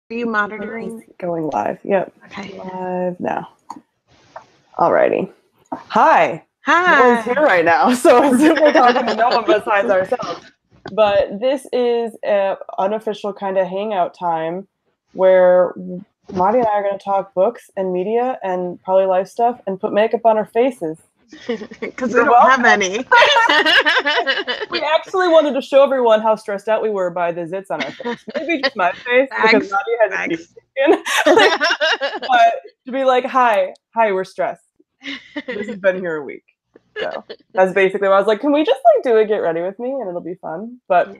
Are you monitoring? Going live. Yep. Okay. Live now. Alrighty. Hi. Hi. No one's here right now, so I assume we're talking to no one besides ourselves. But this is an unofficial kind of hangout time where Marty and I are going to talk books and media and probably life stuff and put makeup on our faces. Because we don't have any. We actually wanted to show everyone how stressed out we were by the zits on our face. Maybe just my face, because Marty has a cute skin. But to be like, hi, we're stressed. This has been here a week. So that's basically what I was like, can we just like do a get ready with me and it'll be fun? But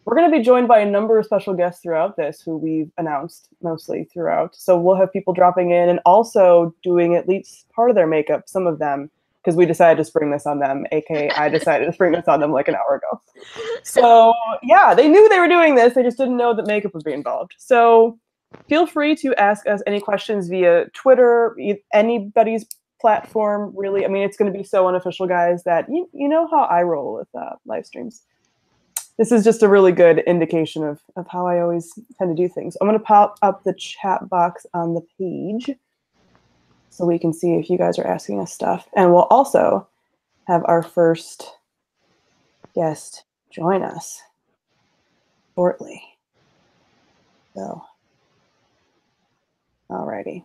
we're going to be joined by a number of special guests throughout this who we've announced mostly throughout. So we'll have people dropping in and also doing at least part of their makeup, some of them, because we decided to spring this on them, aka I decided to spring this on them like an hour ago. So yeah, they knew they were doing this. They just didn't know that makeup would be involved. So feel free to ask us any questions via Twitter, anybody's platform, really. I mean, it's going to be so unofficial, guys, that you know how I roll with live streams. This is just a really good indication of how I always tend to do things. I'm going to pop up the chat box on the page so we can see if you guys are asking us stuff. And we'll also have our first guest join us shortly. So, alrighty.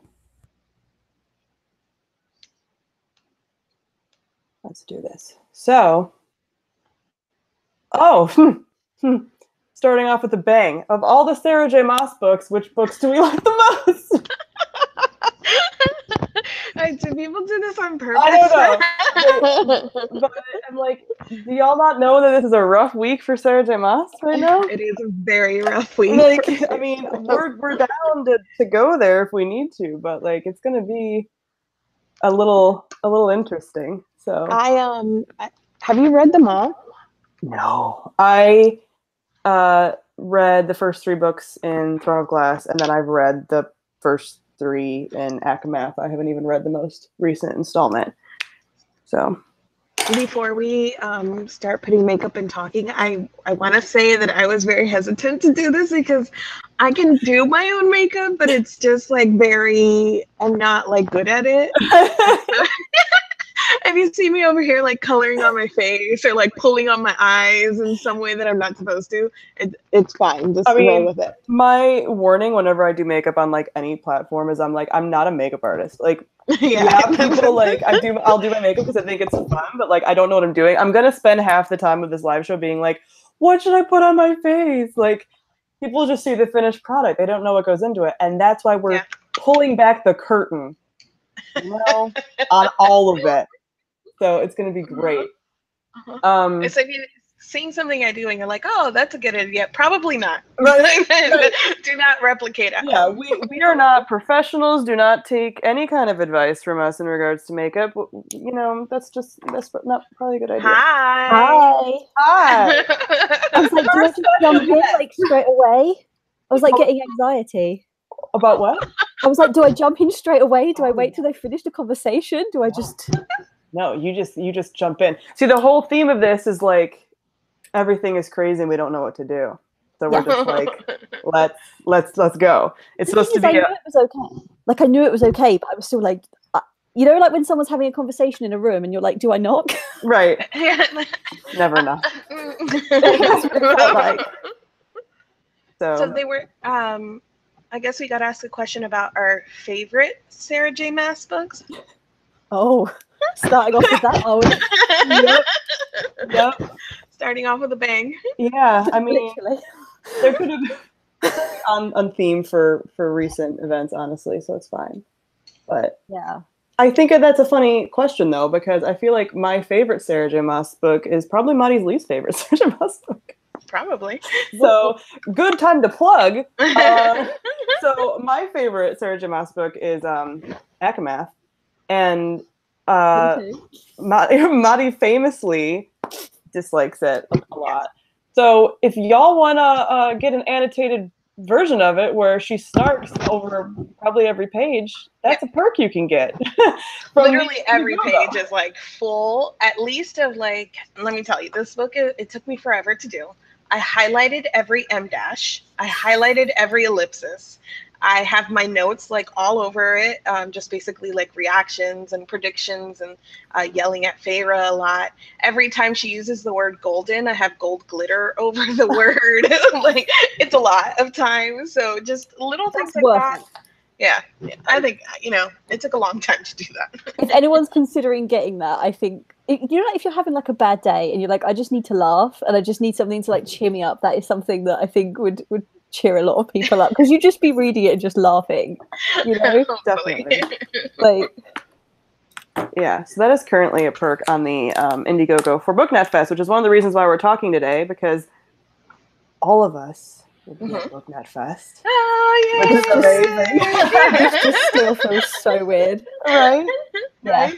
Let's do this. So, starting off with a bang. Of all the Sarah J. Maas books, which books do we like the most? Do people do this on purpose? I don't know. But I'm like, do y'all not know that this is a rough week for Sarah J. Maas right now? It is a very rough week. Like, I mean, we're down to go there if we need to, but like, it's gonna be a little interesting. So have you read them all? No, I read the first 3 books in Throne of Glass, and then I've read the first 3 in Aftermath. I haven't even read the most recent installment. So before we start putting makeup and talking, I want to say that I was very hesitant to do this because I can do my own makeup, but it's just like I'm not like good at it. If you see me over here like coloring on my face or like pulling on my eyes in some way that I'm not supposed to, it's fine. Just roll with it. My warning whenever I do makeup on like any platform is I'm not a makeup artist. Like people like I'll do my makeup because I think it's fun, but like I don't know what I'm doing. I'm gonna spend half the time of this live show being like, what should I put on my face? Like people just see the finished product. They don't know what goes into it. And that's why we're pulling back the curtain, on all of it. So it's going to be great. It's like seeing something I do and you're like, oh, that's a good idea. Probably not. Right. Do not replicate it. Yeah, we are not professionals. Do not take any kind of advice from us in regards to makeup. That's not probably a good idea. Hi. I was like, do I just jump in like straight away? I was like getting anxiety. About what? I was like, do I jump in straight away? Do I wait till they finish the conversation? Do I just... No, you just jump in. See, the whole theme of this is like everything is crazy and we don't know what to do. So we're just like, let's go. It's supposed to be. I knew it was okay. Like I knew it was okay, but I was still like, like when someone's having a conversation in a room and you're like, do I knock? Right. Never enough. That's what it felt like. So they were. I guess we got asked a question about our favorite Sarah J. Maas books. Oh. Starting off with that, Yep. Starting off with a bang. Yeah, I mean, there could have been on theme for recent events, honestly, so it's fine. But yeah, I think that's a funny question though, because I feel like my favorite Sarah J. Maas book is probably Marty's least favorite Sarah J. Maas book. Probably. So good time to plug. So my favorite Sarah J. Maas book is Aftermath, and Marty famously dislikes it a lot. So if y'all want to get an annotated version of it where she snarks over probably every page, that's a perk you can get. Literally every page is like full, at least of like, let me tell you, this book, it took me forever to do. I highlighted every M dash. I highlighted every ellipsis. I have my notes like all over it, just basically like reactions and predictions and yelling at Feyre a lot. Every time she uses the word golden, I have gold glitter over the word. Like, it's a lot of time. So just little things like that. Yeah, I think, it took a long time to do that. If anyone's considering getting that, I think, if you're having like a bad day and you're like, I just need to laugh and I just need something to like cheer me up, that is something that I think would cheer a lot of people up, because you just be reading it and just laughing, Definitely. Like, yeah, so that is currently a perk on the Indiegogo for BookNet Fest, which is one of the reasons why we're talking today, because all of us will be at BookNet Fest. Oh, yeah. Which is amazing. It just still feels so weird. Right? Yeah.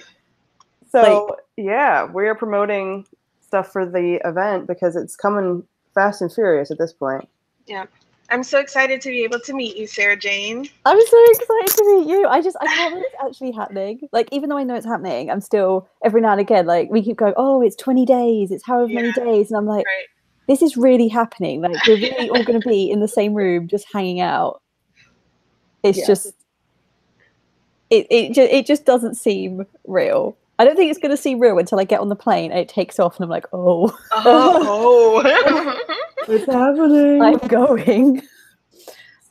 So, yeah, we are promoting stuff for the event because it's coming fast and furious at this point. Yeah. I'm so excited to be able to meet you, Sarah Jane. I'm so excited to meet you. I can't believe it's actually happening. Like, even though I know it's happening, I'm still, every now and again, like, we keep going, oh, it's 20 days, it's however many days. And I'm like, this is really happening. Like, we're really all going to be in the same room, just hanging out. It's just, it just doesn't seem real. I don't think it's going to seem real until I get on the plane and it takes off and I'm like, oh. It's happening. I'm going.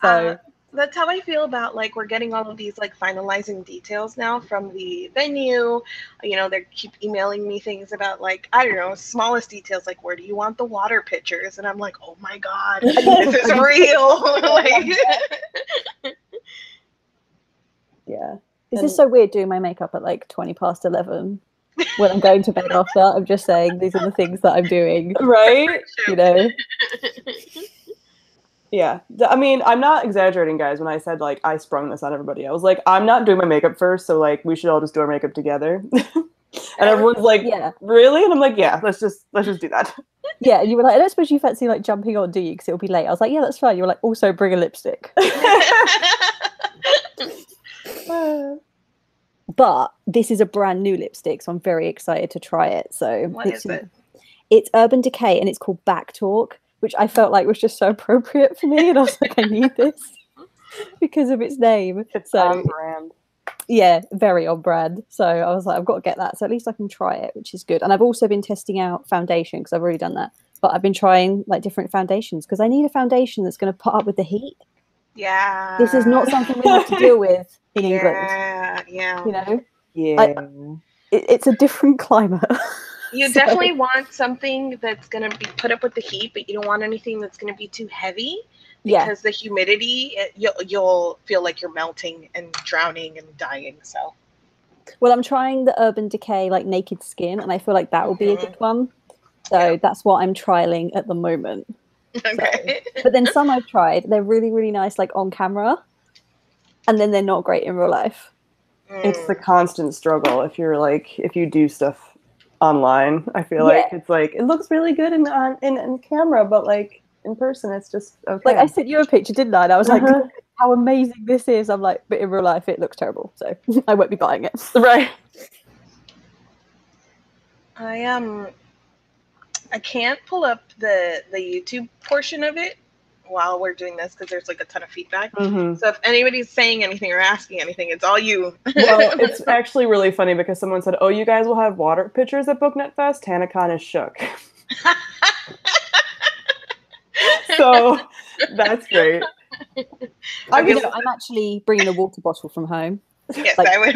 So that's how I feel about, like, we're getting all of these like finalizing details now from the venue. They keep emailing me things about, like, I don't know, smallest details, like, where do you want the water pitchers? And I'm like, oh my God, this is real. Like, yeah. This is so weird doing my makeup at like 11:20 when I'm going to bed after. I'm just saying these are the things that I'm doing. Right? Yeah. I mean, I'm not exaggerating, guys, when I said, like, I sprung this on everybody. I was like, I'm not doing my makeup first, so, like, we should all just do our makeup together. And everyone's like, really? And I'm like, yeah, let's just do that. Yeah, and you were like, I don't suppose you fancy, like, jumping on, do you? Because it'll be late. I was like, yeah, that's fine. You were like, also bring a lipstick. But this is a brand new lipstick, so I'm very excited to try it. So what is it? It's Urban Decay, and it's called Back Talk, which I felt like was just so appropriate for me. And I was like, I need this because of its name. It's on brand. Yeah, very on brand. So I was like, I've got to get that. So at least I can try it, which is good. And I've also been testing out foundation because I've already done that. But I've been trying like different foundations because I need a foundation that's going to put up with the heat. Yeah. This is not something we have to deal with in England. Yeah. Yeah. It's a different climate. You definitely want something that's going to be put up with the heat, but you don't want anything that's going to be too heavy because the humidity, you'll feel like you're melting and drowning and dying. So, well, I'm trying the Urban Decay like Naked Skin, and I feel like that will be a good one. So that's what I'm trialing at the moment. Okay. So, but then some I've tried, they're really, really nice like on camera, and then they're not great in real life. It's the constant struggle if you do stuff online. I feel like it's like it looks really good in camera, but like in person it's just okay. Like I sent you a picture, didn't I? And I was like, how amazing this is. I'm like, but in real life it looks terrible, so I won't be buying it. Right. I can't pull up the YouTube portion of it while we're doing this because there's like a ton of feedback. So if anybody's saying anything or asking anything, it's all you. Well, it's actually really funny because someone said, oh, you guys will have water pitchers at BookNet Fest? TanaCon is shook. So that's great. I'm actually bringing a water bottle from home. Yes, I would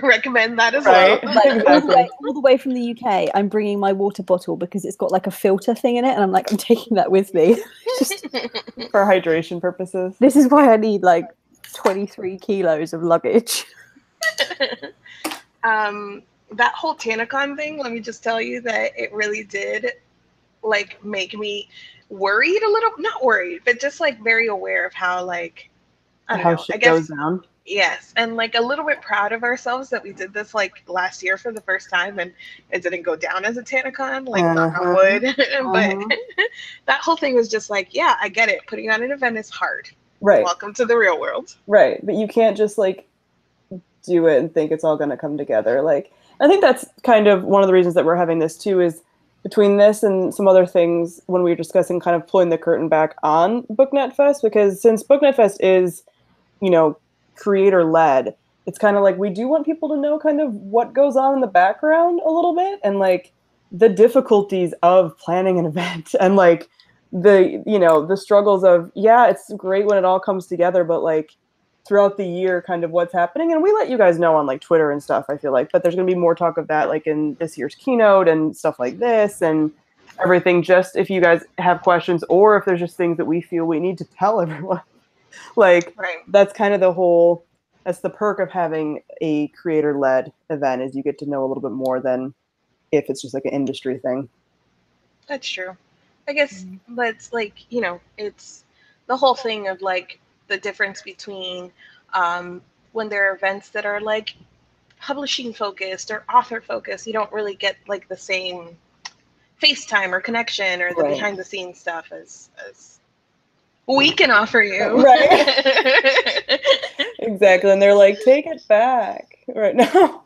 recommend that as well. Like, all the way from the UK, I'm bringing my water bottle because it's got like a filter thing in it, and I'm like, I'm taking that with me. Just for hydration purposes. This is why I need like 23 kilos of luggage. That whole TanaCon thing, let me just tell you that it really did like make me worried a little, not worried, but just like very aware of how like, I don't know, shit goes down. Yes, and like a little bit proud of ourselves that we did this like last year for the first time and it didn't go down as a TanaCon, like knock on wood. But that whole thing was just like, yeah, I get it. Putting on an event is hard. Right. Welcome to the real world. Right, but you can't just like do it and think it's all going to come together. Like, I think that's kind of one of the reasons that we're having this too is between this and some other things when we were discussing kind of pulling the curtain back on BookNet Fest, because since BookNet Fest is, you know, creator-led, it's kind of like we do want people to know kind of what goes on in the background a little bit, and like the difficulties of planning an event, and like the, you know, the struggles of, yeah, it's great when it all comes together, but like throughout the year, kind of what's happening. And we let you guys know on like Twitter and stuff, I feel like, but there's going to be more talk of that like in this year's keynote and stuff like this and everything. Just if you guys have questions, or if there's just things that we feel we need to tell everyone, like that's kind of that's the perk of having a creator-led event, is you get to know a little bit more than if it's just like an industry thing. That's true. I guess that's like, you know, it's the whole thing of like the difference between when there are events that are like publishing focused or author focused, you don't really get like the same FaceTime or connection or the behind the scenes stuff as we can offer you. Right. Exactly. And they're like, take it back right now.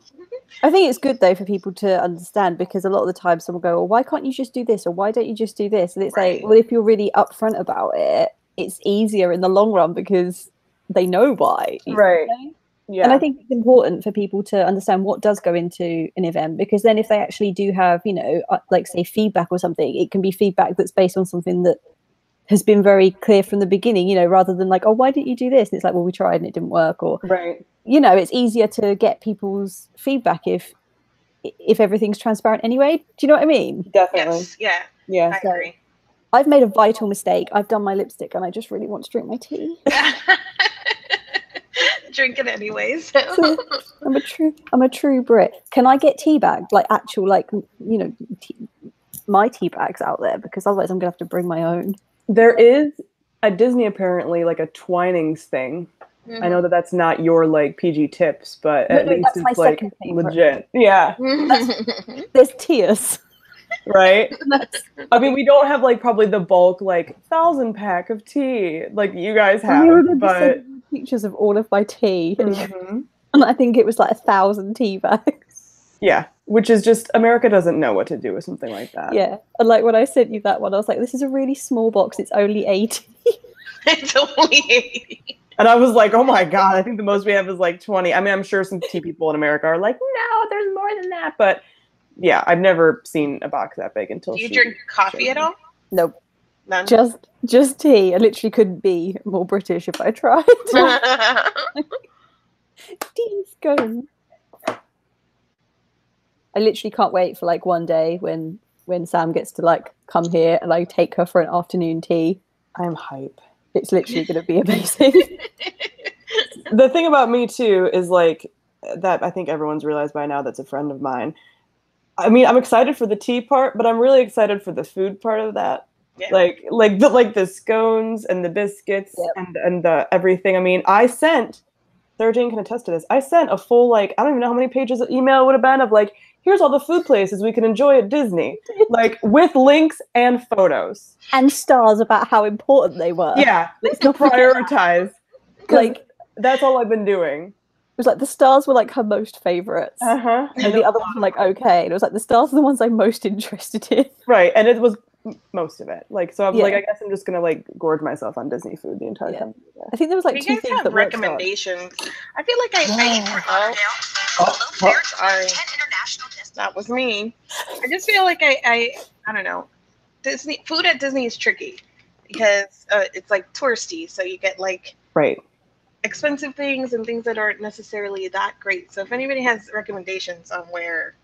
I think it's good though for people to understand, because a lot of the time someone will go, well, why can't you just do this? Or why don't you just do this? And it's like, well, if you're really upfront about it, it's easier in the long run because they know why. Right. Know? Yeah. And I think it's important for people to understand what does go into an event, because then if they actually do have, you know, like say feedback or something, it can be feedback that's based on something that has been very clear from the beginning, you know, rather than like, oh, why didn't you do this? And it's like, well, we tried and it didn't work. Or, you know, it's easier to get people's feedback if everything's transparent anyway. Do you know what I mean? Definitely. Yes. Yeah. Yeah. I agree. I've made a vital mistake. I've done my lipstick and I just really want to drink my tea. Drink it anyways. So, I'm a true Brit. Can I get tea bags, like actual, like, you know, my tea bags out there? Because otherwise I'm gonna have to bring my own. There is at Disney apparently like a Twinings thing. I know that that's not your like PG tips, but at least it's like legit. Yeah. There's tears. Right. I mean, we don't have like probably the bulk like 1,000 pack of tea like you guys have, but pictures of all of my tea, and I think it was like 1,000 tea bags. Yeah, which is just, America doesn't know what to do with something like that. Yeah, and like when I sent you that one, I was like, this is a really small box. It's only 80. It's only 80. And I was like, oh my God, I think the most we have is like 20. I mean, I'm sure some tea people in America are like, no, there's more than that. But yeah, I've never seen a box that big until. Do you drink coffee at all? Nope. None? Just tea. I literally couldn't be more British if I tried. Tea's going. I literally can't wait for like one day when Sam gets to like come here and I take her for an afternoon tea. I'm hype. It's literally going to be amazing. The thing about me too is like that I think everyone's realized by now that's a friend of mine. I mean, I'm excited for the tea part, but I'm really excited for the food part of that. Yeah. Like the scones and the biscuits and the everything. I mean, I sent, Sarah Jane can attest to this, I sent a full, like, I don't even know how many pages of email it would have been of like, here's all the food places we can enjoy at Disney, like with links and photos. And stars about how important they were. Yeah, let's prioritize. Like, that's all I've been doing. It was like the stars were like her most favorites. And the other ones were like, okay. And it was like the stars are the ones I'm most interested in. Right. And it was most of it. Like, so I was like, I guess I'm just going to like gorge myself on Disney food the entire time. I think there was like two things that recommendations. I feel like sorry. That was me. I just feel like I don't know. Disney food at Disney is tricky because it's like touristy. So you get like expensive things and things that aren't necessarily that great. So if anybody has recommendations on where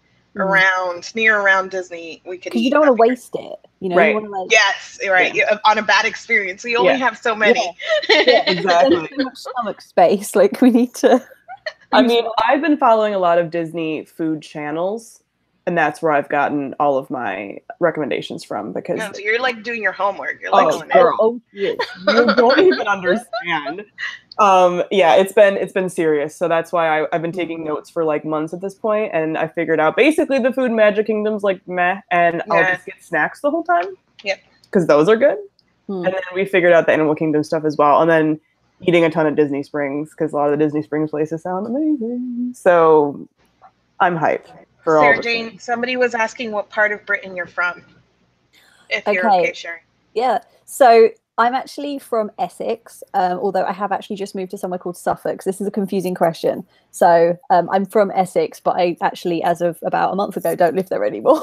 near around Disney we could eat, you don't want to waste it, you know. You want to, like, yes, right. On a bad experience, we only have so many. Exactly. Too much stomach space. Like, we need to. I mean, I've been following a lot of Disney food channels, and that's where I've gotten all of my recommendations from. Because so you're like doing your homework. You're like, you don't even understand. Yeah, it's been serious. So that's why I've been taking notes for like months at this point, and I figured out basically the food Magic Kingdom's like meh, and I'll just get snacks the whole time. Yep. Because those are good. And then we figured out the Animal Kingdom stuff as well, and then eating a ton of Disney Springs because a lot of the Disney Springs places sound amazing. So I'm hyped. for all Sarah the Jane, things. somebody was asking what part of Britain you're from. If you're okay sharing. Yeah. So I'm actually from Essex, although I have actually just moved to somewhere called Suffolk. This is a confusing question. So I'm from Essex, but I actually, as of about a month ago, don't live there anymore.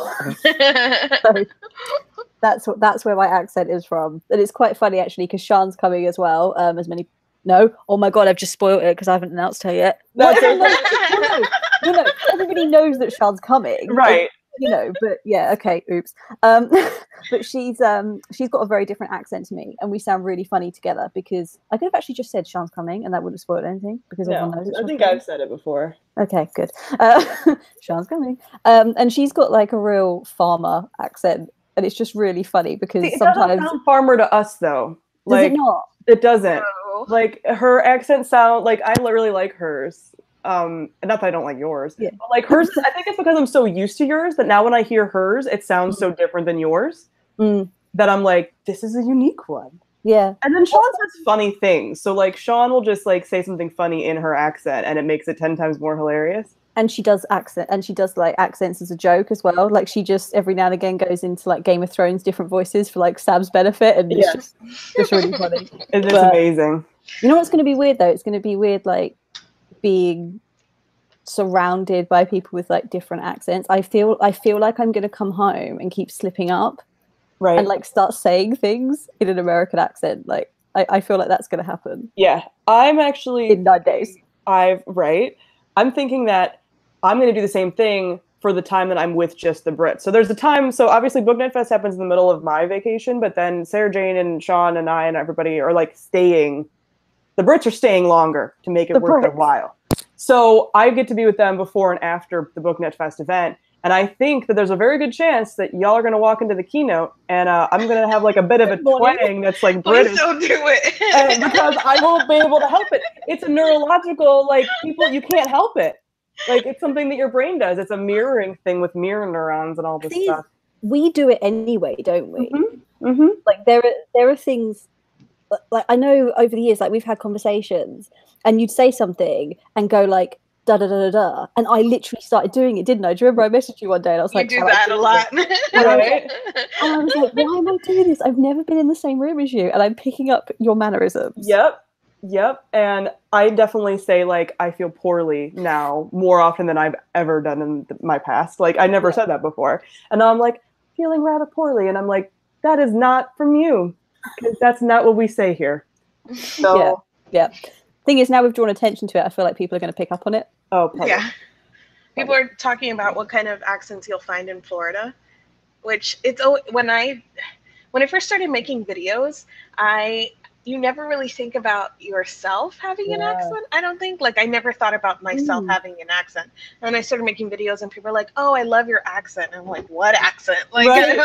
So that's where my accent is from. And it's quite funny, actually, because Sean's coming as well, as many... No? Oh my God, I've just spoiled it because I haven't announced her yet. No, everybody knows that Sean's coming. Right. But yeah, okay, oops. But she's got a very different accent to me, and we sound really funny together because I could have actually just said Sean's coming and that wouldn't have spoiled anything because everyone knows it's I think coming. I've said it before. Okay, good. Sean's coming. And she's got like a real farmer accent, and it's just really funny because it sometimes... doesn't sound farmer to us though. Does it not? It doesn't. No. Like her accent sound like I really like hers. Not that I don't like yours. Yeah. But like hers, I think it's because I'm so used to yours that now when I hear hers, it sounds so different than yours that I'm like, this is a unique one. Yeah. And then Sean says funny things. So like Sean will just like say something funny in her accent and it makes it 10 times more hilarious. And she does like accents as a joke as well. Like she just every now and again goes into like Game of Thrones different voices for like Sam's benefit, and it's just really funny. It's amazing. You know what's going to be weird though? It's going to be weird like being surrounded by people with like different accents. I feel like I'm going to come home and keep slipping up, right, and like start saying things in an American accent. Like I feel like that's going to happen. Yeah, I'm actually in 9 days. I'm thinking that I'm going to do the same thing for the time that I'm with just the Brits. So there's a time, so obviously BookNet Fest happens in the middle of my vacation, but then Sarah Jane and Sean and I and everybody are like staying. The Brits are staying longer to make it worth their while. So I get to be with them before and after the BookNet Fest event. And I think that there's a very good chance that y'all are going to walk into the keynote and I'm going to have like a bit of a twang that's like British. Please don't do it. Because I won't be able to help it. It's a neurological, like people, you can't help it. Like it's something that your brain does. It's a mirroring thing with mirror neurons and all this stuff. We do it anyway, don't we? Mm-hmm. Mm-hmm. Like there are things, like I know over the years, like we've had conversations and you'd say something and go like, da da da da da, and I literally started doing it, didn't I? Do you remember I messaged you one day and I was like, you do that a lot. Right? And I was like, why am I doing this? I've never been in the same room as you, and I'm picking up your mannerisms. Yep. And I definitely say like I feel poorly now more often than I've ever done in my past. Like I never said that before, and now I'm like feeling rather poorly, and I'm like, that is not from you, because that's not what we say here. So yeah. Thing is, now we've drawn attention to it, I feel like people are going to pick up on it. Oh, probably. Yeah. People are talking about what kind of accents you'll find in Florida, which it's when I first started making videos, you never really think about yourself having an accent. I don't think, like I never thought about myself having an accent. And I started making videos and people are like, "Oh, I love your accent." And I'm like, "What accent?" Like I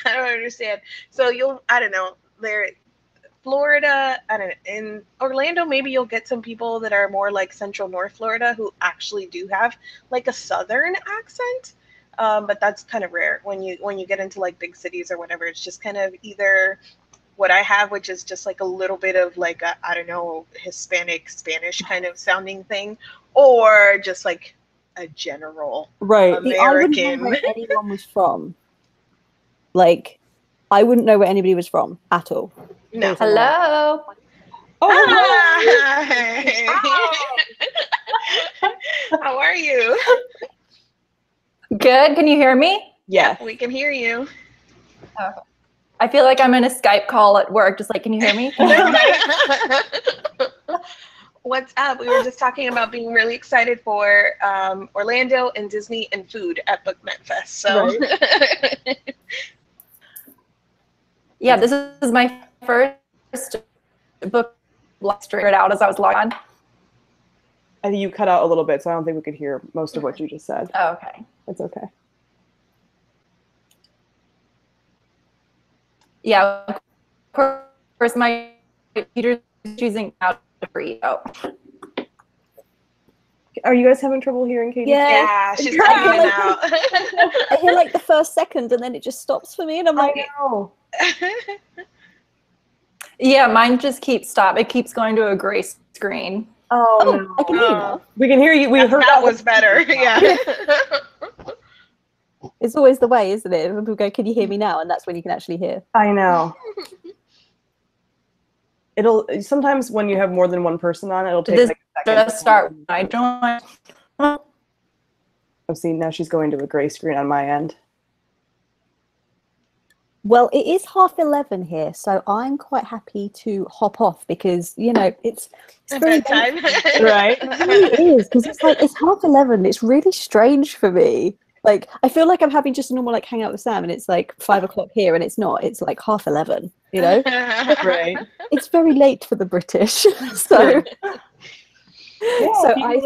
don't understand. So I don't know, Florida, I don't know, in Orlando, maybe you'll get some people that are more like Central North Florida who actually do have like a Southern accent. But that's kind of rare when you get into like big cities or whatever. It's just kind of either what I have, which is just like a little bit of like a, I don't know, Hispanic Spanish kind of sounding thing, or just like a general American. I wouldn't know where anyone was from. Like, I wouldn't know where anybody was from at all. No. Hello. Hi. How are you? Good. Can you hear me? Yeah, we can hear you. Okay. I feel like I'm in a Skype call at work. Just like, can you hear me? What's up? We were just talking about being really excited for Orlando and Disney and food at BookNet Fest. So, yeah, this is my first book straight out as I was logging on. I think you cut out a little bit, so I don't think we could hear most of what you just said. Oh, okay. It's okay. Yeah, of course, my computer's choosing out to free. Oh. Are you guys having trouble hearing Katie? Yeah, she's cutting out. I hear like the first second and then it just stops for me, and I'm like, I know. Yeah, mine just keeps stopping. It keeps going to a gray screen. Oh, no. I can hear you now. We can hear you. We heard that was better. Yeah. It's always the way, isn't it? When people go, "Can you hear me now?" And that's when you can actually hear. I know. It'll sometimes when you have more than one person on, it'll take This like a second. just start when I joined. Oh, see, now she's going to a gray screen on my end. Well, it is 11:30 here, so I'm quite happy to hop off because, you know, it's very bedtime. Right? It really is, because it's like it's 11:30. It's really strange for me. Like, I feel like I'm having just a normal like hang out with Sam, and it's like 5 o'clock here, and it's not. It's like 11:30. You know, Right. it's very late for the British. So, Yeah,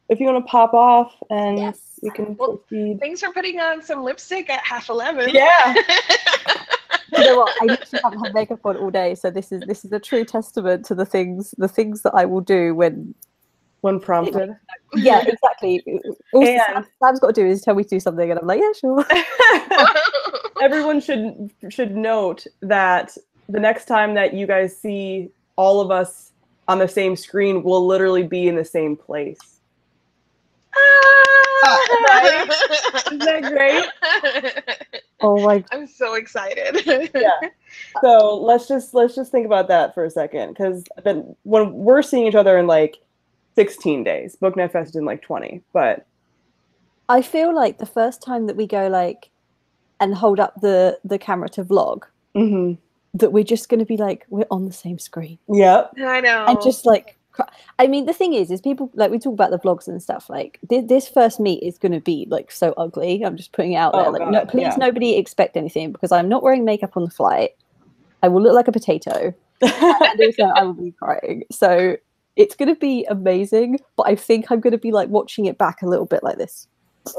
if you want to pop off and Yes. we can Well, proceed. Thanks for putting on some lipstick at 11:30. Yeah. You know what? I literally haven't had makeup on all day, so this is a true testament to the things that I will do when prompted. Yeah, exactly. All And Sam's got to do is tell me to do something, and I'm like, yeah, sure. everyone should note that the next time that you guys see all of us on the same screen, we'll literally be in the same place. Right? Isn't that great? Oh my! I'm so excited. Yeah. So let's just think about that for a second, because then when we're seeing each other in like 16 days, BookNet Fest is in like 20, but I feel like the first time that we go like and hold up the camera to vlog, that we're just going to be like we're on the same screen. Yep. I know. And just like, I mean, the thing is people like we talk about the vlogs and stuff. Like this first meet is going to be like so ugly. I'm just putting it out there. Oh, Like, God, no, please, yeah. nobody expect anything because I'm not wearing makeup on the flight. I will look like a potato, and also I will be crying. So it's going to be amazing. But I think I'm going to be like watching it back a little bit like this.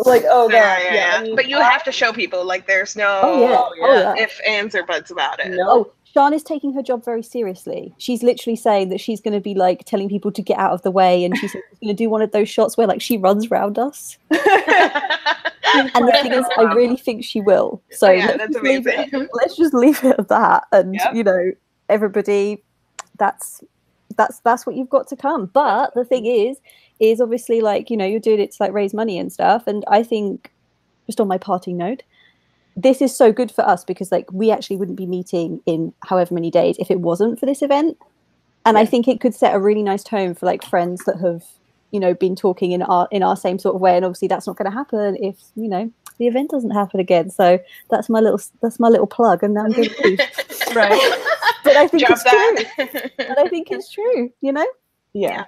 Like, oh god, yeah. I mean, But you have to show people, like, there's no Oh yeah. ifs, ands, or buts about it. No. Oh, Sian is taking her job very seriously. She's literally saying that she's going to be like telling people to get out of the way, and she's going to do one of those shots where like she runs around us. And the thing is, I really think she will. So yeah, that's amazing. Let's just leave it at that, and Yep. you know, everybody, that's what you've got to come. But the thing is obviously like, you know, you're doing it to like raise money and stuff, and I think, just on my parting note, this is so good for us because like we actually wouldn't be meeting in however many days if it wasn't for this event. And I think it could set a really nice tone for like friends that have, you know, been talking in our same sort of way. And obviously that's not going to happen if, you know, the event doesn't happen again. So that's my little plug, and now I'm going to leave. Right. But I think Drop it's that. true. But I think it's true, you know? Yeah.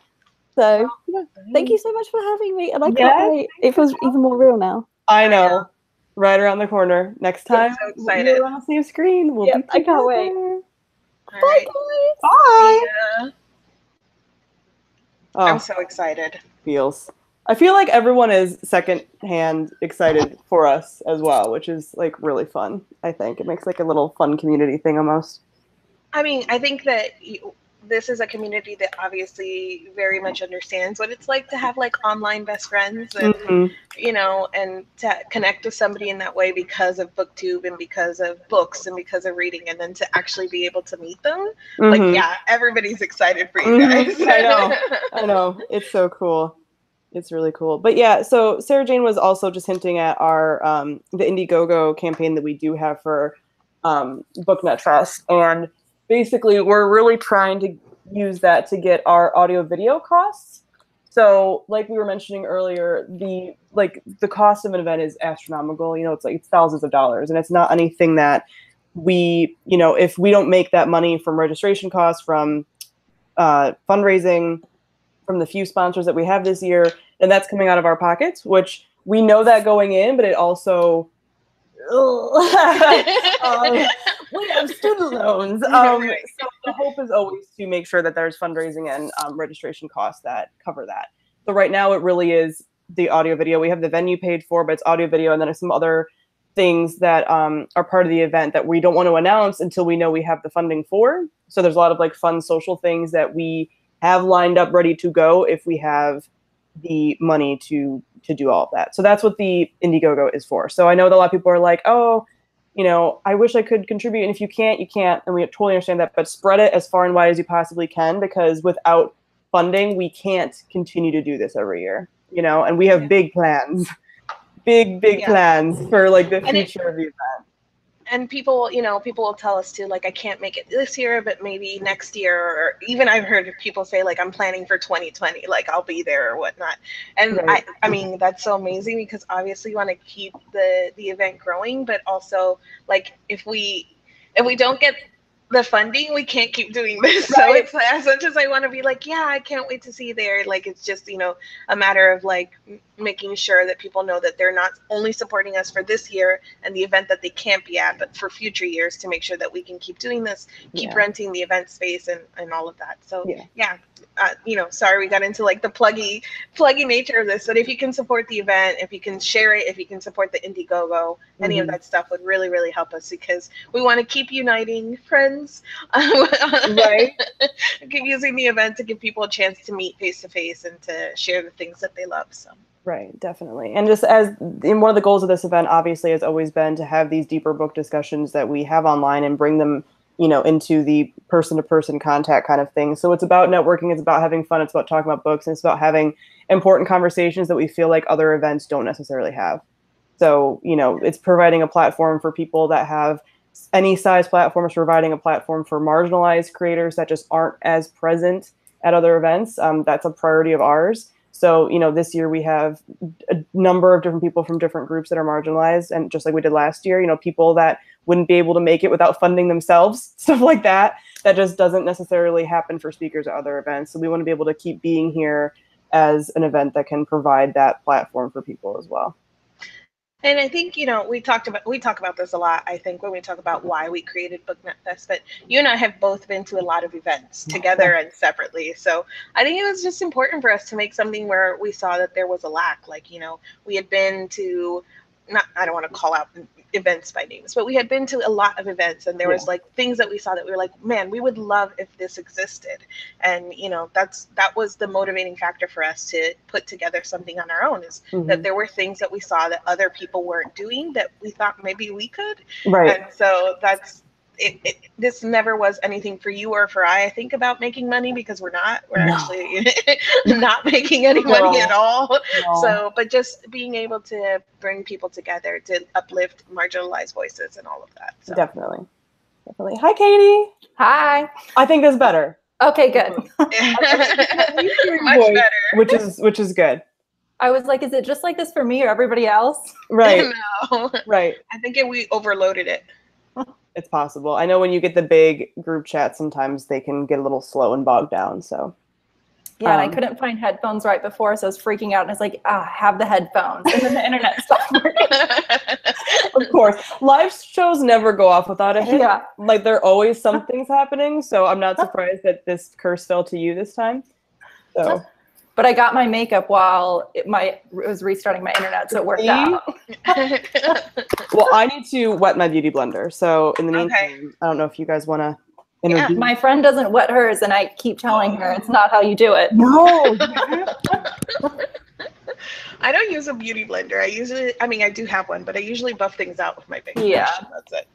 So thank you so much for having me. And I Yeah, can't wait. It feels even more real now. I know. Right around the corner. Next time so excited. we're on the same screen. We'll be I can't wait. together. All right. Bye. Yeah. Oh, I'm so excited. I feel like everyone is secondhand excited for us as well, which is like really fun. I think it makes like a little fun community thing almost. I mean, I think that this is a community that obviously very much understands what it's like to have like online best friends and, you know, and to connect with somebody in that way because of BookTube and because of books and because of reading, and then to actually be able to meet them. Like, yeah, everybody's excited for you guys. I know. It's so cool. It's really cool. But yeah, so Sarah Jane was also just hinting at our the Indiegogo campaign that we do have for BookNet Fest. And basically we're really trying to use that to get our audio video costs. So like we were mentioning earlier, the cost of an event is astronomical. You know, it's thousands of dollars, and it's not anything that we, you know, if we don't make that money from registration costs, from fundraising, from the few sponsors that we have this year, and that's coming out of our pockets, which we know that going in, but it also we have student loans. So the hope is always to make sure that there's fundraising and registration costs that cover that. So right now it really is the audio video. We have the venue paid for, but it's audio video, and then there's some other things that are part of the event that we don't want to announce until we know we have the funding for. So there's a lot of like fun social things that we have lined up ready to go if we have the money to do all of that. So that's what the Indiegogo is for. So I know that a lot of people are like, oh, you know, I wish I could contribute. And if you can't, you can't. And we totally understand that. But spread it as far and wide as you possibly can, because without funding, we can't continue to do this every year, you know, and we have big plans, big plans for like the future of the event. And people, you know, people will tell us too, like, I can't make it this year, but maybe next year, or even I've heard people say, like, I'm planning for 2020, like, I'll be there or whatnot. And I mean, that's so amazing, because obviously you want to keep the event growing, but also, like, if we don't get the funding, we can't keep doing this. So it's as much as I want to be like, yeah, I can't wait to see you there, like, it's just, you know, a matter of like making sure that people know that they're not only supporting us for this year and the event that they can't be at, but for future years, to make sure that we can keep doing this, keep renting the event space and all of that. So you know, sorry we got into like the pluggy nature of this, but if you can support the event, if you can share it, if you can support the Indiegogo, any of that stuff would really, really help us, because we want to keep uniting friends, keep using the event to give people a chance to meet face to face and to share the things that they love. So right, definitely. And just as in one of the goals of this event, obviously, has always been to have these deeper book discussions that we have online and bring them, you know, into the person-to-person contact kind of thing. So it's about networking, it's about having fun, it's about talking about books, and it's about having important conversations that we feel like other events don't necessarily have. So, you know, it's providing a platform for people that have any size platforms, providing a platform for marginalized creators that just aren't as present at other events. That's a priority of ours. So, you know, this year we have a number of different people from different groups that are marginalized. And just like we did last year, you know, people that wouldn't be able to make it without funding themselves, stuff like that, that just doesn't necessarily happen for speakers at other events. So we want to be able to keep being here as an event that can provide that platform for people as well. And I think, you know, we talk about this a lot, I think, when we talk about why we created BookNet Fest, but you and I have both been to a lot of events together and separately. So I think it was just important for us to make something where we saw that there was a lack. Like, you know, we had been to, I don't want to call out events by names, but we had been to a lot of events, and there was like things that we saw that we were like, man, we would love if this existed. And, you know, that was the motivating factor for us to put together something on our own, is that there were things that we saw that other people weren't doing that we thought maybe we could. Right. And so that's it. This never was anything for you or for I think about making money, because we're actually not making any money at all. So, but just being able to bring people together to uplift marginalized voices and all of that. So. Definitely. Hi, Katie. Hi. I think that's better. Okay, good. Much better. Which is good. I was like, is it just like this for me or everybody else? Right. No. Right. I think we overloaded it. It's possible. I know when you get the big group chats, sometimes they can get a little slow and bogged down. So yeah, and I couldn't find headphones right before, so I was freaking out. And I was like, have the headphones. And then the internet stopped working. Of course. Live shows never go off without a hit. Yeah. Like, there are always something's happening. So I'm not surprised that this curse fell to you this time. So. But I got my makeup while it was restarting my internet, so it worked out. Well, I need to wet my beauty blender. So in the meantime, I don't know if you guys want to intervene. Yeah, my friend doesn't wet hers, and I keep telling her it's not how you do it. No. I don't use a beauty blender. I do have one, but I usually buff things out with my big brush. That's it.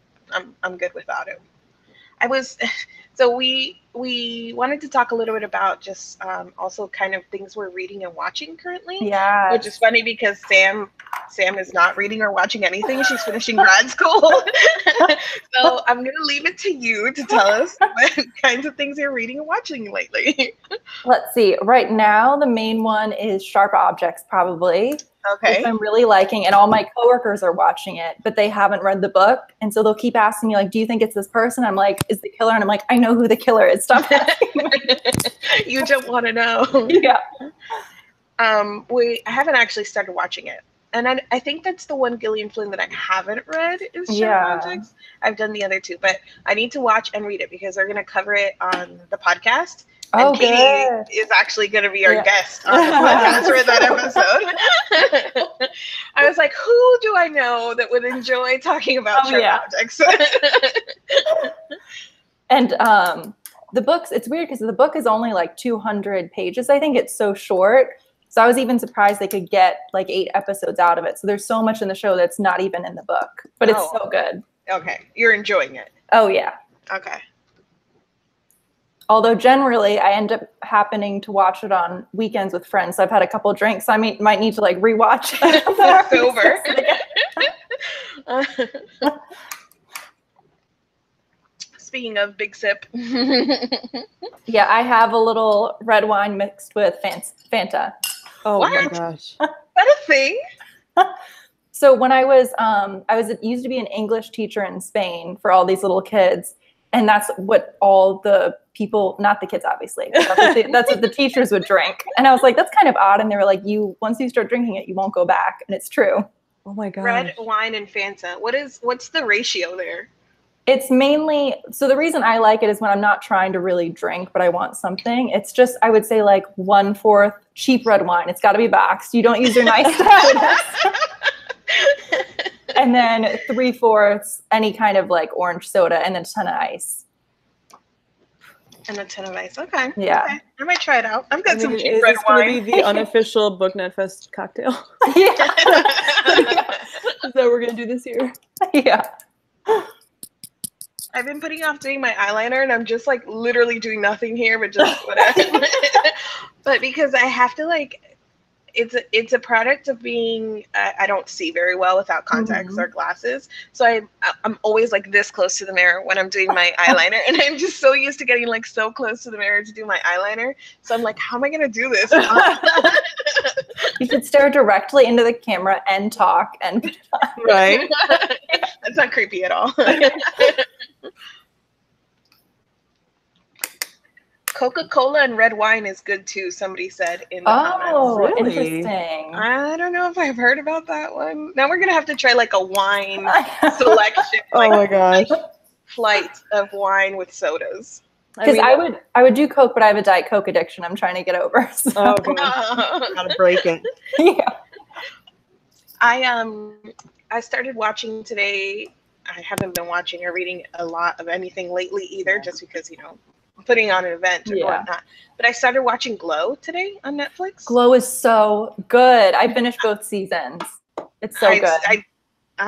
I'm good without it. So we wanted to talk a little bit about just also kind of things we're reading and watching currently. Yeah. Which is funny because Sam is not reading or watching anything. She's finishing grad school. So I'm going to leave it to you to tell us what kinds of things you're reading and watching lately. Let's see. Right now, the main one is Sharp Objects, probably. Okay. Which I'm really liking, and all my coworkers are watching it, but they haven't read the book, and so they'll keep asking me, like, do you think it's this person? I'm like, is the killer? And I'm like, I know who the killer is. Stop asking me. You don't want to know. Yeah. I haven't actually started watching it, and I think that's the one Gillian Flynn that I haven't read is Sharp Objects. I've done the other two, but I need to watch and read it because they're going to cover it on the podcast. And Katie is actually going to be our guest on the podcast for that episode. I was like, who do I know that would enjoy talking about Sharp Objects? And the books, it's weird because the book is only like 200 pages. I think it's so short. So I was even surprised they could get like 8 episodes out of it. So there's so much in the show that's not even in the book, but it's so good. Okay. You're enjoying it. Oh, yeah. Okay. Although generally I end up happening to watch it on weekends with friends. So I've had a couple drinks. I might need to like rewatch it. Sober. Speaking of big sip. Yeah, I have a little red wine mixed with Fanta. Oh What? my gosh. Is that a thing? So when I used to be an English teacher in Spain for all these little kids. And that's what all the people, not the kids, obviously, that's what the teachers would drink. And I was like, that's kind of odd. And they were like, once you start drinking it, you won't go back. And it's true. Oh my god. Red wine and Fanta. What's the ratio there? It's mainly, so the reason I like it is when I'm not trying to really drink, but I want something. It's just, I would say like 1/4 cheap red wine. It's got to be boxed. You don't use your nice stuff. And then 3/4 any kind of like orange soda and then a ton of ice. And a ton of ice. Okay. Yeah. Okay. I might try it out. I've got some cheap is red this going wine. to be the unofficial BookNet Fest cocktail? Yeah. Is that what we're going to do this year? Yeah. I've been putting off doing my eyeliner, and I'm just like literally doing nothing here, but just whatever. But because I have to like, it's a product of being I don't see very well without contacts or glasses, so I'm always like this close to the mirror when I'm doing my eyeliner, and I'm just so used to getting like so close to the mirror to do my eyeliner. So I'm like, how am I gonna do this? You should stare directly into the camera and talk and Right. That's not creepy at all. Coca-Cola and red wine is good too, somebody said in the comments. Oh, Really? interesting. I don't know if I've heard about that one. Now we're going to have to try like a wine selection. Oh my gosh. Flight of wine with sodas. Because I would do Coke, but I have a Diet Coke addiction I'm trying to get over. So. Oh god. Gotta break it. Yeah. I started watching today. I haven't been watching or reading a lot of anything lately either, just because, I'm putting on an event or whatnot. But I started watching Glow today on Netflix. Glow is so good. I finished both seasons. It's so good. I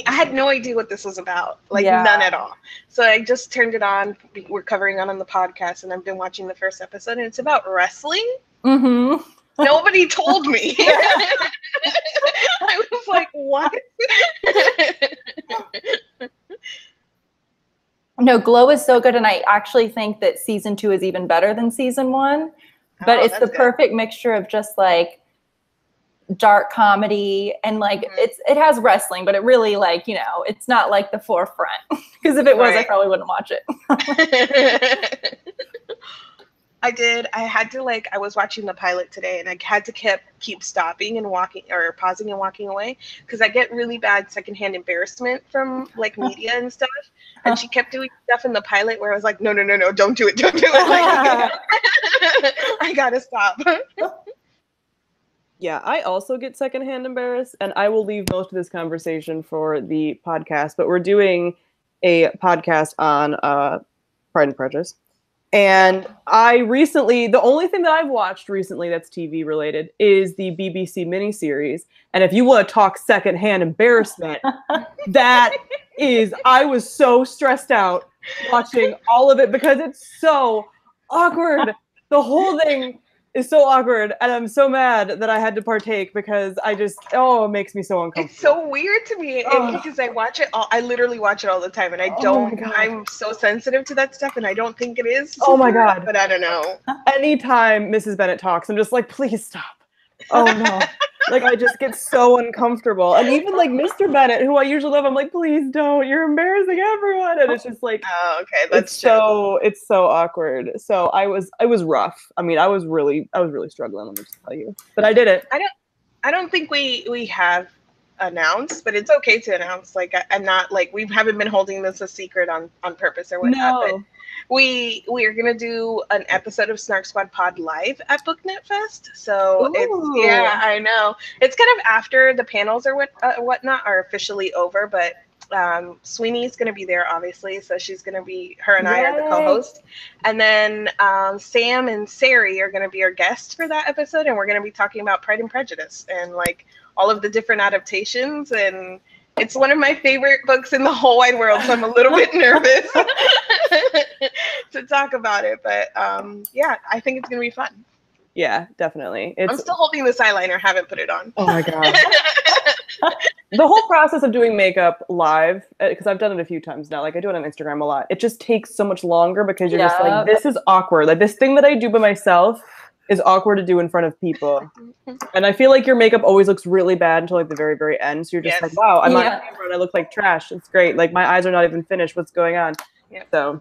had no idea what this was about, none at all. So I just turned it on. We're covering it on the podcast, and I've been watching the first episode, and it's about wrestling. Mm-hmm. Nobody told me. I was like, what? No, Glow is so good, and I actually think that season 2 is even better than season 1. But it's the perfect mixture of just like dark comedy and like it has wrestling, but it really it's not like the forefront. Because if it was, I probably wouldn't watch it. I was watching the pilot today, and I had to keep stopping and walking or pausing and walking away because I get really bad secondhand embarrassment from like media and stuff. And she kept doing stuff in the pilot where I was like, no, don't do it. Don't do it. Like, I gotta stop. Yeah, I also get secondhand embarrassed, and I will leave most of this conversation for the podcast, but we're doing a podcast on Pride and Prejudice. And the only thing that I've watched recently that's TV related is the BBC miniseries. And if you want to talk secondhand embarrassment, I was so stressed out watching all of it because it's so awkward. The whole thing is so awkward. And I'm so mad that I had to partake because it makes me so uncomfortable. It's so weird to me because I watch it I literally watch it all the time, and I'm so sensitive to that stuff, and I don't think it is. Oh my God. But I don't know. Anytime Mrs. Bennet talks, I'm just like, please stop. Oh no. Like I just get so uncomfortable. And even like Mr. Bennet, who I usually love, I'm like, please don't. You're embarrassing everyone. And it's just like, oh, okay, that's it's so awkward. So it was rough. I mean, I was really struggling, let me just tell you. But I did it. I don't think we have announced, but it's okay to announce. Like I'm not like we haven't been holding this a secret on purpose or whatnot. No. But we are gonna do an episode of Snark Squad Pod live at BookNet Fest. So I know it's kind of after the panels or whatnot are officially over, but Sweeney's gonna be there obviously, so she's gonna be her and I are the co-host, and then Sam and Sari are gonna be our guests for that episode, and we're gonna be talking about Pride and Prejudice and like all of the different adaptations and It's one of my favorite books in the whole wide world, so I'm a little bit nervous to talk about it. But yeah, I think it's going to be fun. Yeah, definitely. I'm still holding this eyeliner, haven't put it on. Oh my God. The whole process of doing makeup live, because I've done it a few times now, like I do it on Instagram a lot, it just takes so much longer because you're just like, this is awkward. Like this thing that I do by myself is awkward to do in front of people. And I feel like your makeup always looks really bad until like the very, very end. So you're just like, wow, I'm on camera and I look like trash. It's great. Like my eyes are not even finished. What's going on? So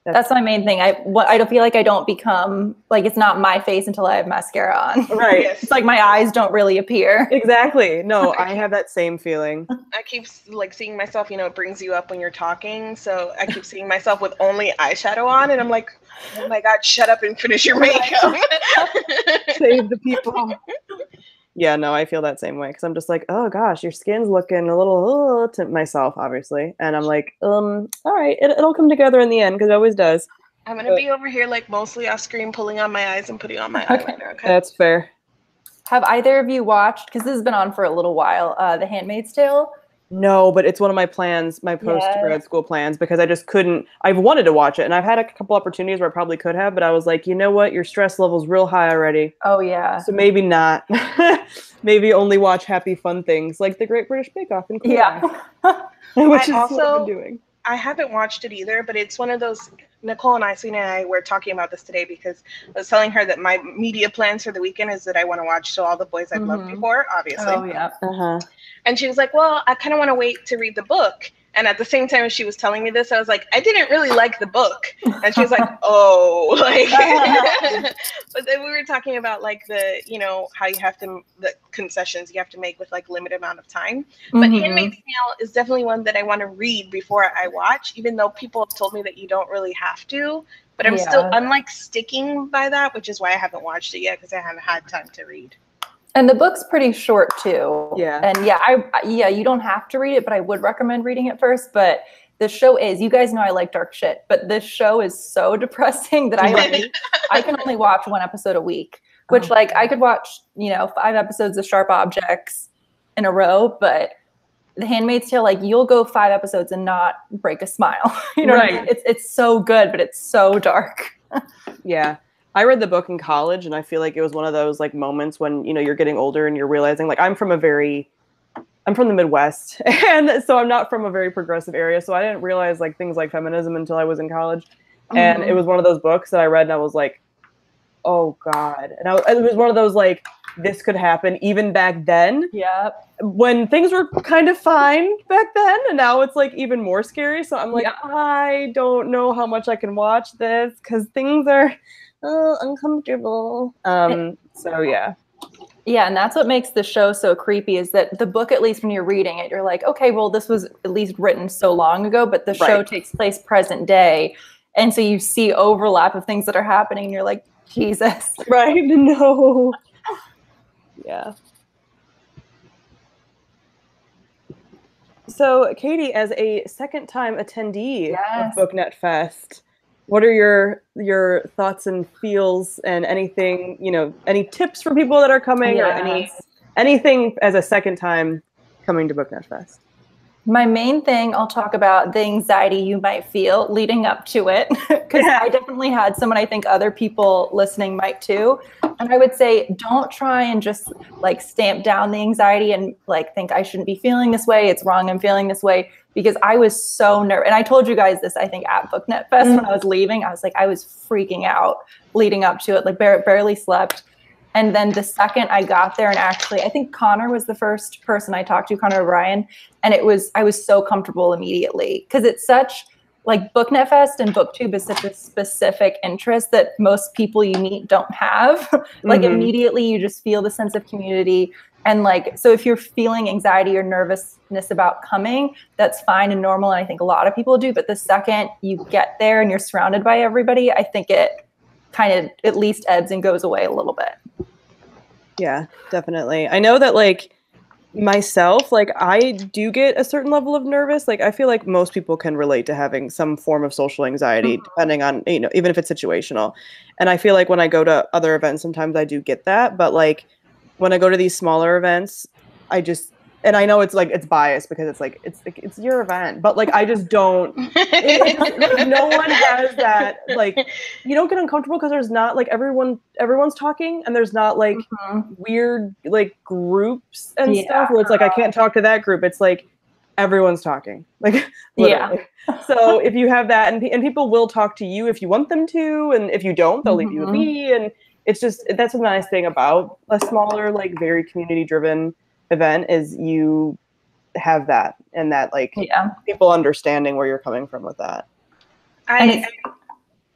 that's my main thing. I don't feel like I don't become, like, it's not my face until I have mascara on. Right. It's like my eyes don't really appear. Exactly. No, I have that same feeling. I keep like seeing myself, you know, it brings you up when you're talking. So I keep seeing myself with only eyeshadow on and I'm like, oh my God, shut up and finish your makeup. Save the people. Yeah, no, I feel that same way because I'm just like, oh gosh, your skin's looking a little to myself, obviously, and I'm like, all right, it'll come together in the end because it always does. I'm gonna be over here like mostly off screen, pulling on my eyes and putting on my eyeliner. Okay, that's fair. Have either of you watched? Because this has been on for a little while. The Handmaid's Tale. No, but it's one of my plans, my post-grad school plans, because I just couldn't. I've wanted to watch it, and I've had a couple opportunities where I probably could have, but I was like, you know what? Your stress level's real high already. Oh, yeah. So maybe not. Maybe only watch happy, fun things like The Great British Bake Off and Quirks. Yeah. Which is what I've been doing. I haven't watched it either, but it's one of those. Nicole and I were talking about this today because I was telling her that my media plans for the weekend is that I want to watch So All the Boys I've Loved Before, obviously. Oh, yeah. And she was like, well, I kind of want to wait to read the book. And at the same time as she was telling me this, I was like, I didn't really like the book. And she was like, oh, like, but then we were talking about like the, you know, how you have to, the concessions you have to make with like limited amount of time. But Handmaid's Tale is definitely one that I want to read before I watch, even though people have told me that you don't really have to. But I'm still, I'm like sticking by that, which is why I haven't watched it yet because I haven't had time to read. And the book's pretty short too. Yeah. And yeah, you don't have to read it, but I would recommend reading it first. But the show is, you guys know I like dark shit, but this show is so depressing that I can only watch one episode a week, which like I could watch, you know, 5 episodes of Sharp Objects in a row, but The Handmaid's Tale, like you'll go 5 episodes and not break a smile. You know what I mean? It's so good, but it's so dark. Yeah. I read the book in college, and I feel like it was one of those like moments when, you know, you're getting older and you're realizing like I'm from the Midwest, and so I'm not from a very progressive area. So I didn't realize like things like feminism until I was in college. And it was one of those books that I read and I was like, oh God. And it was one of those like, this could happen even back then. Yeah. When things were kind of fine back then, and now it's like even more scary. So I'm like, I don't know how much I can watch this because things are uncomfortable. So yeah. Yeah, and that's what makes the show so creepy is that the book, at least when you're reading it, you're like, okay, well, this was at least written so long ago, but the show takes place present day. And so you see overlap of things that are happening and you're like, Jesus. Right? No. Yeah. So Katie, as a second-time attendee of BookNet Fest, what are your thoughts and feels and anything, you know, any tips for people that are coming or anything as a second time coming to BookNet Fest? My main thing, I'll talk about the anxiety you might feel leading up to it, because I definitely had some, and I think other people listening might too. And I would say, don't try and just like stamp down the anxiety and like think I shouldn't be feeling this way. It's wrong. I'm feeling this way, because I was so nervous. And I told you guys this, I think at BookNet Fest when I was leaving, I was like, I was freaking out leading up to it, like barely slept. And then the second I got there, and actually, I think Connor was the first person I talked to, Connor O'Brien, and I was so comfortable immediately, because it's such, like BookNet Fest and BookTube is such a specific interest that most people you meet don't have. Like immediately you just feel the sense of community. And like, so if you're feeling anxiety or nervousness about coming, that's fine and normal. And I think a lot of people do, but the second you get there and you're surrounded by everybody, I think it kind of at least ebbs and goes away a little bit. Yeah, definitely. I know that like myself, like I do get a certain level of nervous. Like I feel like most people can relate to having some form of social anxiety, depending on, you know, even if it's situational. And I feel like when I go to other events, sometimes I do get that. But like when I go to these smaller events, I just and I know it's like it's biased because it's your event, but like I just don't. Like, no one has that. Like, you don't get uncomfortable because there's not like everyone's talking, and there's not like weird like groups and stuff where it's like I can't talk to that group. It's like everyone's talking, like literally. So if you have that, and people will talk to you if you want them to, and if you don't, they'll leave you be. And it's just that's a nice thing about a smaller, like very community driven event is you have that and that like people understanding where you're coming from with that.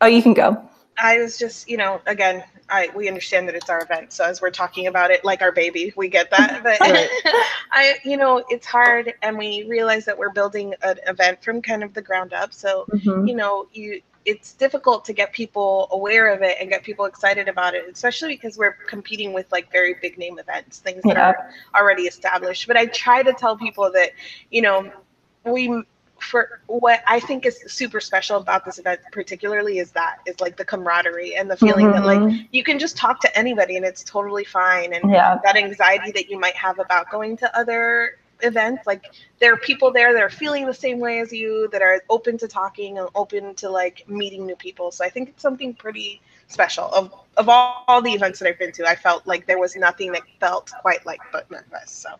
You can go. I was just, again, we understand that it's our event. So as we're talking about it like our baby, we get that. But it's hard, and we realize that we're building an event from kind of the ground up. So, it's difficult to get people aware of it and get people excited about it, especially because we're competing with like very big name events, things that are already established. But I try to tell people that, for what I think is super special about this event particularly is like the camaraderie and the feeling that like you can just talk to anybody and it's totally fine. And that anxiety that you might have about going to other events, like there are people there that are feeling the same way as you, that are open to talking and open to like meeting new people. So I think it's something pretty special. Of all the events that I've been to, I felt like there was nothing that felt quite like BookNet Fest. So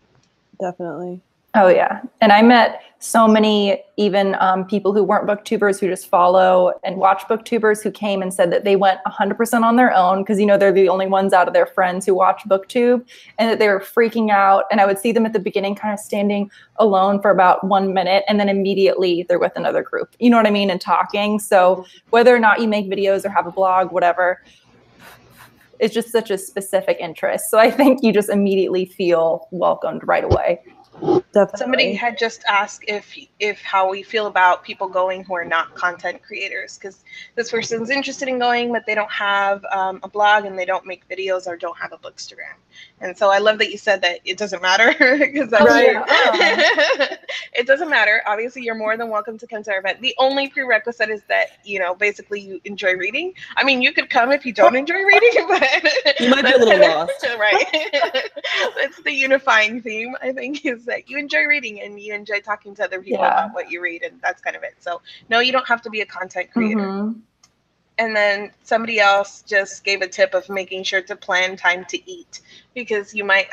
definitely. Oh yeah, and I met so many even people who weren't booktubers who just follow and watch booktubers who came and said that they went 100% on their own because they're the only ones out of their friends who watch booktube, and that they were freaking out. And I would see them at the beginning kind of standing alone for about 1 minute, and then immediately they're with another group. You know what I mean? And talking. So whether or not you make videos or have a blog, whatever, it's just such a specific interest. So I think you just immediately feel welcomed right away. Definitely. Somebody had just asked if how we feel about people going who are not content creators, because this person's interested in going, but they don't have a blog and they don't make videos or don't have a Bookstagram. And so I love that you said that it doesn't matter, because that's right. It doesn't matter. Obviously, you're more than welcome to come to our event. The only prerequisite is that basically you enjoy reading. I mean, you could come if you don't enjoy reading, but you might be a little lost, right? That's the unifying theme, I think, is that you enjoy reading and you enjoy talking to other people about what you read, and that's kind of it. So no, you don't have to be a content creator. And then somebody else just gave a tip of making sure to plan time to eat, because you might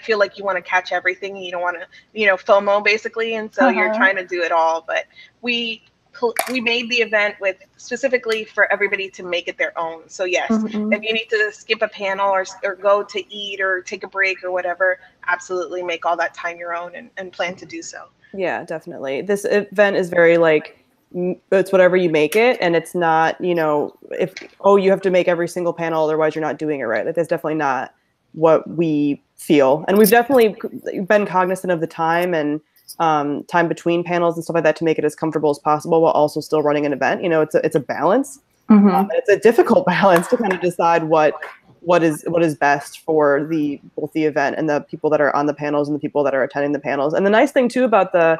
feel like you want to catch everything and you don't want to, FOMO basically, and so you're trying to do it all. But we made the event specifically for everybody to make it their own. So yes, if you need to skip a panel or go to eat or take a break or whatever, absolutely make all that time your own and plan to do so. Yeah, definitely. This event is very like, it's whatever you make it, and it's not, if you have to make every single panel, otherwise you're not doing it right. Like, that's definitely not what we feel. And we've definitely been cognizant of the time and time between panels and stuff like that to make it as comfortable as possible while also still running an event. It's a balance. It's a difficult balance to kind of decide what is best for both the event and the people that are on the panels and the people that are attending the panels. And the nice thing too about the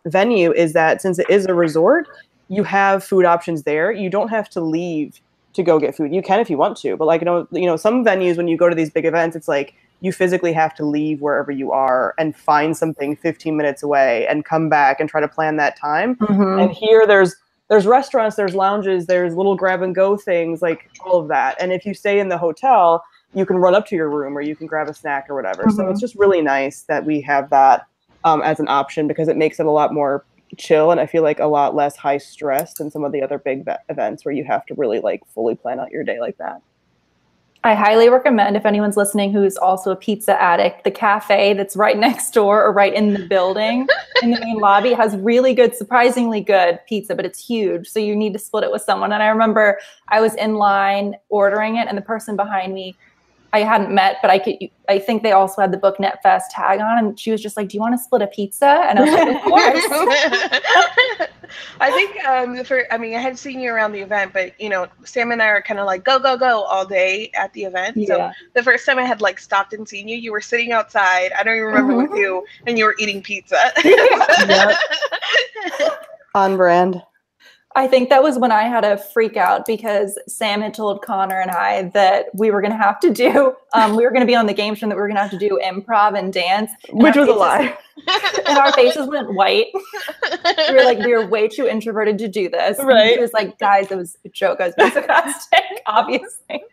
venue is that since it is a resort, you have food options there. You don't have to leave to go get food. You can if you want to, but like, some venues, when you go to these big events, it's like you physically have to leave wherever you are and find something 15 minutes away and come back and try to plan that time. And here there's restaurants, there's lounges, there's little grab and go things, like all of that. And if you stay in the hotel, you can run up to your room or you can grab a snack or whatever. So it's just really nice that we have that as an option, because it makes it a lot more chill, and I feel like a lot less high stress than some of the other big events where you have to really like fully plan out your day like that. I highly recommend, if anyone's listening who's also a pizza addict, the cafe that's right next door or right in the building in the main lobby has really good, surprisingly good pizza, but it's huge. So you need to split it with someone. And I remember I was in line ordering it, and the person behind me, I hadn't met, but I think they also had the BookNet Fest tag on, and she was just like, "Do you want to split a pizza?" And I was like, "Of course." I think I had seen you around the event, but Sam and I are kind of like go all day at the event. So the first time I had like stopped and seen you, you were sitting outside. I don't even remember with you, and you were eating pizza. On brand. I think that was when I had a freak out because Sam had told Connor and I that we were going to have to do, we were going to be on the game show that we were going to have to do improv and dance. Which was a lie. And our faces went white. We were like, we were way too introverted to do this. Right. And she was like, guys, it was a joke. I was being sarcastic, obviously.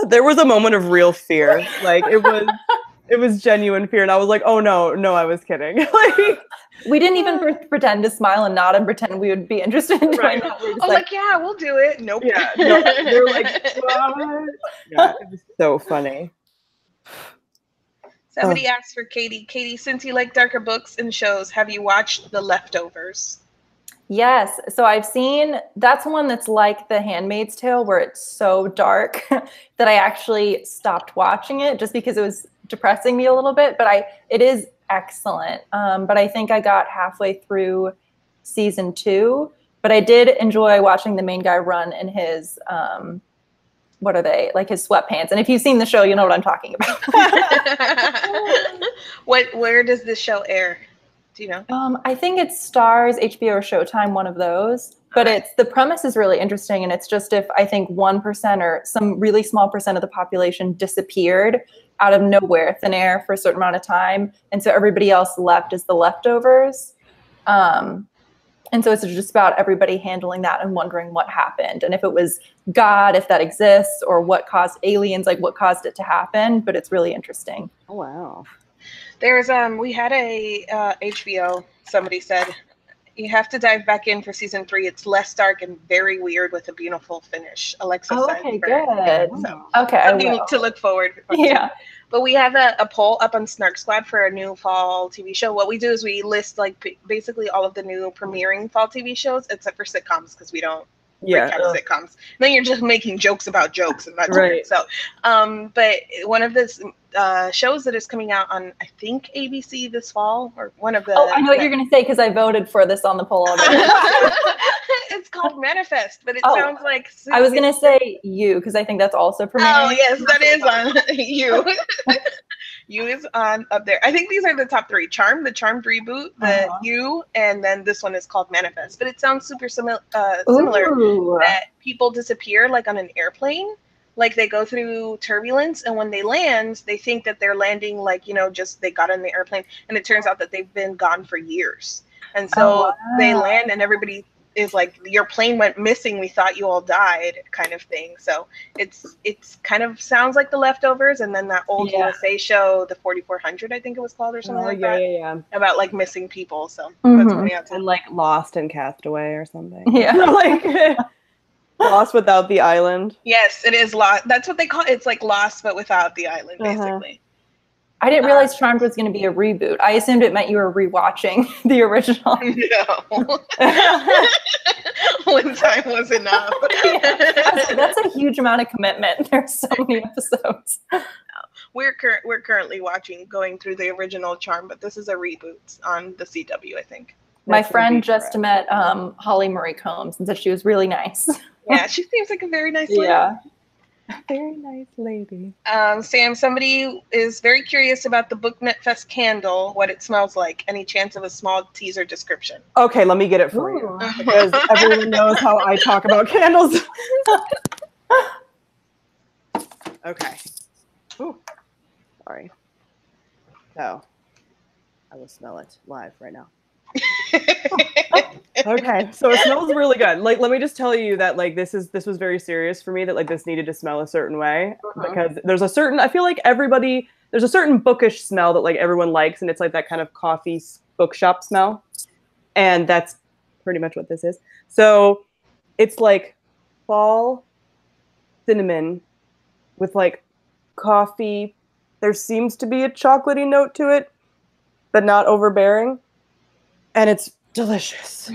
There was a moment of real fear. Like it was genuine fear. And I was like, oh no, I was kidding. Like, we didn't even pretend to smile and nod and pretend we would be interested in doing that. We were just like, yeah, we'll do it. Nope. Yeah. No, they were like, what? Yeah, it was so funny. Somebody asked for Katie. Katie, since you like darker books and shows, have you watched The Leftovers? Yes. So I've seen, that's one that's like The Handmaid's Tale, where it's so dark that I actually stopped watching it just because it was depressing me a little bit. But it is excellent. But I think I got halfway through season 2. But I did enjoy watching the main guy run in his, what are they, like his sweatpants. And if you've seen the show, you know what I'm talking about. Where does this show air? Do you know? I think it's Starz, HBO, or Showtime, one of those. But the premise is really interesting. And it's just if I think 1% or some really small percent of the population disappeared out of nowhere, thin air for a certain amount of time. And so everybody else left as the leftovers. And so it's just about everybody handling that and wondering what happened. And if it was God, if that exists, or what caused aliens, like what caused it to happen. But it's really interesting. Oh, wow. There's, we had a HBO, somebody said, you have to dive back in for season 3. It's less dark and very weird with a beautiful finish. Alexa said. Okay, good. Yeah, so okay, something to look forward to. Yeah. But we have a poll up on Snark Squad for a new fall TV show. What we do is we list like basically all of the new premiering fall TV shows, except for sitcoms, because we don't recap sitcoms. Then you're just making jokes about jokes, and that's right. So, but one of the shows that is coming out on, I think, ABC this fall, or one of the. Oh, I know what you're going to say because I voted for this on the poll already. It's called Manifest, but it sounds like. I was going to say You because I think that's also premiering. Oh yes, that is on You. You is on up there. I think these are the top 3: Charmed, the Charmed reboot, the You, and then this one is called Manifest. But it sounds super similar that people disappear like on an airplane. Like they go through turbulence, and when they land, they think that they're landing like, just they got on the airplane, and it turns out that they've been gone for years. And so they land, and everybody is like, your plane went missing, we thought you all died, kind of thing. So it's kind of sounds like The Leftovers, and then that old USA show, the 4400, I think it was called, or something like that. Yeah. About like missing people. So that's coming out too. And like Lost and Castaway or something. Yeah. Like Lost without the island. Yes, it is Lost. That's what they call it. It's like Lost but without the island, basically. I didn't realize Charmed was going to be a reboot. I assumed it meant you were rewatching the original. No. One time was enough. That's a huge amount of commitment. There's so many episodes. We're currently going through the original Charmed, but this is a reboot on the CW, I think. My friend just met Holly Marie Combs and said she was really nice. Yeah, she seems like a very nice lady. Yeah. Very nice lady. Sam, somebody is very curious about the BookNet Fest candle, what it smells like. Any chance of a small teaser description? Okay, let me get it for you. Because everyone knows how I talk about candles. Okay. Ooh. Sorry. So, I will smell it live right now. Okay, so it smells really good. Like, let me just tell you that like this was very serious for me, that like this needed to smell a certain way, because there's a certain, I feel like there's a certain bookish smell that like everyone likes, and it's like that kind of coffee bookshop smell, and that's pretty much what this is. So it's like fall cinnamon with like coffee. There seems to be a chocolatey note to it, but not overbearing. And it's delicious.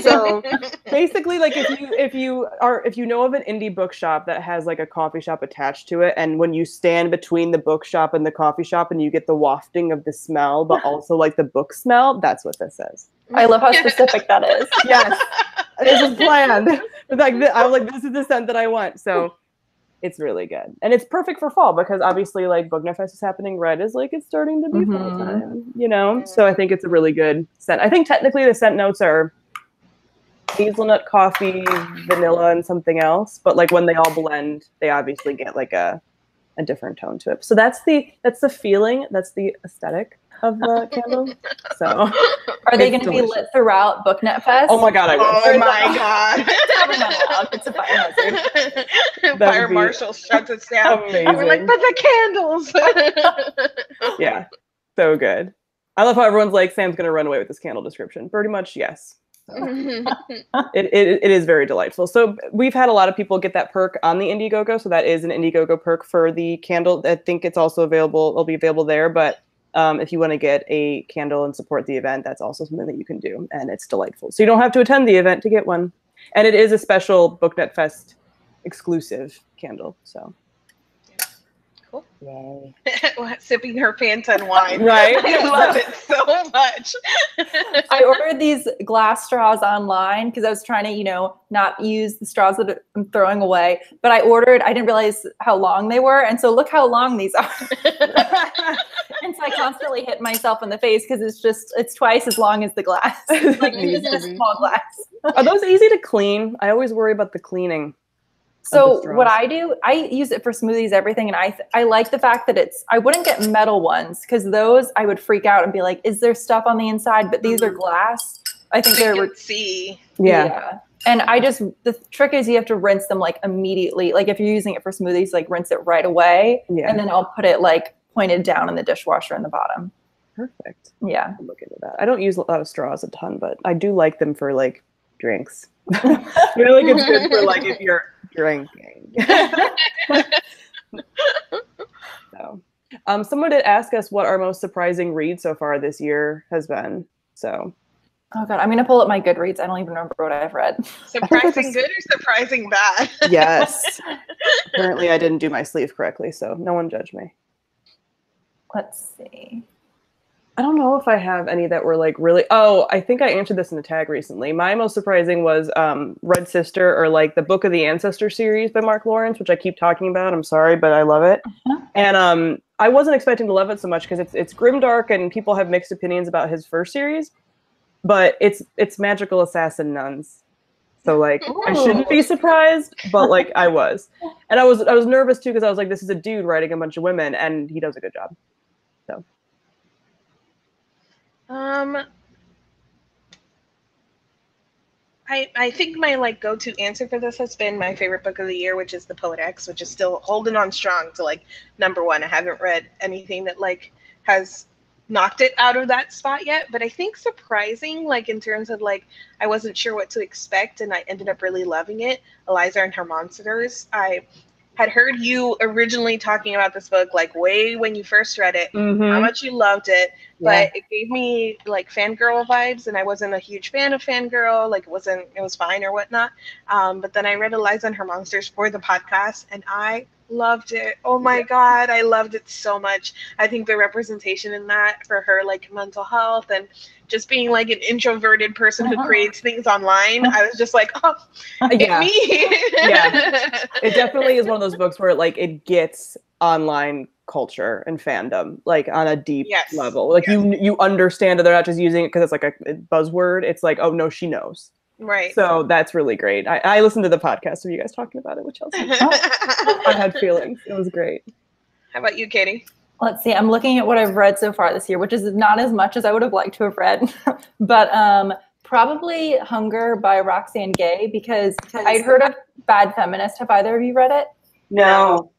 So basically, like if you know of an indie bookshop that has like a coffee shop attached to it, and when you stand between the bookshop and the coffee shop and you get the wafting of the smell, but also like the book smell, that's what this is. I love how specific that is. Yes, this is planned. Like I was like, this is the scent that I want. So it's really good, and it's perfect for fall because obviously, like BookNet Fest is happening. Red is like it's starting to be fall time, So I think it's a really good scent. I think technically the scent notes are hazelnut coffee, vanilla, and something else. But like when they all blend, they obviously get like a different tone to it. So that's the feeling, that's the aesthetic of the candle. So are they going to be lit throughout BookNet Fest? Oh my god, I wish. Oh my god. Probably not allowed. It's a fire hazard. Fire marshal shuts us down. Amazing. We're like, but the candles. Yeah, so good. I love how everyone's like, Sam's gonna run away with this candle description. Pretty much, yes. It is very delightful. So we've had a lot of people get that perk on the Indiegogo. So that is an Indiegogo perk for the candle. I think it's also available. It'll be available there. But if you want to get a candle and support the event, that's also something that you can do. And it's delightful. So you don't have to attend the event to get one. And it is a special BookNet Fest exclusive candle. So. Cool. Yay. Sipping her Fanta wine. Right. I love it so much. I ordered these glass straws online because I was trying to, not use the straws that I'm throwing away. But I didn't realize how long they were. And so look how long these are. And so I constantly hit myself in the face because it's twice as long as the glass. Like it's just a small glass. Are those easy to clean? I always worry about the cleaning. So what I do, I use it for smoothies, everything. And I like the fact that I wouldn't get metal ones because those I would freak out and be like, is there stuff on the inside? But these are glass. I think they're see. Yeah. And the trick is you have to rinse them like immediately. Like if you're using it for smoothies, like rinse it right away. Yeah. And then I'll put it like pointed down in the dishwasher in the bottom. Perfect. Yeah. I'll look into that. I don't use a lot of straws a ton, but I do like them for like drinks. I feel like it's good for like if you're drinking. So, someone did ask us what our most surprising read so far this year has been. So, oh god, I'm gonna pull up my Goodreads. I don't even remember what I've read. Surprising good or surprising bad? Yes. Apparently, I didn't do my sleeve correctly, so no one judge me. Let's see. I don't know if I have any that were like really. Oh, I think I answered this in a tag recently. My most surprising was Red Sister, or like the Book of the Ancestor series by Mark Lawrence, which I keep talking about. I'm sorry, but I love it. And I wasn't expecting to love it so much because it's grimdark and people have mixed opinions about his first series, but it's magical assassin nuns. So like I shouldn't be surprised, but like I was, and I was nervous too because I was like, this is a dude writing a bunch of women, and he does a good job. So. I think my like go-to answer for this has been my favorite book of the year, which is The Poet X, which is still holding on strong to like #1. I haven't read anything that like has knocked it out of that spot yet, but I think surprising, like in terms of like I wasn't sure what to expect and I ended up really loving it. Eliza and Her Monsters. I had heard you originally talking about this book like way when you first read it, how much you loved it, but it gave me like fangirl vibes, and I wasn't a huge fan of fangirl. Like it was fine or whatnot. But then I read Eliza and Her Monsters for the podcast, and I loved it. Oh my god, I loved it so much. I think the representation in that for her like mental health and just being like an introverted person who creates things online, I was just like, oh, me. Yeah, it definitely is one of those books where like it gets online culture and fandom like on a deep level. Like you understand that they're not just using it because it's like a buzzword. It's like, oh no, she knows. Right. So that's really great. I listened to the podcast of you guys talking about it, which I had feelings. It was great. How about you, Katie? Let's see. I'm looking at what I've read so far this year, which is not as much as I would have liked to have read, but probably Hunger by Roxane Gay, because I'd heard of Bad Feminist. Have either of you read it? No.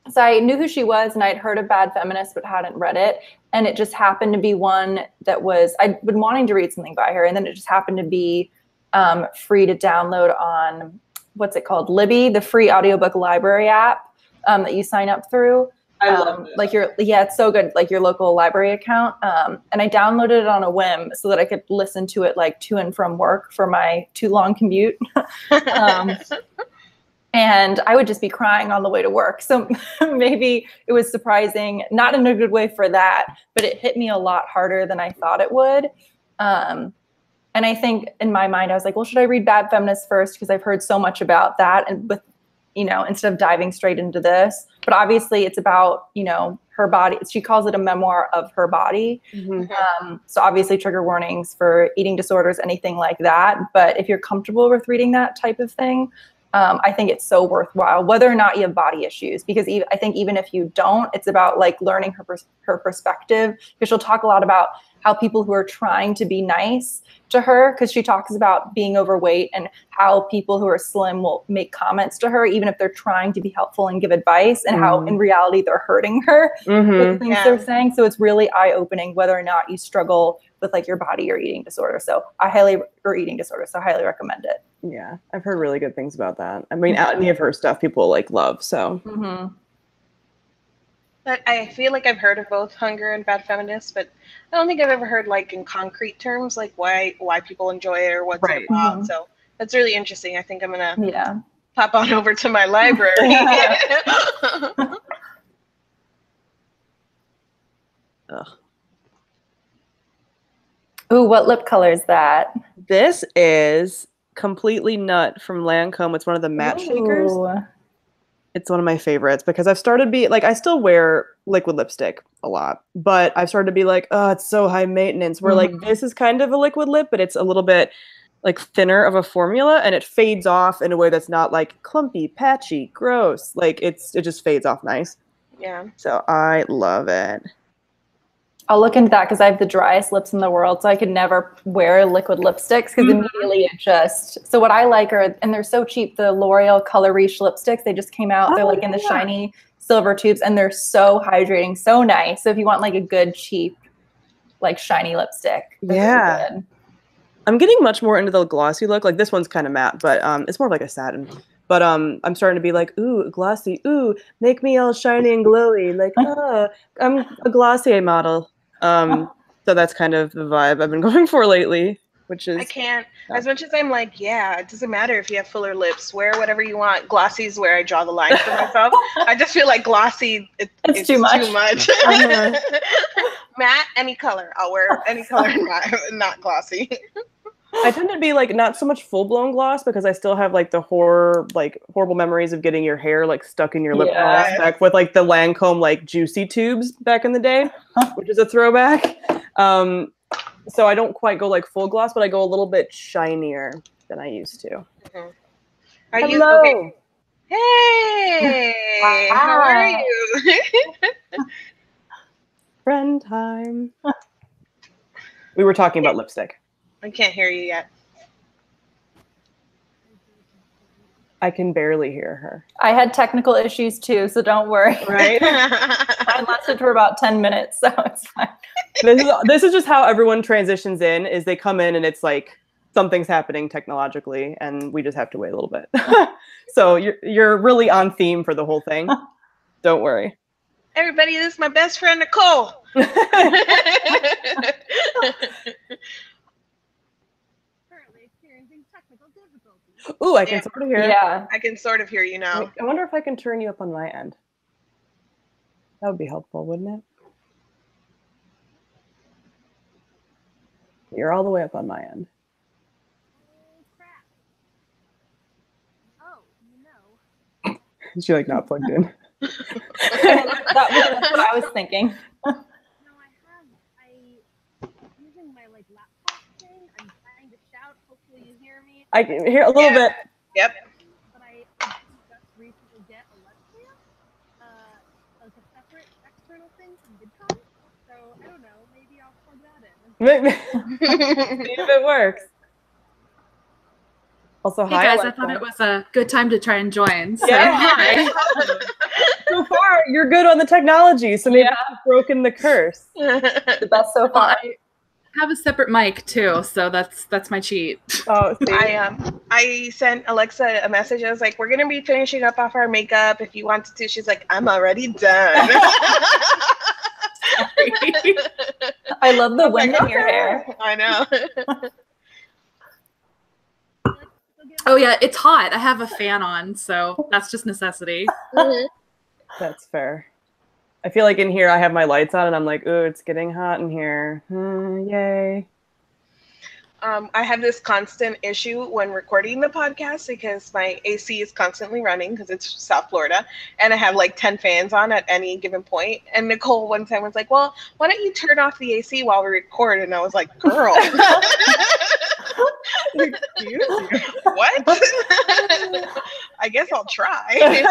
So I knew who she was, and I'd heard of Bad Feminist, but hadn't read it. And it just happened to be one that I'd been wanting to read something by her, and then it just happened to be free to download on, what's it called? Libby, the free audiobook library app that you sign up through. I love it. It's so good, like your local library account. And I downloaded it on a whim so that I could listen to it like to and from work for my too long commute. And I would just be crying on the way to work. So maybe it was surprising, not in a good way for that, but it hit me a lot harder than I thought it would. And I think in my mind, I was like, well, should I read Bad Feminist first? Because I've heard so much about that. And with, you know, instead of diving straight into this. But obviously it's about, you know, her body. She calls it a memoir of her body. So obviously trigger warnings for eating disorders, anything like that. But if you're comfortable with reading that type of thing, I think it's so worthwhile, whether or not you have body issues, because I think even if you don't, it's about like learning her perspective, because she'll talk a lot about how people who are trying to be nice to her, because she talks about being overweight and how people who are slim will make comments to her, even if they're trying to be helpful and give advice, and how in reality they're hurting her with the things they're saying. So it's really eye-opening whether or not you struggle with like your body or eating disorder. So I highly recommend it. Yeah, I've heard really good things about that. I mean, any of her stuff people like love, so. But I feel like I've heard of both Hunger and Bad Feminist, but I don't think I've ever heard like in concrete terms like why people enjoy it or what's it about. So that's really interesting. I think I'm gonna pop on over to my library. Ooh, what lip color is that? This is Completely Nut from Lancome. It's one of the matte shakers. It's one of my favorites because I've started to be like, I still wear liquid lipstick a lot, but I've started to be like, oh, it's so high maintenance. Where like this is kind of a liquid lip, but it's a little bit like thinner of a formula, and it fades off in a way that's not like clumpy, patchy, gross. Like it just fades off nice. Yeah. So I love it. I'll look into that because I have the driest lips in the world, so I could never wear liquid lipsticks because immediately it just. So what I like are, and they're so cheap, the L'Oreal Color Riche lipsticks. They just came out. They're like in the shiny silver tubes, and they're so hydrating, so nice. So if you want like a good cheap, like shiny lipstick, really good. I'm getting much more into the glossy look. Like this one's kind of matte, but it's more of like a satin. But I'm starting to be like, ooh, glossy, ooh, make me all shiny and glowy. Like, I'm a Glossier model. So that's kind of the vibe I've been going for lately, which is. I can't. As much as I'm like, yeah, it doesn't matter if you have fuller lips. Wear whatever you want. Glossy is where I draw the line for myself. I just feel like glossy, it's too much. Matte, any color. I'll wear any color, not glossy. I tend to be like not so much full blown gloss because I still have like the horrible memories of getting your hair like stuck in your lip back with like the Lancome like juicy tubes back in the day, which is a throwback. So I don't quite go like full gloss, but I go a little bit shinier than I used to. Are you okay? Hey, how are you? Friend time. We were talking about lipstick. I can't hear you yet. I can barely hear her. I had technical issues too, so don't worry. Right? I lasted for about 10 minutes, so it's fine. This is just how everyone transitions in, is they come in and it's like something's happening technologically and we just have to wait a little bit. So you're really on theme for the whole thing. Don't worry. Everybody, this is my best friend, Nicole. Ooh, I can sort of hear. Yeah, I can sort of hear you now. I wonder if I can turn you up on my end. That would be helpful, wouldn't it? You're all the way up on my end. Oh, crap. Oh, you know. Is she like not plugged in? that's what I was thinking. No, I'm using my like laptop thing. I'm trying to shout. Hopefully you hear me. I can hear a little bit. Yep. But I just recently get a webcam, like a separate external thing from VidCon. So I don't know. Maybe I'll plug that in. Maybe. See if it works. Also, hey hi, guys, Alexa. I thought it was a good time to try and join. So, hi. So far, you're good on the technology, so maybe you've broken the curse. The best so far. I have a separate mic too, so that's my cheat. Oh, see? I sent Alexa a message. I was like, we're gonna be finishing up off our makeup. If you wanted to, she's like, I'm already done. I love the wind in your hair. I know. Oh yeah, it's hot. I have a fan on, so that's just necessity. That's fair. I feel like in here I have my lights on and I'm like, ooh, it's getting hot in here. Yay. I have this constant issue when recording the podcast because my AC is constantly running because it's South Florida, and I have like 10 fans on at any given point. And Nicole one time was like, well, why don't you turn off the AC while we record? And I was like, girl. Excuse you. What? I guess I'll try.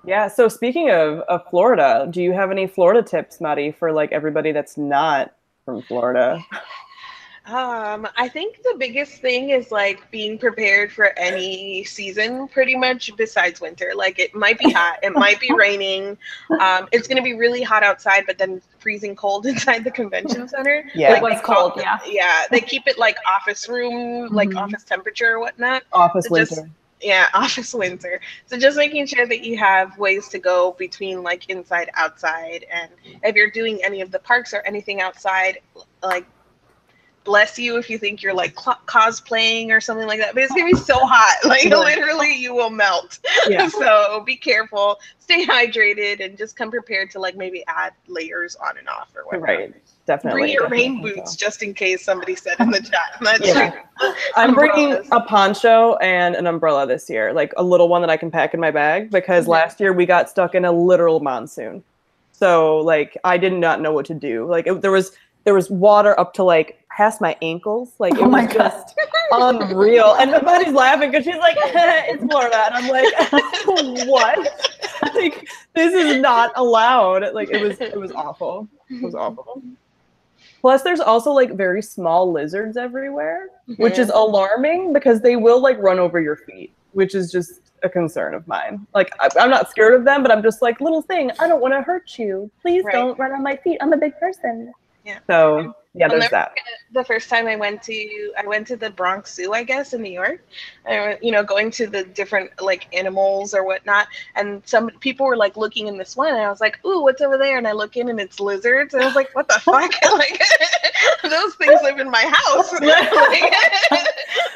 Yeah. So speaking of Florida, do you have any Florida tips, Maddie, for like everybody that's not from Florida? I think the biggest thing is like being prepared for any season, pretty much besides winter. Like it might be hot, it might be raining. It's gonna be really hot outside, but then freezing cold inside the convention center. Yeah, it was cold. Yeah. Yeah, they keep it like office room, like office temperature or whatnot. Office So winter. Yeah, office winter. So just making sure that you have ways to go between like inside, outside, and if you're doing any of the parks or anything outside, like bless you if you think you're like cosplaying or something like that, but it's gonna be so hot, like literally you will melt. Yeah. So be careful, stay hydrated, and just come prepared to like maybe add layers on and off or whatever. Right. Definitely. Bring your rain boots just in case somebody said in the chat. That's true. I'm bringing a poncho and an umbrella this year, like a little one that I can pack in my bag, because last year we got stuck in a literal monsoon. So like I did not know what to do. Like there was water up to like past my ankles. Like it was just unreal. And nobody's laughing because she's like, it's Florida. And I'm like, what? Like, this is not allowed. Like it was awful. It was awful. Plus, there's also like very small lizards everywhere, which is alarming because they will like run over your feet, which is just a concern of mine. Like I'm not scared of them, but I'm just like, little thing, I don't want to hurt you. Please don't run on my feet. I'm a big person. Yeah. So yeah, there's that. The first time I went to the Bronx Zoo, I guess, in New York. Going to the different like animals or whatnot, and some people were like looking in this one, and I was like, "Ooh, what's over there?" And I look in, and it's lizards, and I was like, "What the fuck?" Like those things live in my house. This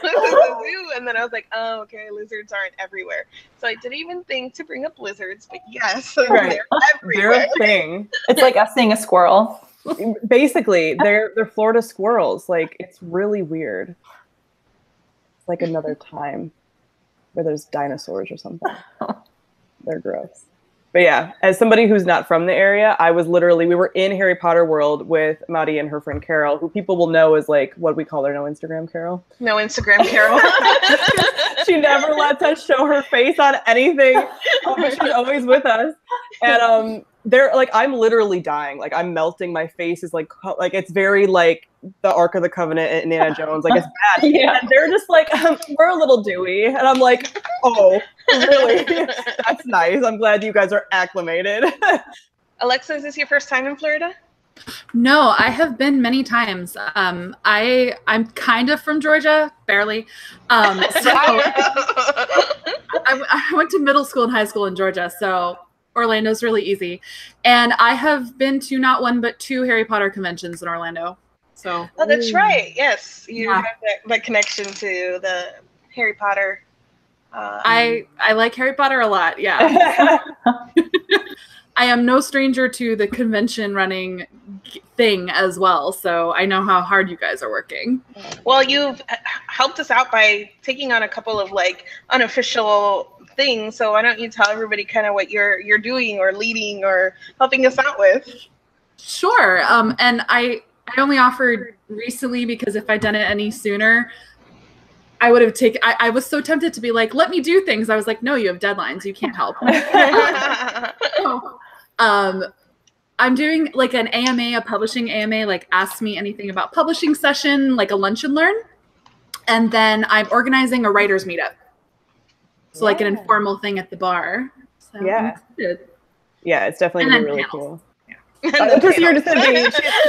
is a zoo, and then I was like, "Oh, okay, lizards aren't everywhere." So I didn't even think to bring up lizards, but yes, they're everywhere. They're a thing. It's like us seeing a squirrel. Basically, they're Florida squirrels. Like it's really weird. It's like another time where there's dinosaurs or something. They're gross. But yeah, as somebody who's not from the area, we were in Harry Potter World with Maddie and her friend Carol, who people will know as like what we call her, no Instagram Carol. No Instagram Carol. She never lets us show her face on anything. But she's always with us. And they're like, I'm literally dying. Like I'm melting. My face is like it's very like the Ark of the Covenant and Indiana Jones. Like it's bad. Yeah. And they're just like, we're a little dewy. And I'm like, oh, really? That's nice. I'm glad you guys are acclimated. Alexa, is this your first time in Florida? No, I have been many times. I'm kind of from Georgia, barely. So I went to middle school and high school in Georgia, so Orlando's really easy. And I have been to not one but 2 Harry Potter conventions in Orlando. So that's right. Yes, you have that connection to the Harry Potter. I like Harry Potter a lot. Yeah. I am no stranger to the convention running thing as well, so I know how hard you guys are working. Well, you've helped us out by taking on a couple of like unofficial things, so why don't you tell everybody kind of what you're doing or leading or helping us out with? Sure. And I only offered recently because if I'd done it any sooner, I would have taken. I was so tempted to be like, let me do things. I was like, no, you have deadlines. You can't help. I'm doing like an AMA, a publishing AMA, like ask me anything about publishing session, like a lunch and learn. And then I'm organizing a writer's meetup. So like an informal thing at the bar. So yeah. Yeah, it's definitely gonna be really cool. Because you're just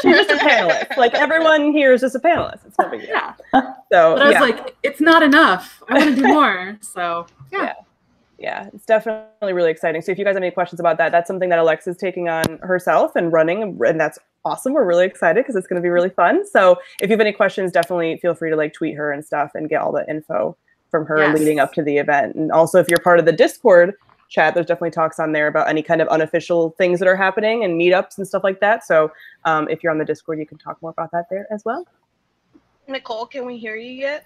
she's just a panelist. Like everyone here is just a panelist. It's no big deal. Yeah. So, but I was like, it's not enough. I want to do more. So yeah, it's definitely really exciting. So if you guys have any questions about that, that's something that Alexa's taking on herself and running, and that's awesome. We're really excited because it's going to be really fun. So if you have any questions, definitely feel free to like tweet her and stuff and get all the info from her leading up to the event. And also if you're part of the Discord, chat. There's definitely talks on there about any kind of unofficial things that are happening and meetups and stuff like that. So if you're on the Discord, you can talk more about that there as well. Nicole, can we hear you yet?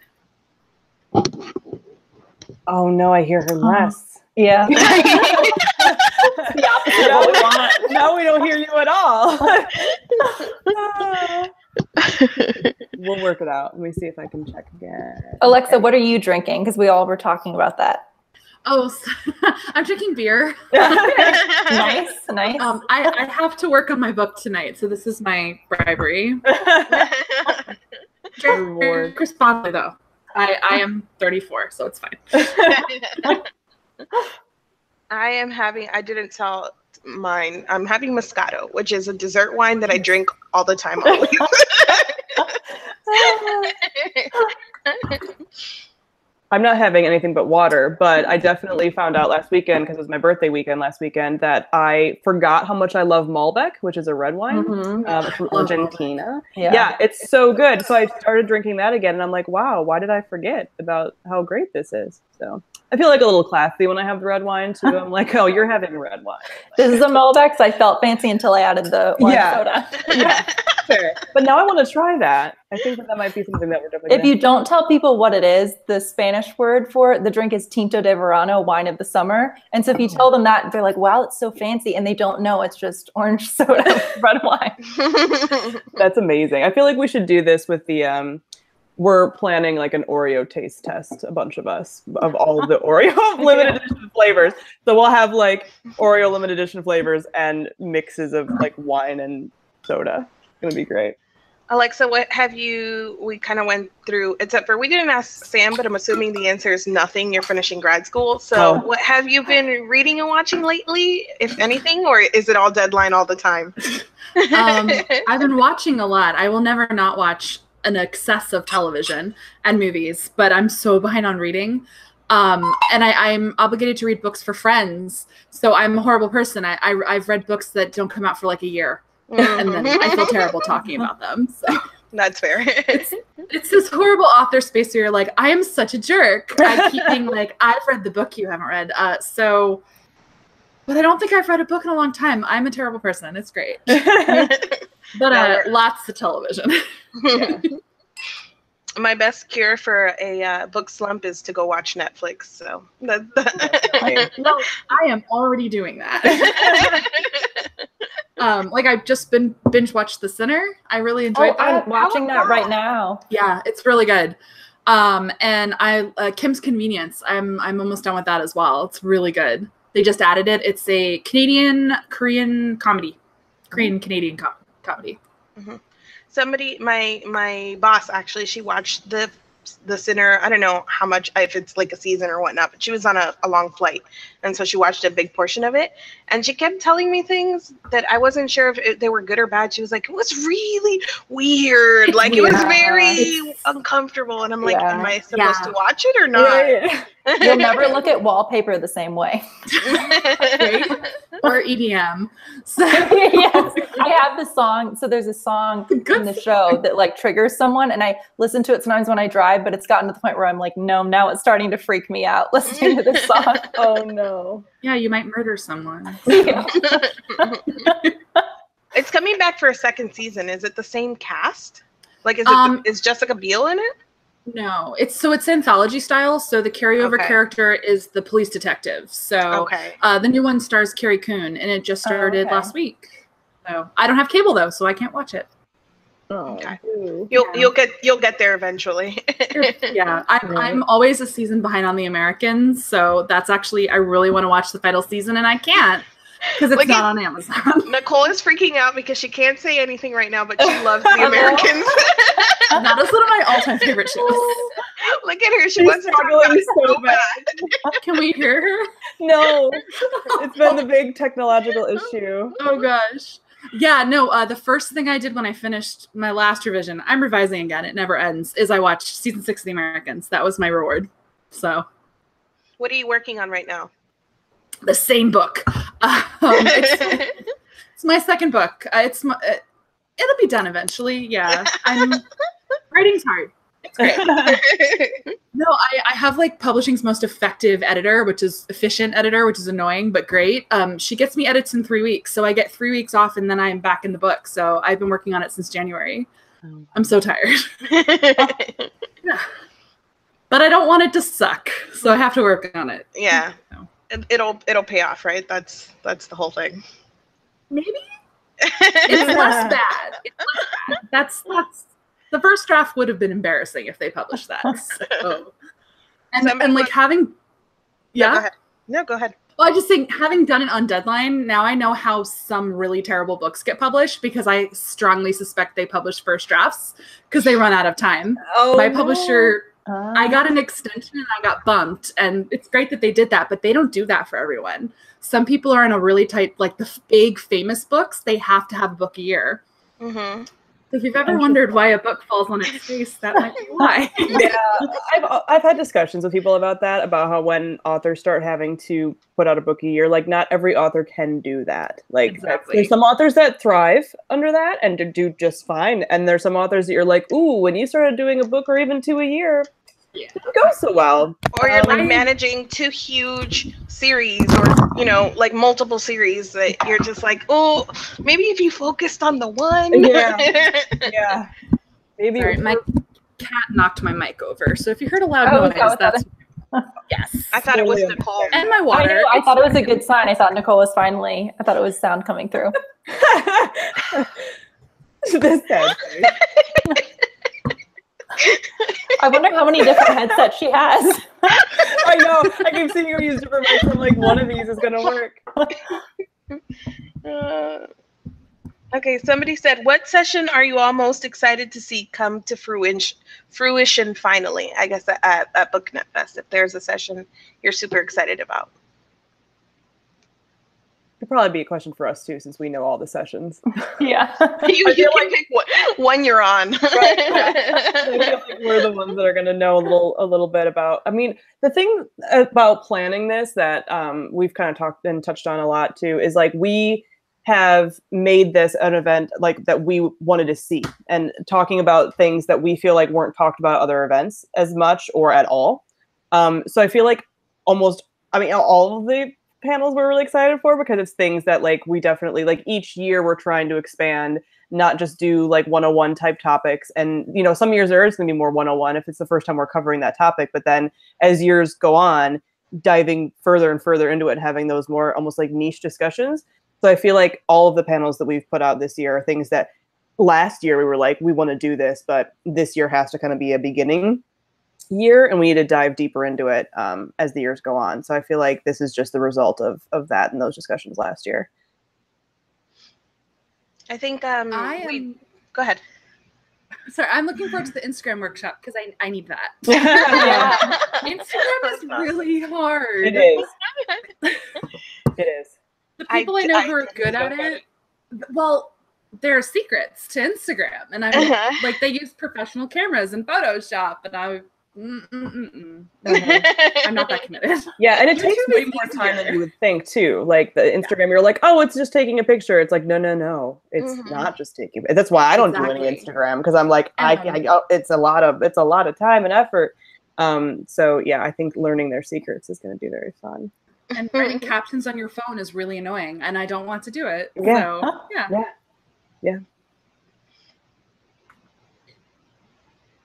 Oh no, I hear her less. Yeah. The opposite of what we want. Now we don't hear you at all. We'll work it out. Let me see if I can check again. Alexa, what are you drinking? Because we all were talking about that. Oh, I'm drinking beer. Nice. I have to work on my book tonight, so this is my bribery. Reward. Responsibly, though. I am 34, so it's fine. I didn't tell mine. I'm having Moscato, which is a dessert wine that I drink all the time. I'm not having anything but water, but I definitely found out last weekend, because it was my birthday weekend last weekend, that I forgot how much I love Malbec, which is a red wine from Argentina. Yeah, it's so good. So I started drinking that again, and I'm like, wow, why did I forget about how great this is? So I feel like a little classy when I have the red wine, too. I'm like, oh, you're having red wine. This is a Malbec, so I felt fancy until I added the orange soda. Yeah, fair. But now I want to try that. I think that might be something that we're definitely If you don't tell people what it is, the Spanish word for it, the drink is Tinto de Verano, wine of the summer. And so if you tell them that, they're like, wow, it's so fancy. And they don't know it's just orange soda, red wine. That's amazing. I feel like we should do this with the, we're planning like an Oreo taste test, a bunch of us, of all of the Oreo limited edition flavors. So we'll have like Oreo limited edition flavors and mixes of like wine and soda. It's going to be great. Alexa, what have we kind of went through, except for we didn't ask Sam, but I'm assuming the answer is nothing. You're finishing grad school. So what have you been reading and watching lately, if anything, or is it all deadline all the time? I've been watching a lot. I will never not watch an excess of television and movies, but I'm so behind on reading. And I'm obligated to read books for friends. So I'm a horrible person. I've read books that don't come out for like a year. And then I feel terrible talking about them. So that's fair. It's this horrible author space where you're like, I am such a jerk. I keep being like, I've read the book you haven't read. But I don't think I've read a book in a long time. I'm a terrible person. It's great. But lots of television. My best cure for a book slump is to go watch Netflix. So no, I am already doing that. Like I've just been binge watched The Sinner. I really enjoyed that. I'm watching that right now. Yeah, it's really good. And Kim's Convenience. I'm almost done with that as well. It's really good. They just added it. It's a Korean comedy. Canadian comedy. Mm-hmm. Somebody, my boss actually, she watched the Sinner. I don't know how much, if it's like a season or whatnot, but she was on a long flight, and so she watched a big portion of it, and she kept telling me things that I wasn't sure if they were good or bad. She was like, it was really weird, like it was very uncomfortable, and I'm like, am I supposed to watch it or not? You'll never look at wallpaper the same way. Right? Or EDM. So yes, I have the song. So there's a song in the show that like triggers someone, and I listen to it sometimes when I drive, but it's gotten to the point where I'm like, no, now it's starting to freak me out listening to this song. Oh no. Yeah, you might murder someone. Yeah. It's coming back for a second season. Is it the same cast? Like, is Jessica Biel in it? No, it's anthology style. So the carryover character is the police detective. So the new one stars Carrie Coon, and it just started last week. So I don't have cable though, so I can't watch it. Oh, okay. You'll get there eventually. Yeah, I'm always a season behind on the Americans, so that's actually I really want to watch the final season, and I can't. Because it's not on Amazon. Nicole is freaking out because she can't say anything right now, but she loves the Americans. That is one of my all-time favorite shows. Look at her. She wants to talk about it so bad. Can we hear her? No. It's been the big technological issue. Oh, gosh. Yeah, no, the first thing I did when I finished my last revision, I'm revising again, it never ends, is I watched season 6 of The Americans. That was my reward. So. What are you working on right now? The same book. It's my second book. It'll be done eventually. Yeah, writing's hard. It's great. No, I have like publishing's most effective editor, which is efficient editor, which is annoying but great. She gets me edits in 3 weeks, so I get 3 weeks off, and then I'm back in the book. So I've been working on it since January. I'm so tired. Yeah. But I don't want it to suck, so I have to work on it. Yeah, it'll pay off, right? That's the whole thing. Maybe it's less bad. It's less bad. That's the first draft would have been embarrassing if they published that. So. And like having, Go ahead. No, go ahead. Well, I just think having done it on deadline, now I know how some really terrible books get published because I strongly suspect they publish first drafts because they run out of time. Oh, my publisher. I got an extension and I got bumped, and it's great that they did that, but they don't do that for everyone. Some people are in a really tight, like the big famous books, they have to have a book a year. Mm-hmm. So if you've ever wondered why a book falls on its face, that might be why. Yeah, I've had discussions with people about that, about how when authors start having to put out a book a year, like not every author can do that. Like exactly. There's some authors that thrive under that and do just fine, and there's some authors that you're like, ooh, when you started doing a book or even 2 a year, it didn't go so well. Or you're like managing 2 huge series, or like multiple series that you're just like, oh, maybe if you focused on the one. Yeah. Maybe. Sorry, my cat knocked my mic over, so if you heard a loud noise, that's yes. I thought it was Nicole. And my water. I thought it was a good sign. I thought Nicole was I thought it was sound coming through. This sad. I wonder how many different headsets she has. I know. I keep seeing her use different mics. I'm like, one of these is gonna work. Okay, somebody said, what session are you all most excited to see come to fruition finally? I guess at BookNet Fest, if there's a session you're super excited about. It'd probably be a question for us too, since we know all the sessions. Yeah. You can pick one you're on. Right. I feel like we're the ones that are going to know a little bit about. I mean, the thing about planning this that we've kind of talked and touched on a lot too is like we have made this an event like that we wanted to see, and talking about things that we feel like weren't talked about at other events as much or at all. So I feel like all of the panels we're really excited for, because it's things that like we definitely like each year we're trying to expand, not just do like 101 type topics. And some years there is going to be more 101 if it's the first time we're covering that topic, but then as years go on, diving further and further into it, having those more almost like niche discussions. So I feel like all of the panels that we've put out this year are things that last year we were like, we want to do this, but this year has to kind of be a beginning year, and we need to dive deeper into it as the years go on. So I feel like this is just the result of that and those discussions last year. I think go ahead. Sorry, I'm looking forward to the Instagram workshop because I need that. Yeah. Instagram is really hard. It is. It is. The people I know who are good at it, well, there are secrets to Instagram, and I'm like, they use professional cameras and Photoshop, and I'm not that committed. Yeah, and it takes way more time than you would think too. Like the Instagram, you're like, oh, it's just taking a picture. It's like, no, it's not just taking. That's why I don't do any Instagram, because I'm like, it's a lot of time and effort. So yeah, I think learning their secrets is going to be very fun. And writing captions on your phone is really annoying, and I don't want to do it. Yeah. So Yeah.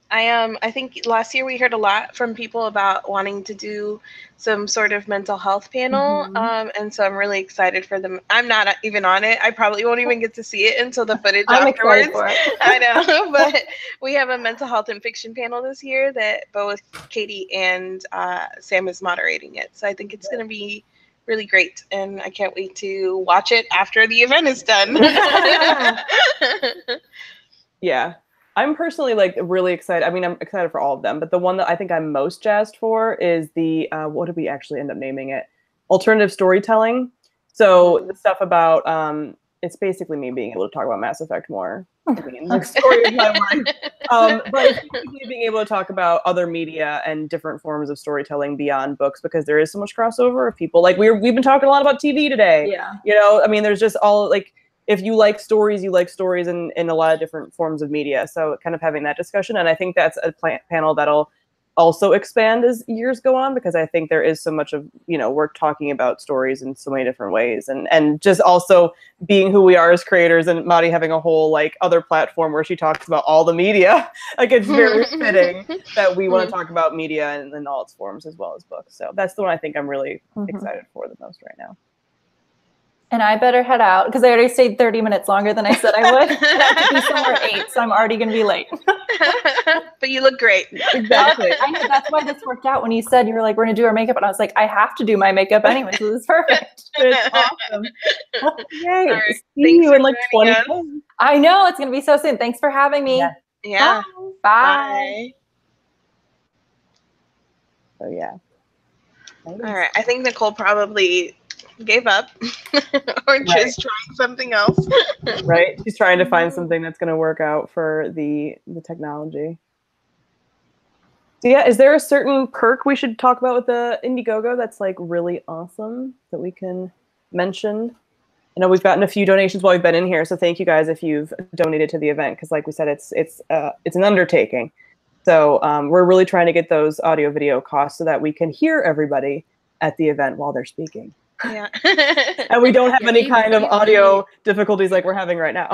I think last year we heard a lot from people about wanting to do some sort of mental health panel. And so I'm really excited for them. I'm not even on it. I probably won't even get to see it until the footage afterwards. For it. I know, but we have a mental health and fiction panel this year that both Katie and Sam is moderating it. So I think it's going to be really great, and I can't wait to watch it after the event is done. Yeah. I'm personally like really excited. I mean, I'm excited for all of them, but the one that I think I'm most jazzed for is the, what did we actually end up naming it? Alternative storytelling. So the stuff about, it's basically me being able to talk about Mass Effect more. I mean, the story of my life. But it's basically being able to talk about other media and different forms of storytelling beyond books, because there is so much crossover of people. Like we've been talking a lot about TV today. Yeah. I mean, there's just all like, if you like stories, you like stories in a lot of different forms of media. So kind of having that discussion. And I think that's a panel that'll also expand as years go on, because I think there is so much of, we're talking about stories in so many different ways, and just also being who we are as creators, and Madi having a whole like other platform where she talks about all the media. Like, it's very fitting that we want to talk about media in all its forms as well as books. So that's the one I think I'm really excited for the most right now. And I better head out because I already stayed 30 minutes longer than I said I would. And I have to be somewhere at 8, so I'm already going to be late. But you look great. Exactly. I know, that's why this worked out when you said you were like, we're going to do our makeup. And I was like, I have to do my makeup anyway, so this is perfect. It's awesome. Yay. Right. See you in like 20 days. I know, it's going to be so soon. Thanks for having me. Yeah. Bye. So yeah. All right. I think Nicole probably gave up or just trying something else. Right. She's trying to find something that's going to work out for the technology. So yeah, is there a certain perk we should talk about with the Indiegogo that's like really awesome that we can mention? I know we've gotten a few donations while we've been in here, so thank you guys if you've donated to the event, because like we said, it's an undertaking. So we're really trying to get those audio video costs so that we can hear everybody at the event while they're speaking. Yeah. And we don't have any kind of audio difficulties like we're having right now.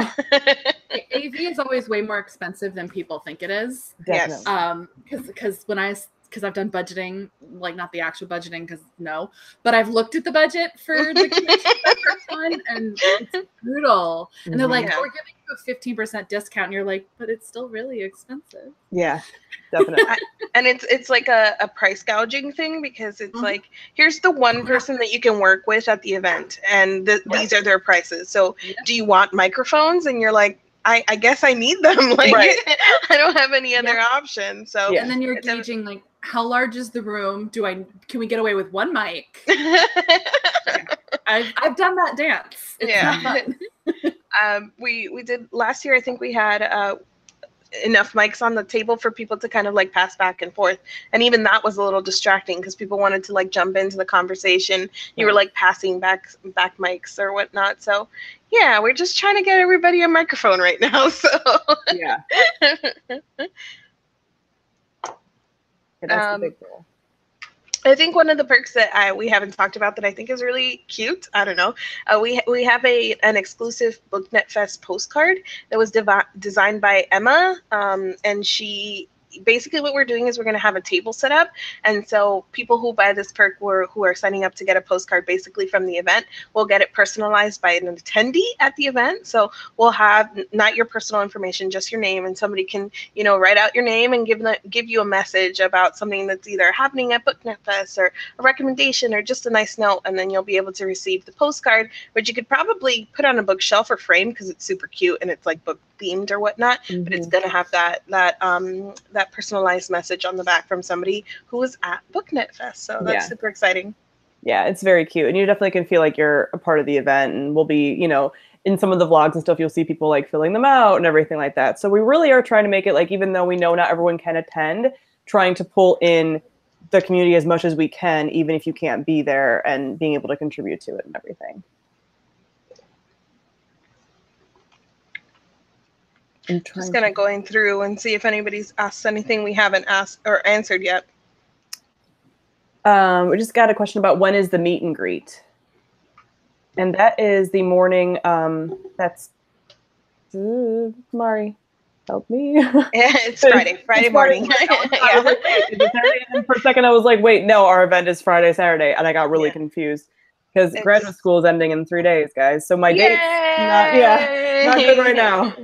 AV is always way more expensive than people think it is. Definitely. Because I've done budgeting, like not the actual budgeting, but I've looked at the budget for the convention and it's brutal. And they're like, we're giving you a 15% discount. And you're like, but it's still really expensive. Yeah, definitely. And it's like a price gouging thing, because it's like, here's the one person that you can work with at the event, and these are their prices. So do you want microphones? And you're like, I guess I need them. Like, I don't have any other option. So and then you're gauging like, how large is the room? Can we get away with one mic? I've done that dance. It's not fun. We did last year. I think we had enough mics on the table for people to kind of like pass back and forth, and even that was a little distracting because people wanted to like jump into the conversation. You were like passing back mics or whatnot. So yeah, we're just trying to get everybody a microphone right now. So yeah. That's the big goal. I think one of the perks that we haven't talked about that I think is really cute, I don't know, we have an exclusive BookNet Fest postcard that was designed by Emma, and she basically what we're doing is we're going to have a table set up, and so people who buy this perk who are signing up to get a postcard basically from the event will get it personalized by an attendee at the event. So we'll have not your personal information, just your name, and somebody can write out your name and give you a message about something that's either happening at BookNet Fest or a recommendation or just a nice note, and then you'll be able to receive the postcard, which you could probably put on a bookshelf or frame because it's super cute and it's like book themed or whatnot, but it's going to have that personalized message on the back from somebody who was at BookNet Fest. So that's super exciting. Yeah, it's very cute. And you definitely can feel like you're a part of the event, and we'll be, in some of the vlogs and stuff, you'll see people like filling them out and everything like that. So we really are trying to make it like, even though we know not everyone can attend, trying to pull in the community as much as we can, even if you can't be there, and being able to contribute to it and everything. Just kind of going through and see if anybody's asked anything we haven't asked or answered yet. We just got a question about when is the meet and greet, and that is the morning. That's Mari, help me. Yeah, it's Friday morning. Yeah. And for a second, I was like, wait, no, our event is Friday, Saturday, and I got really confused. Because graduate school is ending in 3 days, guys. So my date's not good right now.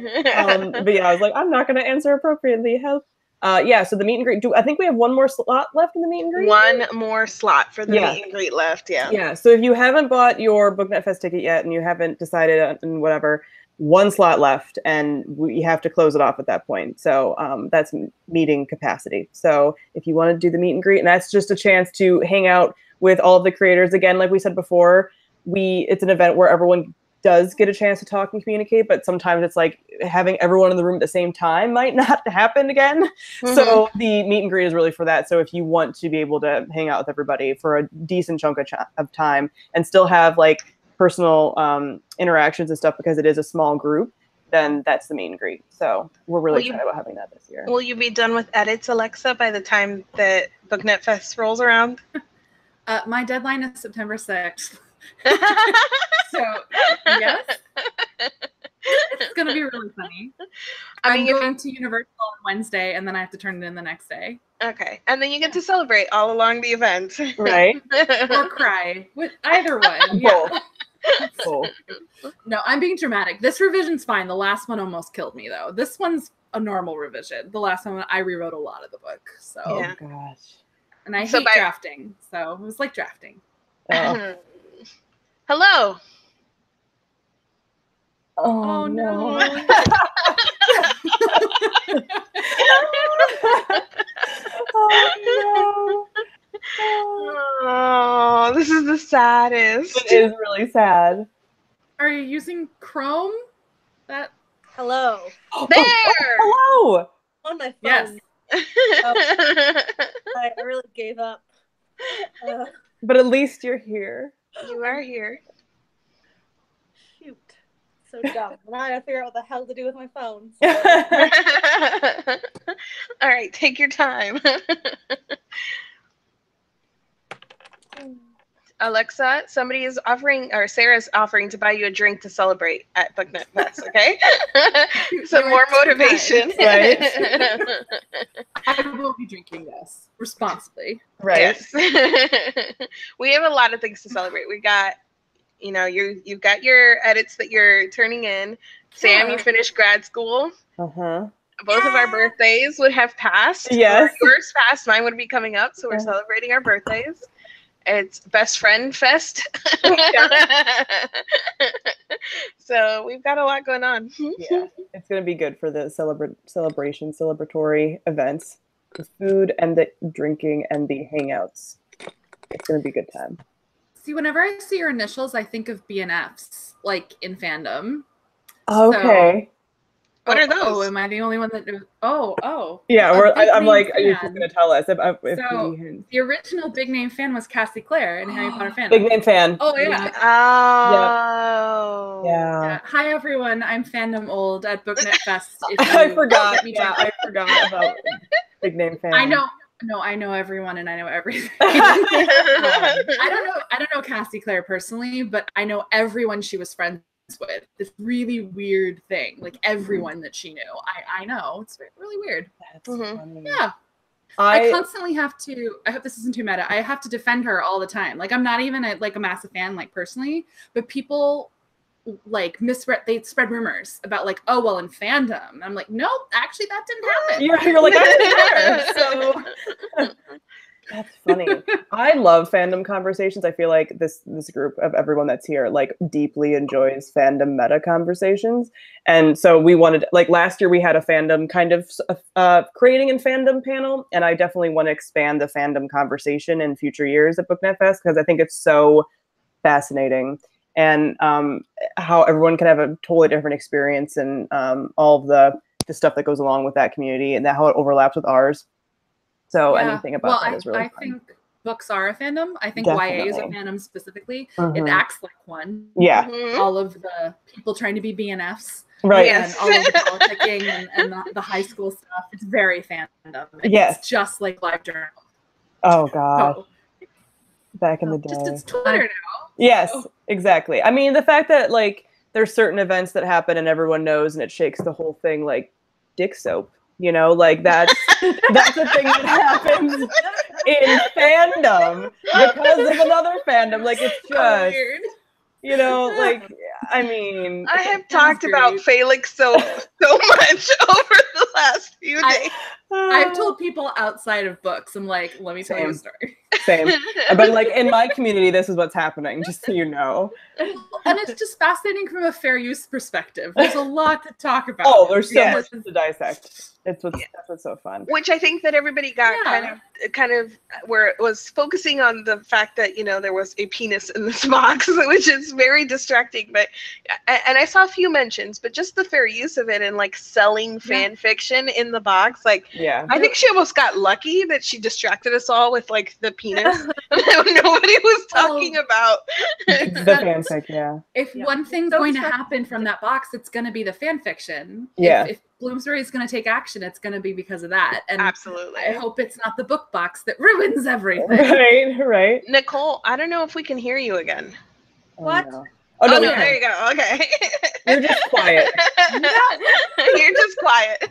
But yeah, I was like, I'm not going to answer appropriately. Help. So the meet and greet. I think we have one more slot left in the meet and greet? One more slot for the meet and greet left, Yeah, so if you haven't bought your BookNet Fest ticket yet and you haven't decided on whatever, one slot left, and we have to close it off at that point. So that's meeting capacity. So if you want to do the meet and greet, and that's just a chance to hang out with all of the creators. Again, like we said before, it's an event where everyone does get a chance to talk and communicate, but sometimes it's like having everyone in the room at the same time might not happen again. So the meet and greet is really for that. So if you want to be able to hang out with everybody for a decent chunk of time and still have like personal interactions and stuff, because it is a small group, then that's the meet and greet. So we're really excited about having that this year. Will you be done with edits, Alexa, by the time that BookNet Fest rolls around? My deadline is September 6th. So, yes. It's going to be really funny. I'm going to Universal on Wednesday, and then I have to turn it in the next day. Okay. And then you get to celebrate all along the event. Right. Or cry. With either one. Yeah. Cool. No, I'm being dramatic. This revision's fine. The last one almost killed me, though. This one's a normal revision. The last one, I rewrote a lot of the book. So. Oh, gosh. And I hate drafting. So it was like drafting. Oh. Hello. Oh, no. Oh, no. Oh, this is the saddest. It is really sad. Are you using Chrome? Hello. There. Hello. On my phone. Yes. I really gave up. But at least you're here. You are here. Shoot. So dumb. Now I gotta figure out what the hell to do with my phone. All right, take your time. Alexa, somebody is offering, or Sarah's offering to buy you a drink to celebrate at BookNet Fest, okay? Some more motivation. Right. I will be drinking this responsibly. Right. Yes. We have a lot of things to celebrate. We got, you know, you've got your edits that you're turning in. Sam, you finished grad school. Uh-huh. Both of our birthdays would have passed. Yes. Or yours passed. Mine would be coming up. So we're celebrating our birthdays. It's Best Friend Fest. So we've got a lot going on. Yeah, it's going to be good for the celebratory events. The food and the drinking and the hangouts. It's going to be a good time. See, whenever I see your initials, I think of BNFs, like in Fandom. Okay. What are those? Oh, am I the only one that knows? Oh. Yeah, I'm like, fan. you're just going to tell us. If So the original big name fan was Cassie Clare in Harry Potter Fandom. Big name fan. Oh, yeah. Oh. Yeah. Hi, everyone. I'm Fandom Old at BookNet Fest. I forgot. Yeah, I forgot about big name fan. I know. No, I know everyone and I know everything. I don't know Cassie Clare personally, but I know everyone she was friends with. This really weird thing, like everyone that she knew. I know. It's really weird. That's funny. Yeah. I constantly have to, I hope this isn't too meta, I have to defend her all the time. Like, I'm not even a massive fan, like, personally, but people like they spread rumors about like, oh, well, in Fandom. I'm like, no, actually that didn't happen. You're like, I didn't know. So that's funny. I love fandom conversations. I feel like this group of everyone that's here like deeply enjoys fandom meta conversations. And so we wanted, like last year we had a fandom kind of creating in fandom panel, and I definitely want to expand the fandom conversation in future years at BookNet Fest because I think it's so fascinating. And how everyone can have a totally different experience and all of the stuff that goes along with that community and how it overlaps with ours. So anything about that is really fun. I think books are a fandom. I think Definitely. YA is a fandom specifically. It acts like one. Yeah. All of the people trying to be BNFs. Right. And all of the politicking and the high school stuff. It's very fandom. It's just like LiveJournal. Oh, God. Back in the day. Just it's Twitter now. Yes, exactly. I mean, the fact that like there's certain events that happen and everyone knows and it shakes the whole thing, like dick soap, you know, like that's a thing that happens in fandom because of another fandom. Like it's just weird. You know, like I mean, I have talked about Felix so much over the last few days. I've told people outside of books, I'm like, let me tell you a story. Same. But like in my community, this is what's happening, just so you know. And it's just fascinating from a fair use perspective. There's a lot to talk about. Oh, there's so much to dissect. That's what's so fun. Which I think that everybody got kind of where it was focusing on the fact that, you know, there was a penis in this box, which is very distracting. But and I saw a few mentions, but just the fair use of it and like selling fan fiction in the box, like Yeah. I think she almost got lucky that she distracted us all with like the penis. Nobody was talking about The fanfic, yeah. If one thing's going to happen from that box, it's going to be the fan fiction. Yeah. If Bloomsbury is going to take action, it's going to be because of that. And absolutely. I hope it's not the book box that ruins everything. Right. Nicole, I don't know if we can hear you again. What? Oh, no. Oh, no, there you go. Okay. You're just quiet. You're just quiet.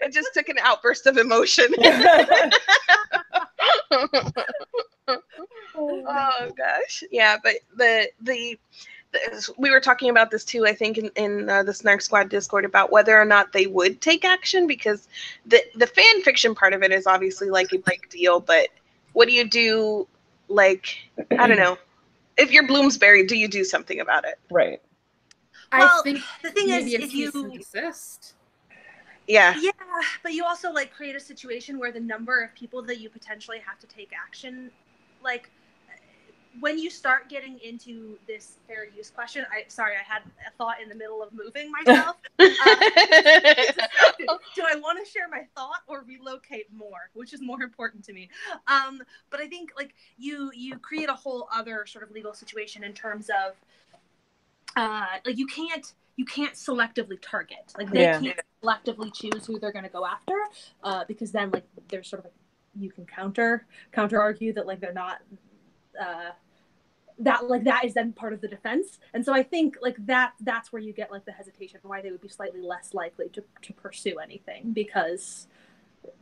It just took an outburst of emotion. Oh gosh, yeah, but the we were talking about this too, I think, in the Snark Squad Discord about whether or not they would take action, because the fan fiction part of it is obviously like a big deal, but what do you do, like, I don't know, if you're Bloomsbury, do you do something about it? Right. I think the thing is, maybe if you desist. Yeah, but you also like create a situation where the number of people that you potentially have to take action, like when you start getting into this fair use question, I had a thought in the middle of moving myself. Do I want to share my thought or relocate more, which is more important to me? But I think like you create a whole other sort of legal situation in terms of like you can't selectively target. Like they can't selectively choose who they're going to go after, because then like there's sort of you can counter argue that like they're not that is then part of the defense. And so I think like that's where you get like the hesitation for why they would be slightly less likely to pursue anything, because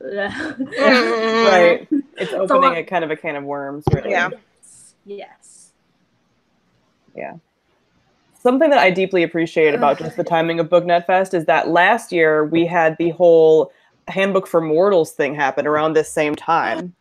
right, it's opening a kind of a can of worms, really. Yes. Yeah. Something that I deeply appreciate about just the timing of BookNet Fest is that last year we had the whole Handbook for Mortals thing happen around this same time,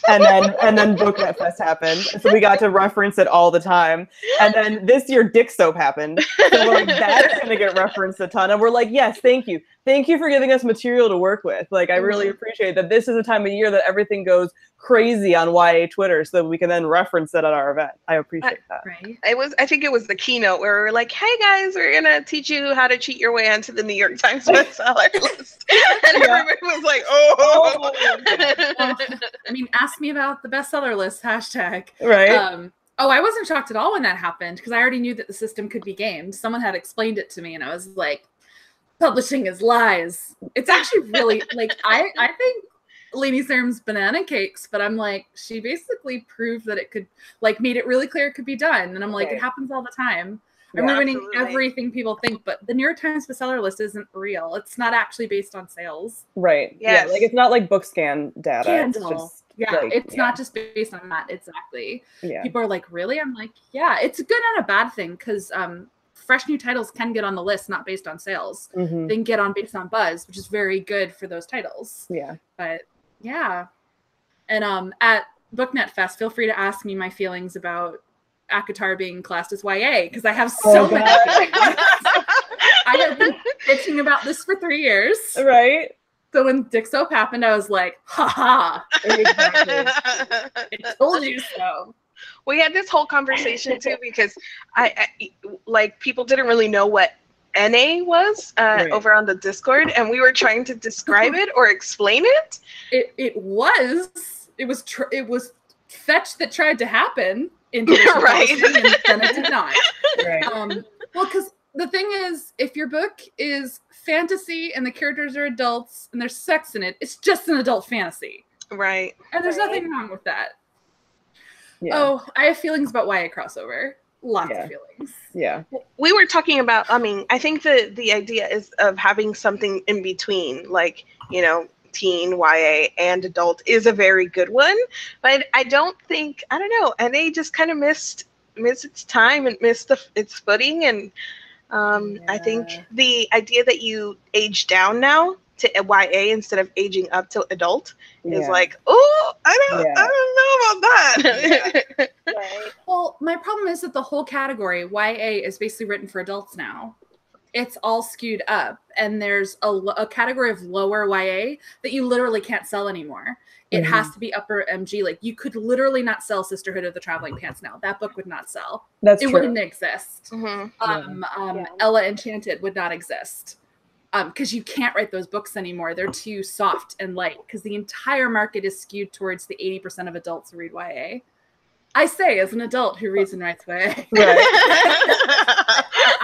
and then BookNet Fest happened, so we got to reference it all the time. And then this year Dick Soap happened, so we're like, that's gonna get referenced a ton, and we're like, yes, thank you for giving us material to work with. Like, I really appreciate that this is a time of year that everything goes crazy on YA Twitter, so that we can then reference it at our event. I appreciate that. Right. I think it was the keynote where we were like, hey guys, we're gonna teach you how to cheat your way onto the New York Times bestseller list. And everybody was like, oh. I mean, ask me about the bestseller list hashtag. Right. I wasn't shocked at all when that happened, because I already knew that the system could be gamed. Someone had explained it to me, and I was like, publishing is lies. It's actually really like I think Lainey Serum's banana cakes, but I'm like, she basically proved that it could, like, made it really clear it could be done. And I'm like, it happens all the time. I'm ruining everything people think, but the New York Times bestseller list isn't real. It's not actually based on sales. Right. Yes. Yeah. Like, it's not like BookScan data. It's just, it's not just based on that. Exactly. Yeah. People are like, really? I'm like, yeah, it's a good and a bad thing, because fresh new titles can get on the list not based on sales. They can get on based on buzz, which is very good for those titles. Yeah. But yeah. And at BookNet Fest, feel free to ask me my feelings about ACOTAR being classed as YA, because I have so many feelings. I have been bitching about this for 3 years. Right. So when Dick Soap happened, I was like, ha. Exactly. I told you so. We had this whole conversation too, because I like, people didn't really know what NA was over on the Discord, and we were trying to describe it or explain it. It was fetch that tried to happen into this right, and then it did not. Right. Well, because the thing is, if your book is fantasy and the characters are adults and there's sex in it, it's just an adult fantasy. Right. And there's nothing wrong with that. Yeah. Oh, I have feelings about YA crossover. Lots of feelings. Yeah. We were talking about, I mean, I think the idea is of having something in between, like, you know, teen, YA, and adult is a very good one. But I don't know, NA just kind of missed its time and missed its footing. And I think the idea that you age down now to YA instead of aging up to adult is like, oh, I don't know about that. Right. Well, my problem is that the whole category YA is basically written for adults now. It's all skewed up, and there's a category of lower YA that you literally can't sell anymore. It has to be upper MG. Like, you could literally not sell Sisterhood of the Traveling Pants now. That book would not sell. It wouldn't exist. Ella Enchanted would not exist. because you can't write those books anymore. They're too soft and light because the entire market is skewed towards the 80% of adults who read YA. I say as an adult who reads and writes YA. Right.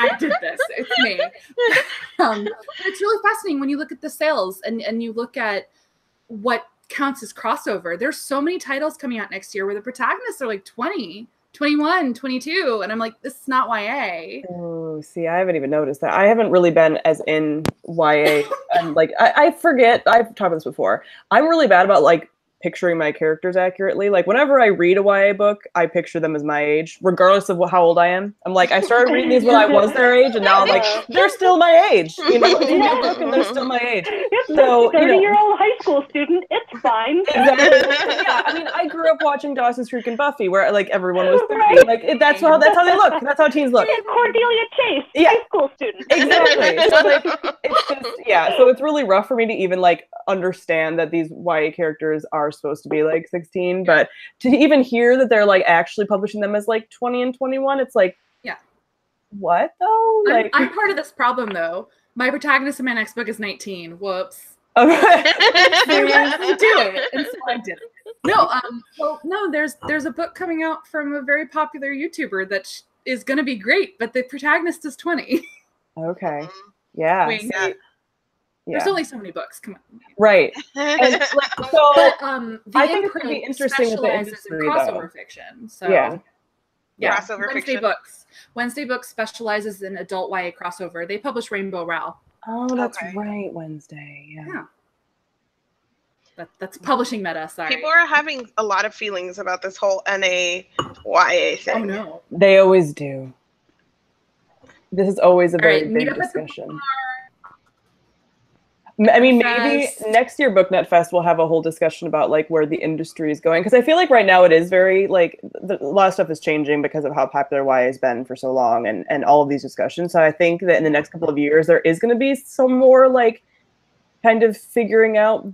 I did this. It's me. It's really fascinating when you look at the sales and you look at what counts as crossover. There's so many titles coming out next year where the protagonists are like 20, 21, 22. And I'm like, this is not YA. Oh, see, I haven't even noticed that. I haven't really been as in YA. And like, I forget, I've talked about this before. I'm really bad about like picturing my characters accurately. Like whenever I read a YA book, I picture them as my age, regardless of how old I am. I'm like, I started reading these when I was their age, and now I'm like, they're still my age. You know, it's a new book and they're still my age. It's So, a 30-year-old high school student. It's fine. Exactly. Yeah, I mean, I grew up watching Dawson's Creek and Buffy, where like everyone was 30. Right. Like that's how they look. That's how teens look. And Cordelia Chase, high school student. Exactly. So like, it's just So it's really rough for me to even like understand that these YA characters are supposed to be like 16, but to even hear that they're like actually publishing them as like 20 and 21, it's like, what though? Like, I'm part of this problem though. My protagonist in my next book is 19. Whoops. Okay. Do it, and so I did it. No, well, no. There's a book coming out from a very popular YouTuber that is going to be great, but the protagonist is 20. Okay. Yeah. There's only so many books. Come on. Right. And, like, so but, I think it's going to be interesting with the industry, in crossover though. Fiction. So yeah. Crossover Wednesday fiction. Books. Wednesday Books specializes in adult YA crossover. They publish Rainbow Rowell. Oh, that's right. Wednesday. Yeah. That's publishing meta. Sorry. People are having a lot of feelings about this whole NA YA thing. Oh no. They always do. This is always a very big discussion. I mean, maybe next year BookNet Fest will have a whole discussion about like where the industry is going, because I feel like right now it is very like a lot of stuff is changing because of how popular YA has been for so long, and all of these discussions. So I think that in the next couple of years there is going to be some more like kind of figuring out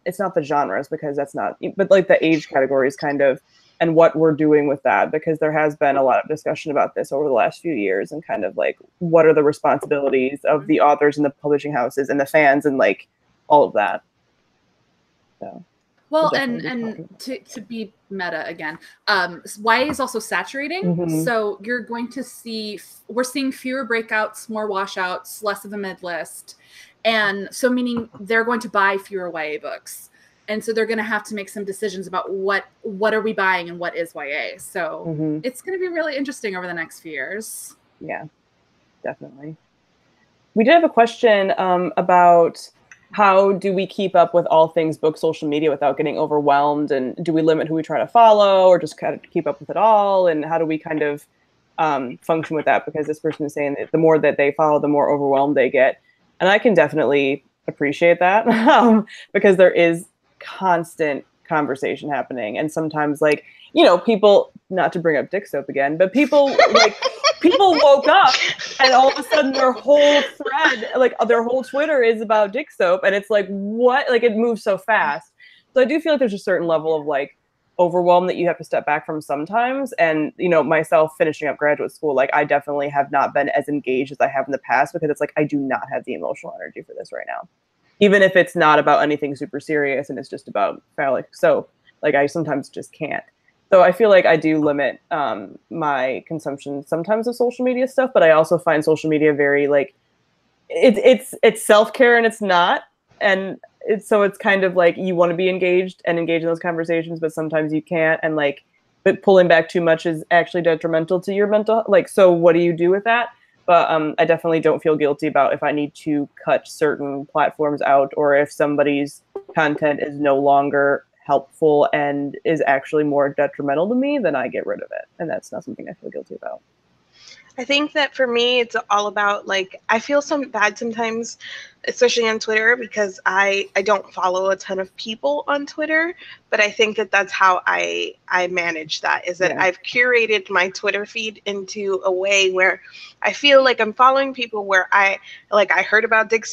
it's not the genres, because that's not, but like the age categories kind of, and what we're doing with that, because there has been a lot of discussion about this over the last few years, and kind of like what are the responsibilities of the authors and the publishing houses and the fans and like all of that. So well, and to be meta again, YA is also saturating. Mm-hmm. So you're going to we're seeing fewer breakouts, more washouts, less of a mid list, and so meaning they're going to buy fewer YA books. And so they're going to have to make some decisions about what are we buying and what is YA. So it's going to be really interesting over the next few years. Yeah, definitely. We did have a question about how do we keep up with all things book social media without getting overwhelmed? And do we limit who we try to follow, or just kind of keep up with it all? And how do we kind of function with that? Because this person is saying that the more that they follow, the more overwhelmed they get. And I can definitely appreciate that because there is constant conversation happening, and sometimes like, you know, people, not to bring up dick soap again, but people like people woke up and all of a sudden their whole thread, like their whole Twitter is about dick soap, and it's like, what? Like, it moves so fast. So I do feel like there's a certain level of like overwhelm that you have to step back from sometimes. And, you know, myself finishing up graduate school, like I definitely have not been as engaged as I have in the past, because it's like I do not have the emotional energy for this right now. Even if it's not about anything super serious and it's just about phallic soap, like I sometimes just can't. So I feel like I do limit my consumption sometimes of social media stuff, but I also find social media very like, it's self-care and it's not. And so it's kind of like you want to be engaged in those conversations, but sometimes you can't. And like, but pulling back too much is actually detrimental to your mental, like, so what do you do with that? But I definitely don't feel guilty about if I need to cut certain platforms out, or if somebody's content is no longer helpful and is actually more detrimental to me, then I get rid of it. And that's not something I feel guilty about. I think that for me, it's all about like, I feel bad sometimes, especially on Twitter, because I don't follow a ton of people on Twitter, but I think that that's how I manage that, is that I've curated my Twitter feed into a way where I feel like I'm following people where I heard about dick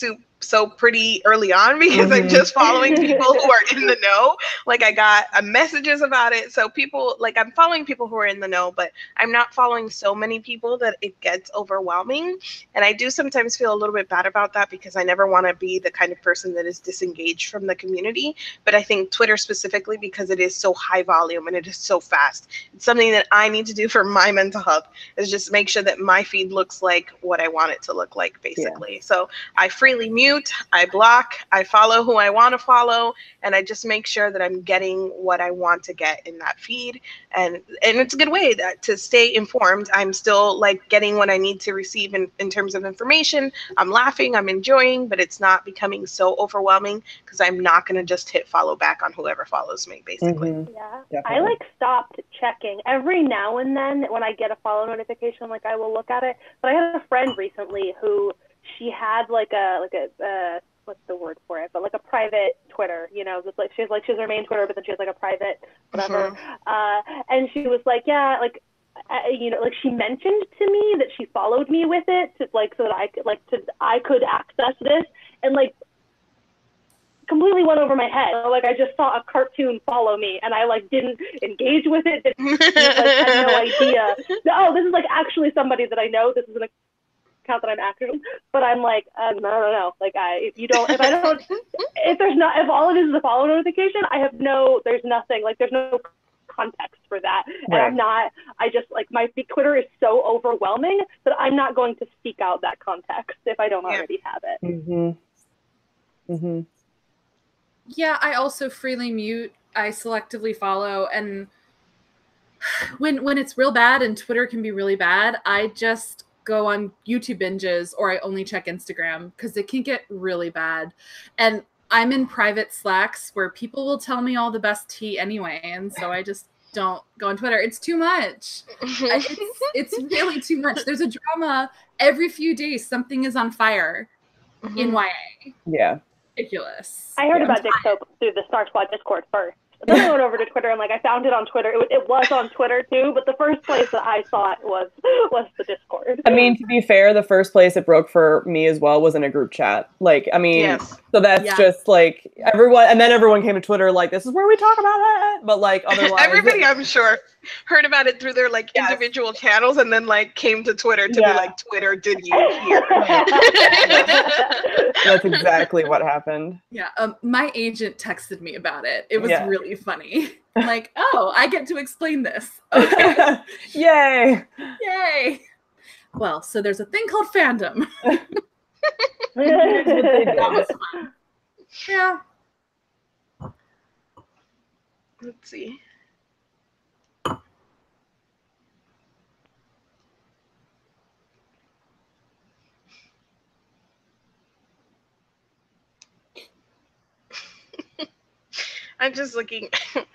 so pretty early on because I'm just following people who are in the know. Like I got messages about it. So people, like I'm following people who are in the know, but I'm not following so many people that it gets overwhelming. And I do sometimes feel a little bit bad about that because I never want to be the kind of person that is disengaged from the community. But I think Twitter specifically, because it is so high volume and it is so fast, it's something that I need to do for my mental health is just make sure that my feed looks like what I want it to look like, basically. So I freely mute, I block, I follow who I want to follow, and I just make sure that I'm getting what I want to get in that feed. And it's a good way to stay informed. I'm still like getting what I need to receive in terms of information. I'm laughing, I'm enjoying, but it's not becoming so overwhelming because I'm not going to just hit follow back on whoever follows me, basically. Yeah, Definitely. I like stopped checking every now and then when I get a follow notification. Like I will look at it. But I had a friend recently who she had like a what's the word for it? But like a private Twitter, you know, just like she has her main Twitter, but then she has like a private whatever. And she was like, yeah, like. You know, like she mentioned to me that she followed me with it to like so that I could access this, and like completely went over my head. Like I just saw a cartoon follow me, and I like didn't engage with it. Like had no idea. Oh, this is like actually somebody that I know. This is an account that I'm active, but I'm like, no. Like if all it is a follow notification, there's nothing. Like there's no context for that. And I just like my Twitter is so overwhelming that I'm not going to seek out that context if I don't already have it. Yeah, I also freely mute. I selectively follow, and when it's real bad and Twitter can be really bad, I just go on YouTube binges or I only check Instagram because it can get really bad. And I'm in private Slacks where people will tell me all the best tea anyway, and so I just don't go on Twitter. It's too much. It's really too much. There's a drama every few days. Something is on fire in YA. Yeah. Ridiculous. I heard about Dick Soap through the Star Squad Discord first. Then I went over to Twitter and like I found it on Twitter. It was on Twitter too, but the first place that I saw it was the Discord. I mean, to be fair, the first place it broke for me as well was in a group chat. Like, I mean, so that's just like everyone, and then everyone came to Twitter like, this is where we talk about it. But like otherwise, everybody, I'm sure, heard about it through their like individual channels, and then like came to Twitter to be like, Twitter, did you hear? That's exactly what happened. Yeah, my agent texted me about it. It was really funny. I'm like, oh, I get to explain this. Okay. Yay. Yay. Well, so there's a thing called Fandom. That was fun. Yeah. Let's see. I'm just looking.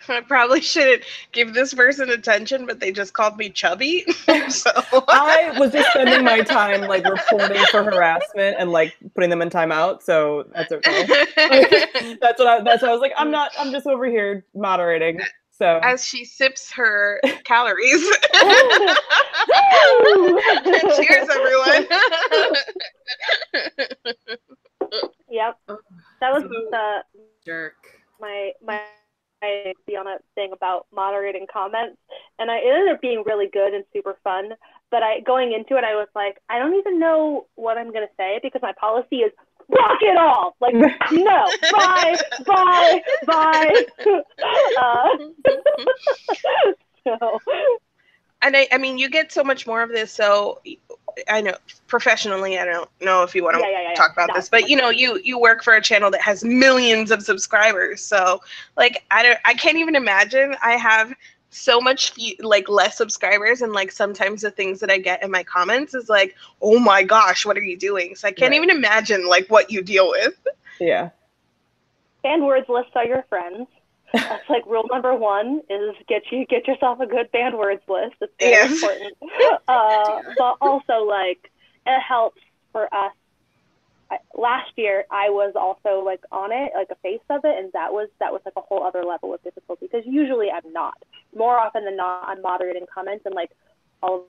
I probably shouldn't give this person attention, but they just called me chubby. So I was just spending my time like reporting for harassment and like putting them in timeout. So that's okay. That's what I was like. I'm just over here moderating. So as she sips her calories. Cheers, everyone. Yep. That was jerk. My be on a thing about moderating comments, and it ended up being really good and super fun. But going into it, I was like, I don't even know what I'm gonna say because my policy is block it all. Like, no, bye. So. And I mean, you get so much more of this. So I know professionally, I don't know if you want to talk about this, but you know, you work for a channel that has millions of subscribers. So like, I can't even imagine. I have so much like less subscribers, and like sometimes the things that I get in my comments is like, oh my gosh, what are you doing? So I can't even imagine like what you deal with. Yeah. Banned words lists are your friends. That's like rule number 1 is get yourself a good banned words list. It's very important. But also like it helps for us. Last year I was also like on it, like a face of it, and that was like a whole other level of difficulty because usually I'm not. More often than not, I'm moderating comments and like all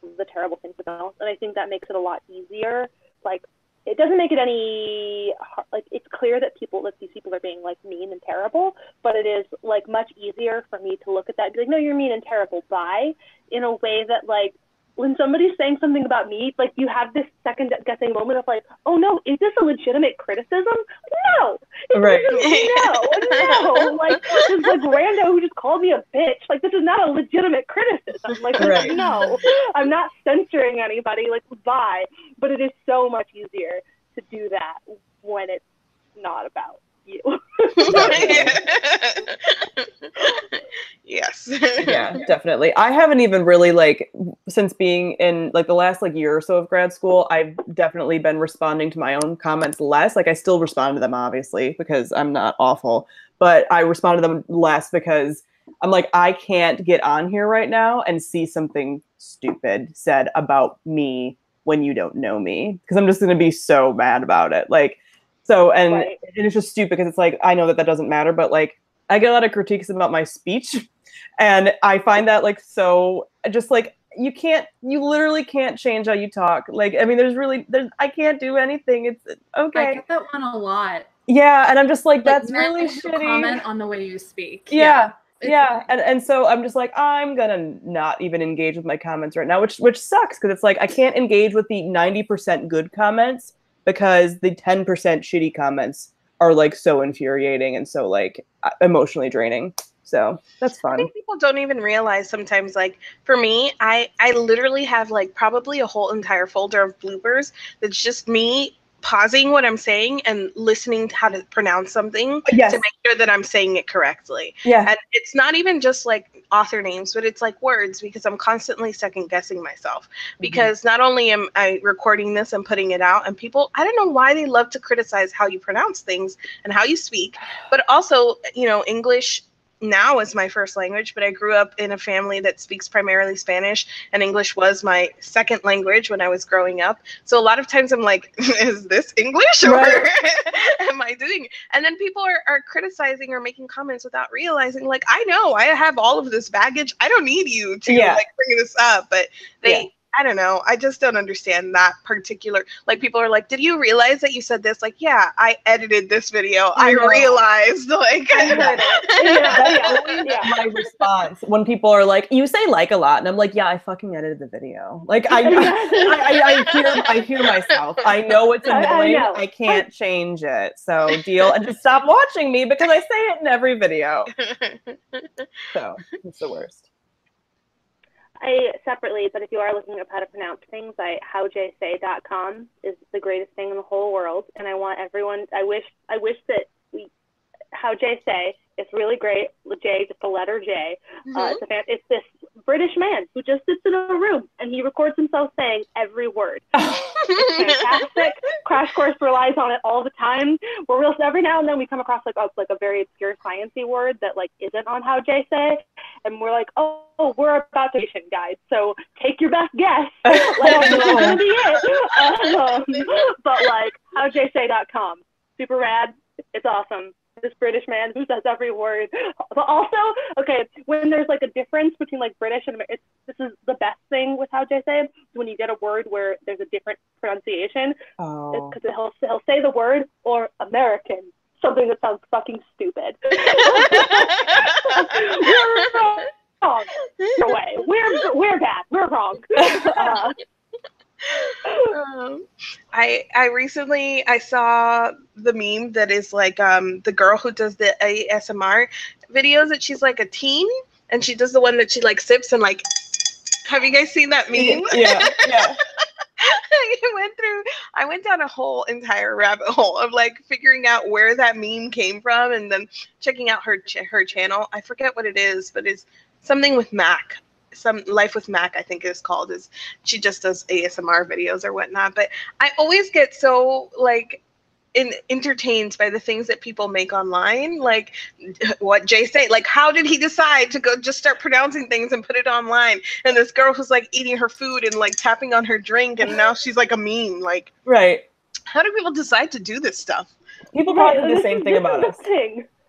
of the terrible things about, and I think that makes it a lot easier. Like it doesn't make it any, like, it's clear that these people are being, like, mean and terrible, but it is, like, much easier for me to look at that and be like, no, you're mean and terrible, bye, in a way that, like, when somebody's saying something about me, like, you have this second guessing moment of, like, oh no, is this a legitimate criticism? No, right. no, like, this, like, rando who just called me a bitch, like, this is not a legitimate criticism, like, right. No, I'm not censoring anybody, like, bye, but it is so much easier to do that when it's not about you. Yes. Yeah, definitely. I haven't even really, like, since being in, like, the last, like, year or so of grad school, I've definitely been responding to my own comments less. Like, I still respond to them, obviously, because I'm not awful, but I respond to them less because I'm like, I can't get on here right now and see something stupid said about me when you don't know me, because I'm just going to be so mad about it. Like, so, and Right. it's just stupid because it's like, I know that that doesn't matter, but, like, I get a lot of critiques about my speech, and I find that, like, so just, like, you literally can't change how you talk. Like, I mean, I can't do anything. It's okay. I get that one a lot. Yeah, and I'm just like, Like, that's men really who shitty. comment on the way you speak. Yeah. It's Yeah, and so I'm just like, I'm gonna not even engage with my comments right now, which sucks, because it's like I can't engage with the 90% good comments because the 10% shitty comments are, like, so infuriating and so, like, emotionally draining. So that's fun. I think people don't even realize sometimes, like, for me, I literally have, like, probably a whole entire folder of bloopers that's just me pausing what I'm saying and listening to how to pronounce something to make sure that I'm saying it correctly. Yeah. And it's not even just, like, author names, but it's, like, words, because I'm constantly second guessing myself. Because not only am I recording this and putting it out, and people, I don't know why they love to criticize how you pronounce things and how you speak, but also, you know, English now is my first language, but I grew up in a family that speaks primarily Spanish, and English was my second language when I was growing up. So a lot of times I'm like, is this English, or am I doing? And then people are criticizing or making comments without realizing, like, I know I have all of this baggage. I don't need you to like bring this up, but they. I don't know. I just don't understand that particular. Like, people are like, "Did you realize that you said this?" Like, yeah, I edited this video. I realized, like, that's always my response when people are like, "You say like a lot," and I'm like, "Yeah, I fucking edited the video." Like, I hear myself. I know it's annoying. I can't change it. So deal and just stop watching me, because I say it in every video. So it's the worst. I separately, but if you are looking up how to pronounce things, howjsay.com is the greatest thing in the whole world, and I want everyone. I wish that How Jay Say. It's really great. J, just the letter J. It's this British man who just sits in a room and he records himself saying every word. It's fantastic. Crash Course relies on it all the time. Every now and then we come across like a very obscure sciencey word that, like, isn't on How Jay Say, and we're like, oh, we're about to guide. So take your best guess. Like, this is gonna be it. But, like, howjsay.com, super rad. It's awesome. This British man who says every word. But also, okay, when there's, like, a difference between, like, British and American, this is the best thing with How Jay Say, when you get a word where there's a different pronunciation, because he'll say the word or American, something that sounds fucking stupid. We're wrong. No way. We're bad. We're wrong. I recently saw the meme that is like the girl who does the ASMR videos, that she's like a teen and she does the one that she like sips and like. Have you guys seen that meme? Yeah. I went down a whole entire rabbit hole of like figuring out where that meme came from, and then checking out her channel. I forget what it is, but it's something with Mac. Some Life with Mac, I think it's called. Is she just does ASMR videos or whatnot. But I always get so like entertained by the things that people make online, like what Jay say, like how did he decide to go just start pronouncing things and put it online, and this girl who's like eating her food and like tapping on her drink, and now she's like a meme, like, right, how do people decide to do this stuff? People probably do the same thing about us.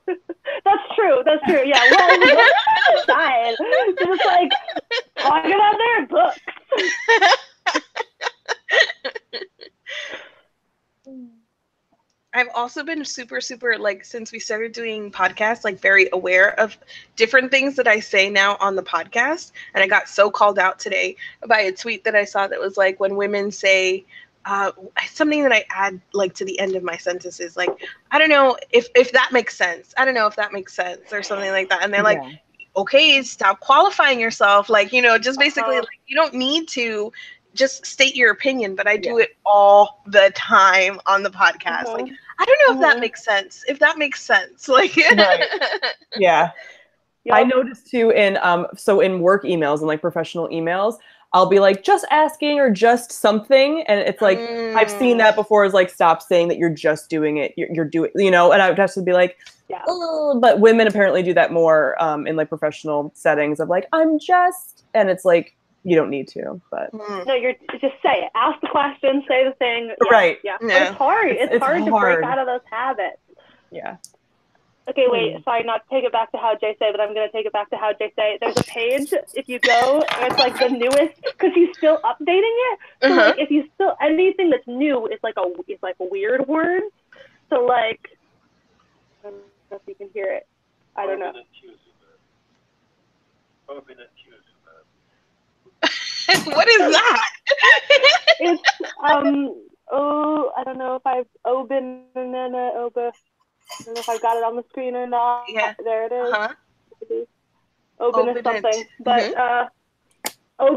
That's true. Yeah, well, on the other side, just like talking about their books. also been super, like, since we started doing podcasts, like, very aware of different things that I say now on the podcast. And I got so called out today by a tweet that I saw that was like, when women say something that I add, like, to the end of my sentences, like, I don't know if that makes sense. I don't know if that makes sense, or something like that. And they're like, okay, stop qualifying yourself. Like, you know, just basically, like, you don't need to just state your opinion, but I do it all the time on the podcast. Like, I don't know if that makes sense. If that makes sense. Like, Yeah. Yep. I noticed too in in work emails and like professional emails, I'll be like, just asking or just something. And it's like, I've seen that before, is like, stop saying that you're just doing it. You're doing, you know, and I would have to be like, oh, but women apparently do that more in like professional settings of like, I'm just, and it's like, you don't need to, but. No, you're just say it. Ask the question, say the thing. Yeah, right. Yeah. But it's hard. It's hard to break out of those habits. Yeah. Okay, wait, sorry, not to take it back to How Jay Say, but I'm going to take it back to How Jay Say. There's a page, if you go, and it's like the newest, because he's still updating it. So like, if you still, anything that's new is like a weird word. So like, I don't know if you can hear it. I don't know. What is that? It's, I don't know if I've open, I don't know if I've got it on the screen or not. Yeah. There it is. Open is something. But Muab. I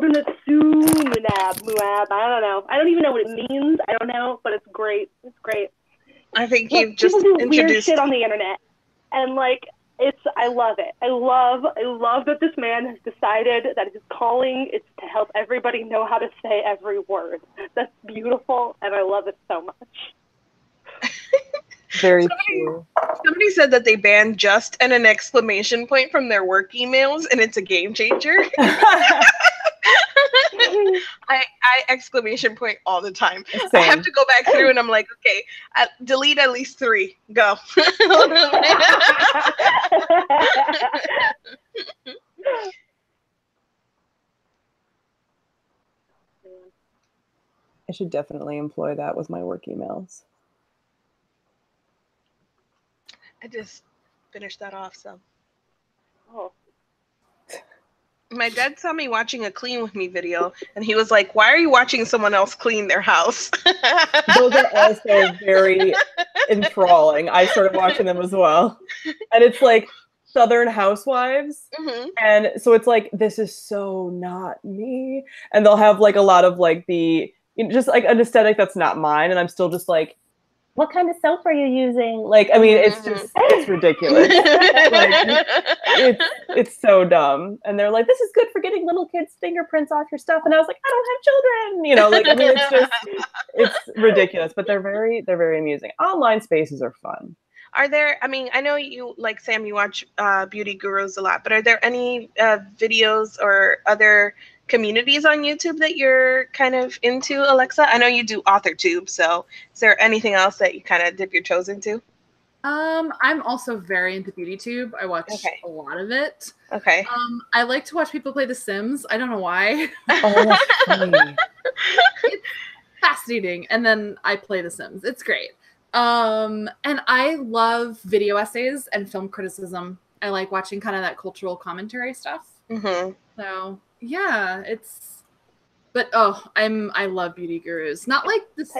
don't know. I don't even know what it means. I don't know, but it's great. It's great. I think you've just people do introduced weird shit on the internet. And like, I love it. I love that this man has decided that his calling is to help everybody know how to say every word. That's beautiful, and I love it so much. Very true. Somebody said that they banned just and an exclamation point from their work emails, and it's a game changer. I exclamation point all the time. Same. I have to go back through, and I'm like, okay, delete at least 3. Go. I should definitely employ that with my work emails. I just finished that off, so. Oh. My dad saw me watching a clean with me video, and he was like, why are you watching someone else clean their house? Those are also very enthralling. I started watching them as well. And it's like Southern Housewives. And so it's like, this is so not me. And they'll have like a lot of like just like an aesthetic that's not mine. And I'm still just like, what kind of soap are you using? Like, I mean, it's ridiculous. Like, it's so dumb. And they're like, this is good for getting little kids' fingerprints off your stuff. And I was like, I don't have children. You know, like, I mean, it's ridiculous, but they're very amusing. Online spaces are fun. Are there, I mean, I know you, like Sam, you watch beauty gurus a lot, but are there any videos or other communities on YouTube that you're kind of into, Alexa? I know you do AuthorTube, so is there anything else that you kind of dip your toes into? I'm also very into BeautyTube. I watch a lot of it. Okay. I like to watch people play The Sims. I don't know why. Oh, that's funny. It's fascinating. And then I play The Sims. It's great. And I love video essays and film criticism. I like watching kind of that cultural commentary stuff. So yeah, I love beauty gurus. Not like this.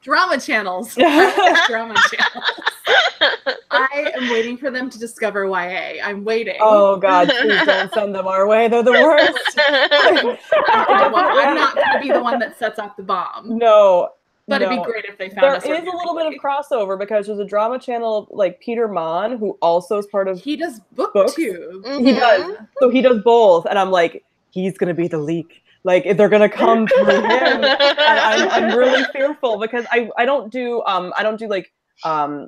Drama channels. Drama channels. I am waiting for them to discover YA. I'm waiting. Oh God, please don't send them our way. They're the worst. I'm not going to be the one that sets off the bomb. No. But it'd be great if they found us. There is a little bit of crossover because there's a drama channel like Peter Mon, who also is part of. He does BookTube. He does. So he does both, and I'm like, he's gonna be the leak. Like if they're gonna come through him, and I'm really fearful because I don't do like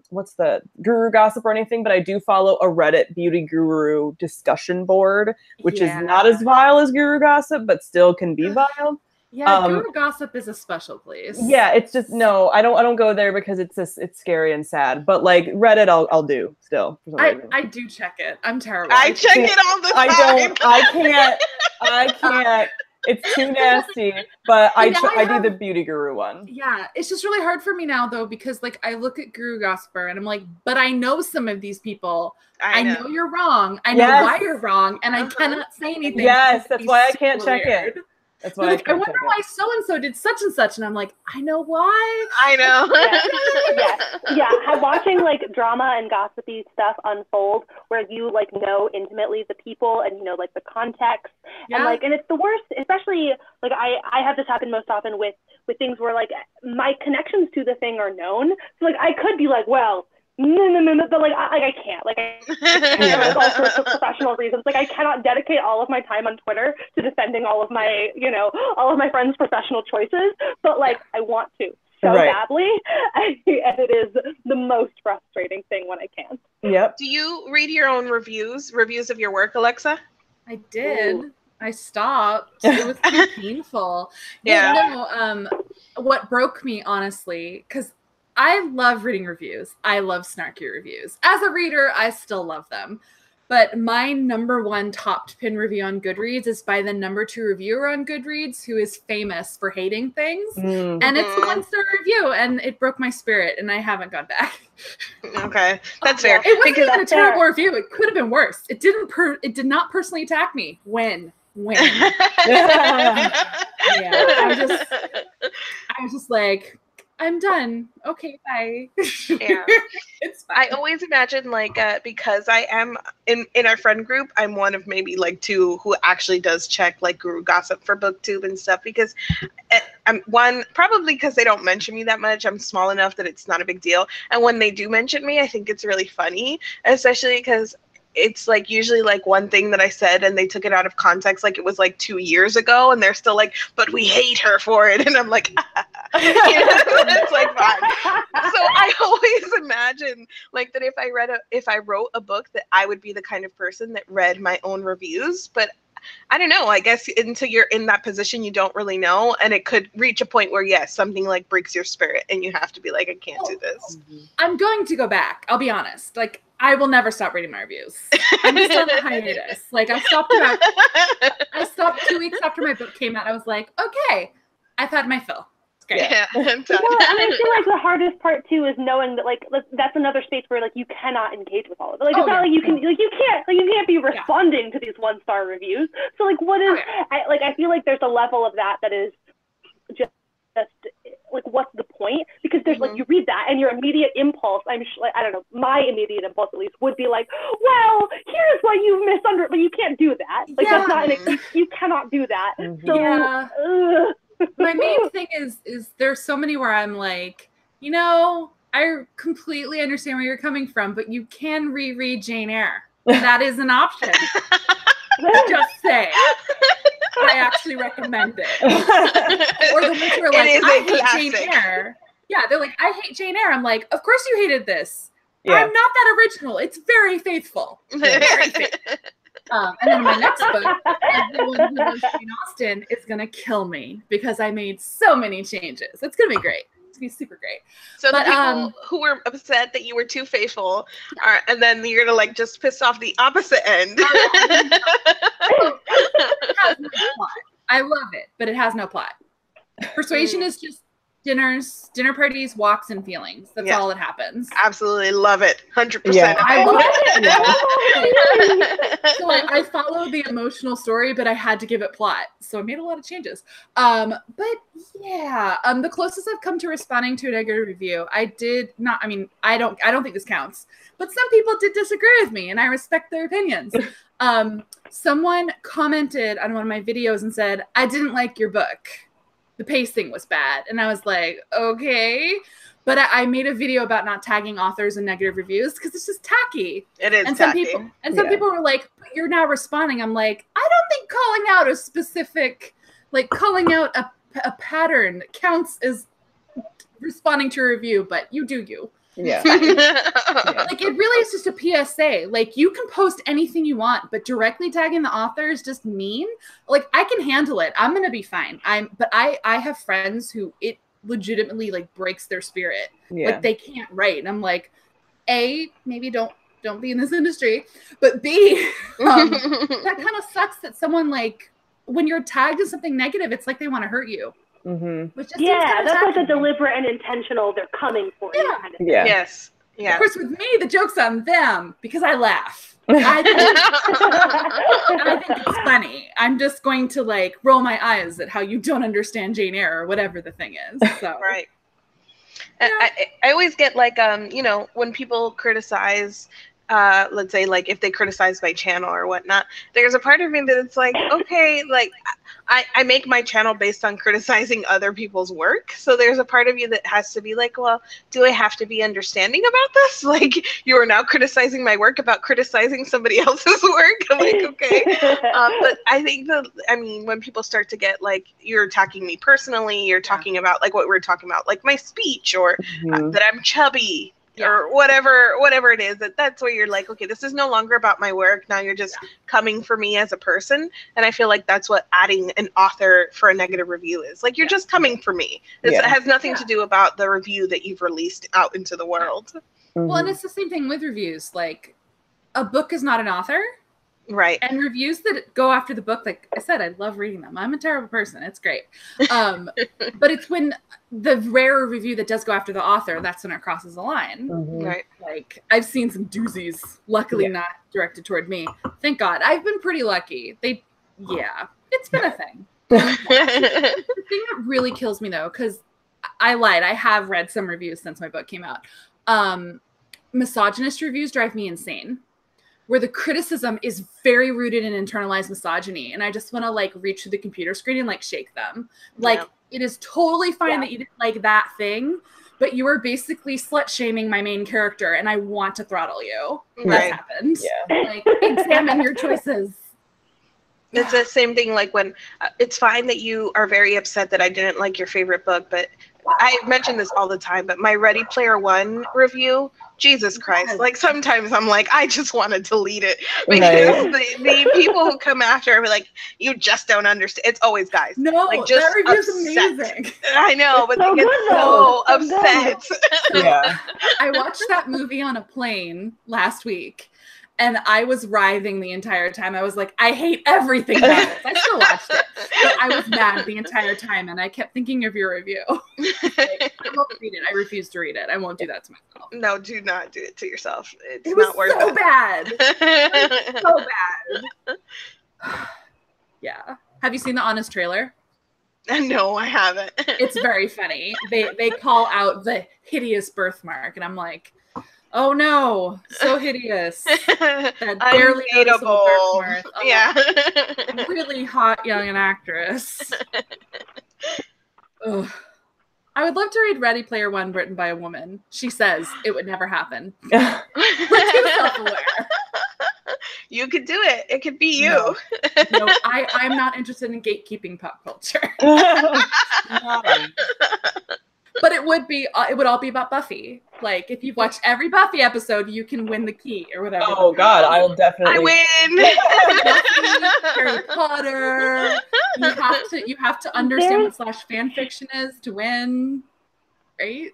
what's the guru gossip or anything, but I do follow a Reddit beauty guru discussion board, which is not as vile as guru gossip, but still can be vile. Yeah, guru gossip is a special place. Yeah, it's just I don't go there because it's scary and sad. But like Reddit, I'll do still. I do check it. I'm terrible. I check it all the time. I can't. It's too nasty. But I do the beauty guru one. Yeah, it's just really hard for me now though, because like I look at Guru Gossiper and I'm like, but I know some of these people. I know you're wrong. I know why you're wrong, and I cannot say anything. Yes, that's why I can't check it. That's why like, I wonder why so and so did such and such, and I'm like, I know why. I know. Yeah. Watching like drama and gossipy stuff unfold, where you like know intimately the people and you know like the context, and like, and it's the worst. Especially like I have this happen most often with things where like my connections to the thing are known. So like I could be like, well, no, but like I can't. Like I can't, all sorts of professional reasons. Like I cannot dedicate all of my time on Twitter to defending all of my, all of my friends' professional choices. But like I want to so badly, and it is the most frustrating thing when I can't. Yep. Do you read your own reviews of your work, Alexa? I did. Ooh. I stopped. It was pretty painful. Yeah. What broke me, honestly, because I love reading reviews. I love snarky reviews. As a reader, I still love them. But my #1 topped pin review on Goodreads is by the #2 reviewer on Goodreads, who is famous for hating things. Mm-hmm. And it's a 1-star review, and it broke my spirit, and I haven't gone back. Okay, that's fair. It wasn't even a terrible review. It could have been worse. It did not personally attack me. When? Yeah, I was just like, I'm done. Okay, bye. Yeah. It's fine. I always imagine like because I am in our friend group, I'm one of maybe like 2 who actually does check like Guru Gossip for BookTube and stuff, because I'm one, probably because they don't mention me that much. I'm small enough that it's not a big deal. And when they do mention me, I think it's really funny, especially because it's like usually like one thing that I said and they took it out of context, like it was like 2 years ago, and they're still like, but we hate her for it. And I'm like, it's like fine. So I always imagine like that if I wrote a book, that I would be the kind of person that read my own reviews. But I don't know, I guess until you're in that position, you don't really know. And it could reach a point where, yes, something like breaks your spirit and you have to be like, I can't do this. I'm going to go back. I'll be honest. Like, I will never stop reading my reviews. I'm just on a hiatus. Like, I stopped 2 weeks after my book came out. I was like, okay, I've had my fill. It's great. Yeah, I'm done. Well, and I feel like the hardest part too is knowing that like that's another space where like you cannot engage with all of it. Like it's not like you can you can't be responding to these 1-star reviews. So like what is I feel like there's a level of that is just like what's the point? Because there's like you read that and your immediate impulse, I don't know, my immediate impulse at least would be like, well, here's what you misunderstood, but you can't do that. Like that's not an excuse. You cannot do that. So my main thing is there's so many where I'm like, I completely understand where you're coming from, but you can reread Jane Eyre. That is an option. Just say. I actually recommend it. Or the ones who are like, I hate Jane Eyre. Yeah, they're like, I hate Jane Eyre. I'm like, of course you hated this. Yeah. I'm not that original. It's very faithful. Very faithful. And then my next book, everyone who knows Jane Austen is going to kill me because I made so many changes. It's going to be great. It's going to be super great. So the people who were upset that you were too faithful, and then you're going to like just piss off the opposite end. It has no plot. I love it, but it has no plot. Persuasion is just dinner parties, walks, and feelings. That's all that happens. Absolutely love it. 100%. Yeah. I love it. So I followed the emotional story, but I had to give it plot. So I made a lot of changes. But yeah, the closest I've come to responding to a negative review, I did not, I don't think this counts, but some people did disagree with me and I respect their opinions. Someone commented on one of my videos and said, I didn't like your book. The pacing was bad. And I was like, okay. But I made a video about not tagging authors in negative reviews because it's just tacky. It is tacky. Some people were like, but you're now responding. I'm like, I don't think calling out a specific, like calling out a pattern counts as responding to a review, but you do you. Yeah. Like it really is just a PSA. Like you can post anything you want, but directly tagging the author is just mean. Like I can handle it. I'm gonna be fine. But I have friends who it legitimately like breaks their spirit. Yeah. Like they can't write. And I'm like, A, maybe don't be in this industry. But B, that kind of sucks that someone like when you're tagged in something negative, it's like they want to hurt you. Which just yeah, that's like a deliberate and intentional. They're coming for you kind of thing. Yeah. Yes. Yeah. Of course, with me, the joke's on them because I laugh. I think it's funny. I'm just going to like roll my eyes at how you don't understand Jane Eyre or whatever the thing is. So. Right. Yeah. I always get like, you know, when people criticize, let's say like if they criticize my channel or whatnot, there's a part of me that it's like, okay, like I make my channel based on criticizing other people's work. So there's a part of you that has to be like, well, do I have to be understanding about this? Like you are now criticizing my work about criticizing somebody else's work. I'm like, okay. But I think I mean, when people start to get like, you're attacking me personally, you're talking about like what we're talking about, like my speech or that I'm chubby. Or whatever it is, that's where you're like, okay, this is no longer about my work. Now you're just coming for me as a person. And I feel like that's what adding an author for a negative review is. Like, you're just coming for me. It has nothing to do about the review that you've released out into the world. Well, and it's the same thing with reviews. Like, a book is not an author. Right. And reviews that go after the book, like I said, I love reading them. I'm a terrible person. It's great. But it's when the rare review that does go after the author, that's when it crosses the line. Right. Like, I've seen some doozies, luckily not directed toward me. Thank God. I've been pretty lucky. It's been a thing. The thing that really kills me, though, because I lied. I have read some reviews since my book came out. Misogynist reviews drive me insane. Where the criticism is very rooted in internalized misogyny. And I just want to like reach to the computer screen and like shake them. Like it is totally fine that you didn't like that thing, but you are basically slut shaming my main character and I want to throttle you. That's happened. Yeah. Like examine your choices. It's the same thing like when it's fine that you are very upset that I didn't like your favorite book, but I mention this all the time, but my Ready Player One review, Jesus Christ, like sometimes I'm like, I just want to delete it because the people who come after are like, you just don't understand. It's always guys. No, like, just that review's amazing. I know, but they get so upset. Yeah. I watched that movie on a plane last week. And I was writhing the entire time. I was like, I hate everything about this. I still watched it. But I was mad the entire time. And I kept thinking of your review. Like, I won't read it. I refuse to read it. I won't do that to myself. No, do not do it to yourself. It's it was not worth so it. Bad. It was so bad. Yeah. Have you seen the Honest trailer? No, I haven't. It's very funny. They call out the hideous birthmark. And I'm like, oh no, so hideous. That barely noticeable birthmark. Yeah. Really hot young actress. Ugh. I would love to read Ready Player One written by a woman. She says it would never happen. We're too self-aware. You could do it. It could be you. No, I'm not interested in gatekeeping pop culture. But it would all be about Buffy. Like, if you've watched every Buffy episode, you can win the key or whatever. Oh God, I'll definitely. I win. Harry Potter. You have to understand what / fan fiction is to win, right?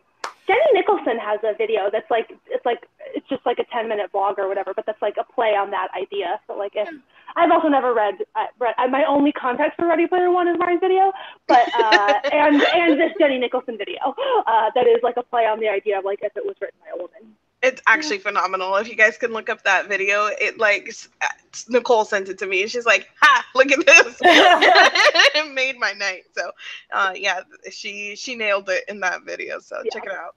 Jenny Nicholson has a video that's like it's just like a 10-minute vlog or whatever, but that's like a play on that idea. So like if I've also never read my only context for Ready Player One is Mari's video, but and this Jenny Nicholson video that is like a play on the idea of like if it was written by a woman. It's actually phenomenal. If you guys can look up that video, it like Nicole sent it to me. She's like, "Ha! Look at this!" It made my night. So, yeah, she nailed it in that video. So check it out.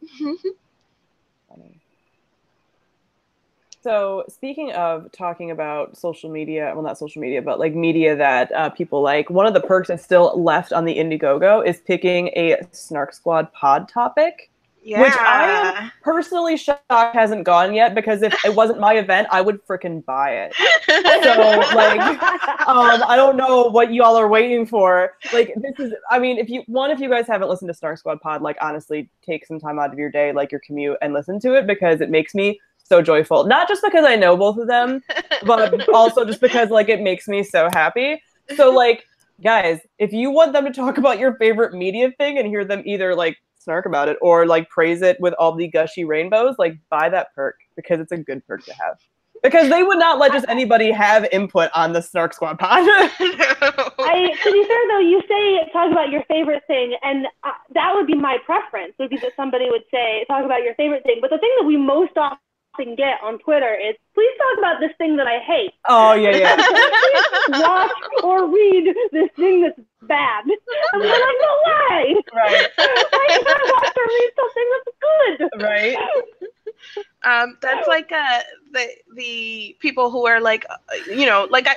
So speaking of talking about social media, well, not social media, but like media that people like, one of the perks that's still left on the Indiegogo is picking a Snark Squad pod topic. Yeah. Which I am personally shocked hasn't gone yet, because if it wasn't my event, I would freaking buy it. So like, I don't know what y'all are waiting for. Like, this is, I mean, if you guys haven't listened to Snark Squad pod, like honestly, take some time out of your day, like your commute, and listen to it, because it makes me so joyful. Not just because I know both of them, but also just because like it makes me so happy. So like, guys, if you want them to talk about your favorite media thing and hear them either like snark about it or like praise it with all the gushy rainbows, like buy that perk, because it's a good perk to have. Because they would not let just anybody have input on the Snark Squad pod. To be fair though, you say talk about your favorite thing, and that would be my preference. Would be that somebody would say talk about your favorite thing. But the thing that we most often get on Twitter is please talk about this thing that I hate. Oh yeah. Please watch or read this thing that's bad. And we're like, no way. Right. I gotta watch or read something that's good. Right. That's like the people who are like, you know, like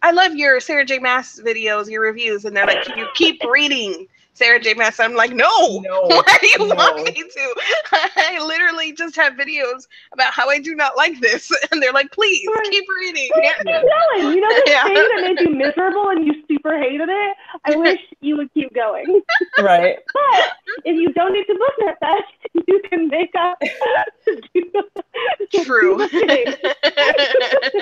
I love your Sarah J. Maas videos, your reviews, and they're like, you keep reading Sarah J. Maas. I'm like, no. Why do you want me to? I literally just have videos about how I do not like this, and they're like, please keep reading. Keep going. You know this thing that made you miserable and you super hated it? I wish you would keep going. Right. But if you donate to BookNet Fest, you can make up. True.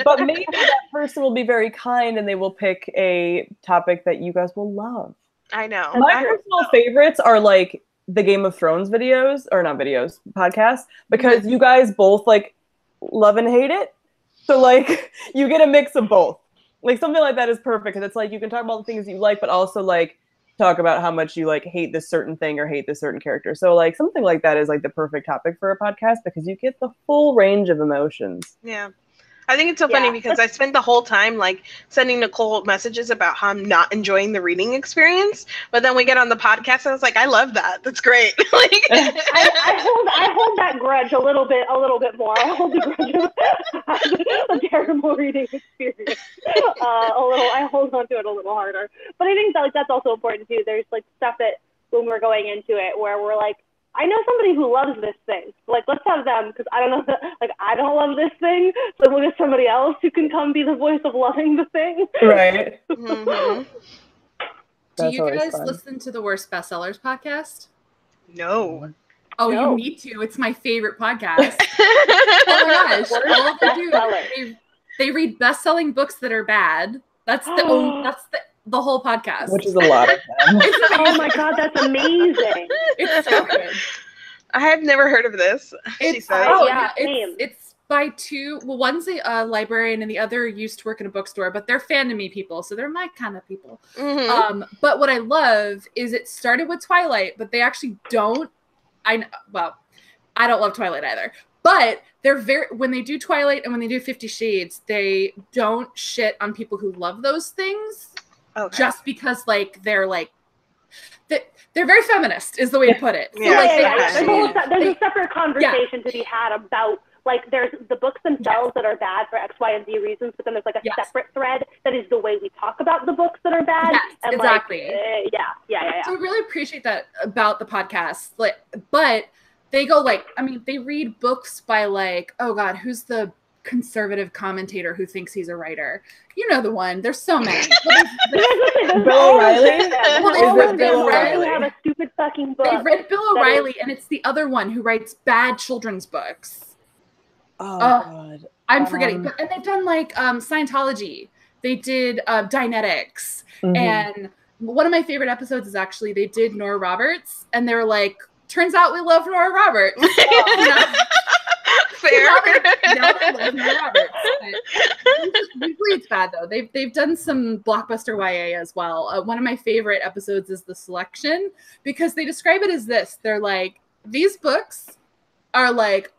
But maybe that person will be very kind and they will pick a topic that you guys will love. I know. My personal favorites are like the Game of Thrones videos, or not videos, podcasts, because you guys both like love and hate it. So like you get a mix of both. Like something like that is perfect because it's like you can talk about the things you like, but also like talk about how much you like hate this certain thing or hate this certain character. So like something like that is like the perfect topic for a podcast because you get the full range of emotions. Yeah. I think it's so funny because I spent the whole time like sending Nicole messages about how I'm not enjoying the reading experience, but then we get on the podcast and I was like, I love that. That's great. Like, I hold that grudge a little bit more. I hold the grudge of a terrible reading experience I hold on to it a little harder. But I think that like that's also important too. There's like stuff that when we're going into it where we're like, I know somebody who loves this thing. Like, let's have them, because I don't know, like, I don't love this thing, so we'll get somebody else who can come be the voice of loving the thing. Right. Mm-hmm. Do you guys listen to the Worst Bestsellers podcast? No. Oh, no. You need to. It's my favorite podcast. Oh my gosh. All they do, they read best-selling books that are bad. That's the whole podcast. Which is a lot of them. Oh my god, that's amazing. It's so good. I have never heard of this. It's by two. Well, one's a librarian and the other used to work in a bookstore, but they're Fandom-y people, so they're my kind of people. Mm-hmm. But what I love is it started with Twilight, but they actually don't. I don't love Twilight either. But they're when they do Twilight and when they do 50 Shades, they don't shit on people who love those things. Okay. Just because like they're very feminist is the way to put it. So, there's a separate conversation to be had about like there's the books themselves that are bad for X, Y, and Z reasons, but then there's like a separate thread that is the way we talk about the books that are bad. Yes, and exactly. So I really appreciate that about the podcast. Like, but they go like, I mean, they read books by like, oh God, who's the conservative commentator who thinks he's a writer? You know the one. There's so many. Bill O'Reilly? Bill O'Reilly have a stupid fucking book. They've read Bill O'Reilly, and it's the other one who writes bad children's books. Oh God. I'm forgetting. And they've done like Scientology. They did Dianetics. Mm-hmm. And one of my favorite episodes is actually they did Nora Roberts, and they were like, turns out we love Nora Roberts. Fair. Now they love Nora Roberts. Usually it's bad though. They've done some blockbuster YA as well. One of my favorite episodes is The Selection because they describe it as this. They're like, these books are like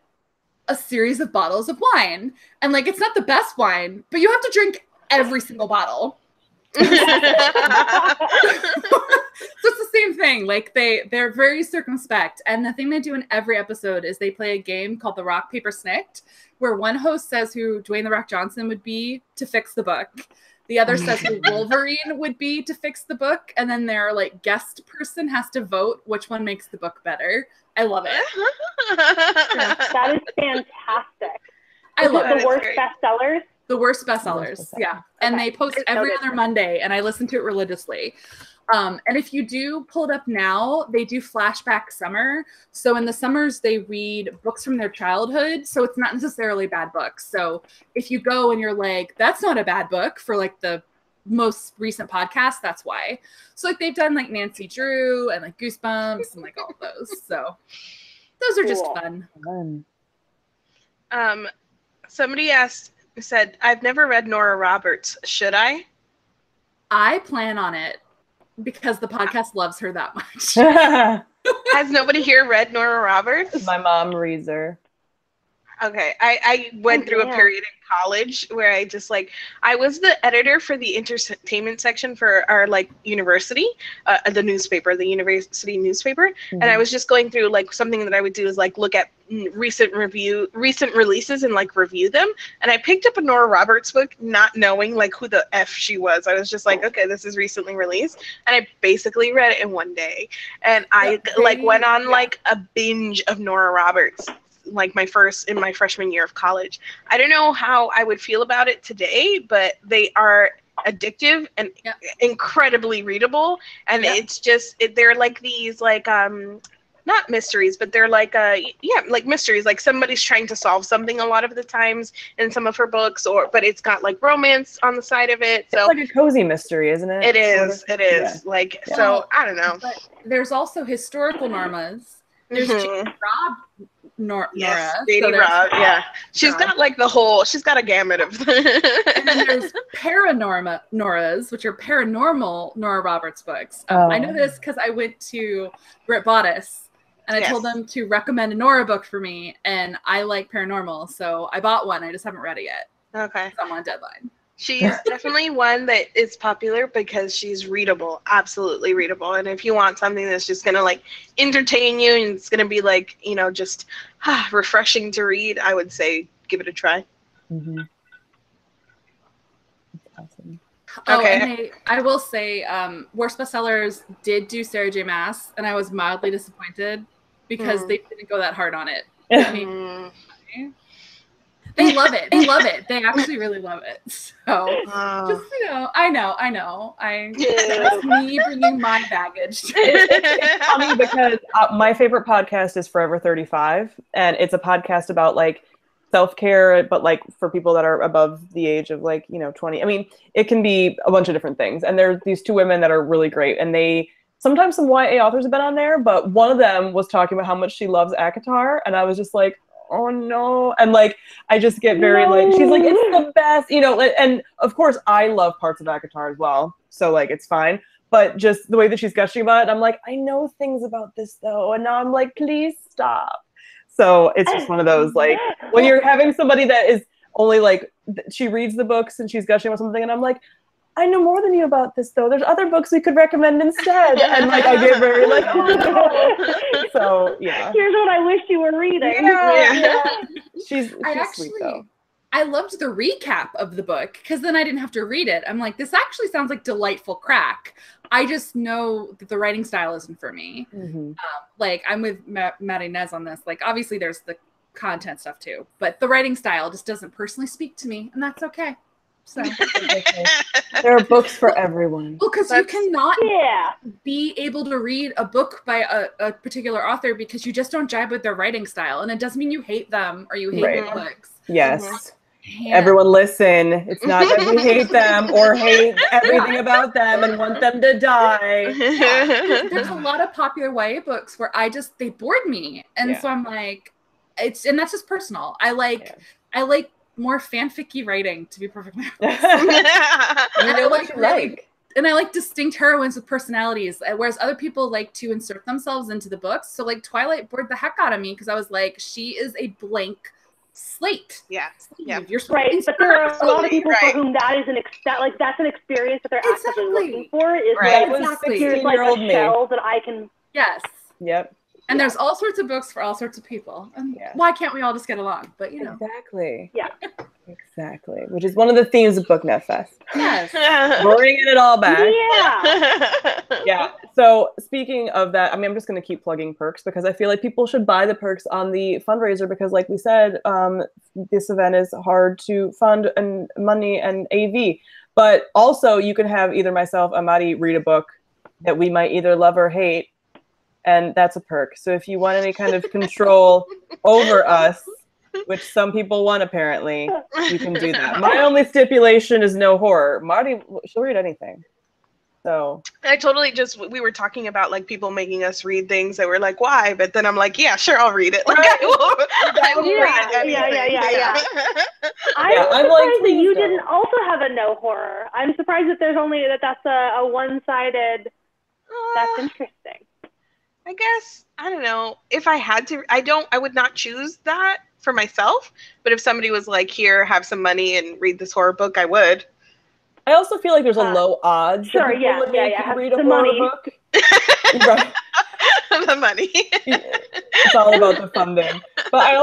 a series of bottles of wine. And like, it's not the best wine, but you have to drink every single bottle. So it's the same thing. Like they're very circumspect, and the thing they do in every episode is they play a game called the Rock Paper Snicked, where one host says who Dwayne The Rock Johnson would be to fix the book, the other says who Wolverine would be to fix the book, and then their like guest person has to vote which one makes the book better. I love it. That is fantastic. I love the worst bestsellers. The worst bestsellers, yeah. And they post every other Monday, and I listen to it religiously. And if you do pull it up now, they do flashback summer. So in the summers, they read books from their childhood. So it's not necessarily bad books. So if you go and you're like, that's not a bad book for like the most recent podcast, that's why. So like they've done like Nancy Drew and like Goosebumps and like all of those. So those are just fun. Somebody asked, said, I've never read Nora Roberts. Should I? I plan on it because the podcast loves her that much. Has nobody here read Nora Roberts? My mom reads her. Okay, I went through a period in college where I just like, I was the editor for the entertainment section for our like university, the newspaper, the university newspaper, and I was just going through like something that I would do is like look at recent releases and like review them, and I picked up a Nora Roberts book not knowing like who the F she was. I was just like, okay, this is recently released, and I basically read it in one day, and I like went on like a binge of Nora Roberts like my freshman year of college. I don't know how I would feel about it today, but they are addictive and incredibly readable, and it's just they're like these like not mysteries, but they're like like mysteries, like somebody's trying to solve something a lot of the times in some of her books, but it's got like romance on the side of it, so it's like a cozy mystery, isn't it? It is so I don't know. But there's also historical Normas. There's Jane Robb Nora. Sadie Robb, she's got like she's got a gamut of and then there's paranorma Noras, which are paranormal Nora Roberts books. I know this because I went to Britt Bodice and I told them to recommend a Nora book for me, and I like paranormal, so I bought one. I just haven't read it yet. Okay. So I'm on deadline. She's definitely one that is popular because she's readable, absolutely readable. And if you want something that's just going to like entertain you and it's going to be like, you know, just refreshing to read, I would say give it a try. That's awesome. And I will say, Worst Bestsellers did do Sarah J. Maas, and I was mildly disappointed because they didn't go that hard on it. I mean, they love it. They love it. They actually really love it. So, just, you know, I know. It's me bringing my baggage. It's funny because my favorite podcast is Forever 35, and it's a podcast about like self-care, but like for people that are above the age of like, you know, 20. I mean, it can be a bunch of different things. And there's these two women that are really great, and sometimes some YA authors have been on there, but one of them was talking about how much she loves ACOTAR, and I was just like, oh no. And like, I just get very like, she's like, it's the best, you know, and of course I love parts of ACOTAR as well. So like, it's fine. But just the way that she's gushing about it, I'm like, I know things about this though. And now I'm like, please stop. So it's just one of those, like, when you're having somebody that is only like, she reads the books and she's gushing about something, and I'm like, I know more than you about this though. There's other books we could recommend instead. And like, I get very like, oh no. So yeah. Here's what I wish you were reading. She's sweet though. I loved the recap of the book because then I didn't have to read it. I'm like, this actually sounds like delightful crack. I just know that the writing style isn't for me. Like, I'm with Matt Inez on this. Like, obviously there's the content stuff too, but the writing style just doesn't personally speak to me, and that's okay. So there are books for everyone. Well, because you cannot be able to read a book by a particular author because you just don't jive with their writing style, and it doesn't mean you hate them or you hate their books. Yes. Everyone listen. It's not that we hate them or hate everything about them and want them to die. There's a lot of popular YA books where they bored me. And so I'm like, and that's just personal. I like more fanficky writing, to be perfectly honest. And I like distinct heroines with personalities, whereas other people like to insert themselves into the books. So like Twilight bored the heck out of me because I was like, she is a blank slate. You're right, but there are a lot of people for whom that is that's an experience that they're actively looking for. Is here's like a shell that I can. Yep. And there's all sorts of books for all sorts of people. And why can't we all just get along? But you know. Exactly. Yeah. Exactly. Which is one of the themes of BookNet Fest. Yes. Bringing it all back. Yeah. Yeah. So speaking of that, I mean, I'm just going to keep plugging perks because I feel like people should buy the perks on the fundraiser because, like we said, this event is hard to fund and money and AV. But also, you can have either myself or Mari read a book that we might either love or hate. And that's a perk. So if you want any kind of control over us, which some people want apparently, you can do that. My only stipulation is no horror. Marty, she'll read anything. So I totally we were talking about like people making us read things that were like, why? But then I'm like, yeah, sure, I'll read it. Like I will read anything. Yeah. I'm Yeah, I'm surprised like, that please you don't. didn't also have a no horror. I'm surprised that there's only that's a one-sided. That's interesting. I guess, I don't know. If I had to, I would not choose that for myself. But if somebody was like, here, have some money and read this horror book, I would. I also feel like there's a low odds Sure, that people would make you read a horror money. book. Right. The money. It's all about the funding. But I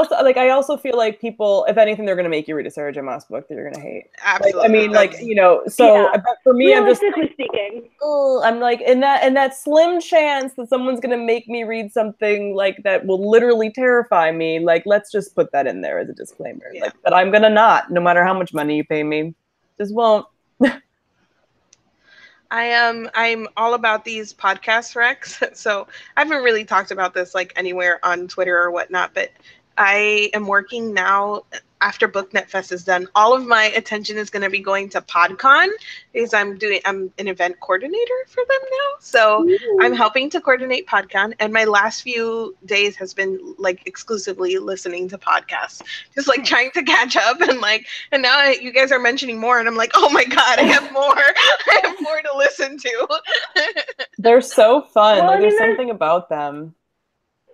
also feel like people, if anything, they're gonna make you read a Sarah J. Maas book that you're gonna hate. Absolutely. Like, I mean, like, you know, so but for me, I'm just realistically speaking. Oh, I'm like in that slim chance that someone's gonna make me read something like that will literally terrify me. Like, let's just put that in there as a disclaimer. Like, that I'm gonna not, no matter how much money you pay me, just won't. I'm all about these podcast recs. So I haven't really talked about this like anywhere on Twitter or whatnot, but I am working now after BookNet Fest is done. All of my attention is going to be going to PodCon because I'm an event coordinator for them now. So I'm helping to coordinate PodCon, and my last few days has been like exclusively listening to podcasts, just like trying to catch up and now you guys are mentioning more, and I'm like, oh my God, I have more. I have more to listen to. They're so fun. Well, like, there's something about them.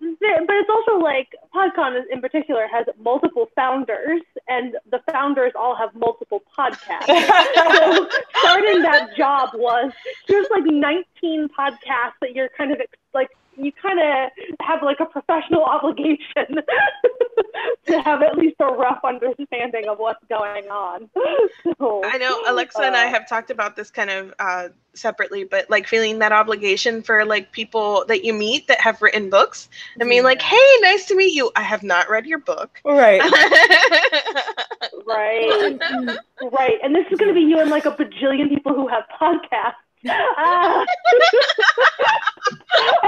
But it's also like PodCon in particular has multiple founders, and the founders all have multiple podcasts. So starting that job was here's like 19 podcasts that you're kind of like you kind of have like a professional obligation to have at least a rough understanding of what's going on. So, I know Alexa and I have talked about this kind of separately, but like feeling that obligation for like people that you meet that have written books. I mean, like, hey, nice to meet you. I have not read your book. Right. Right. And this is going to be you and like a bajillion people who have podcasts. I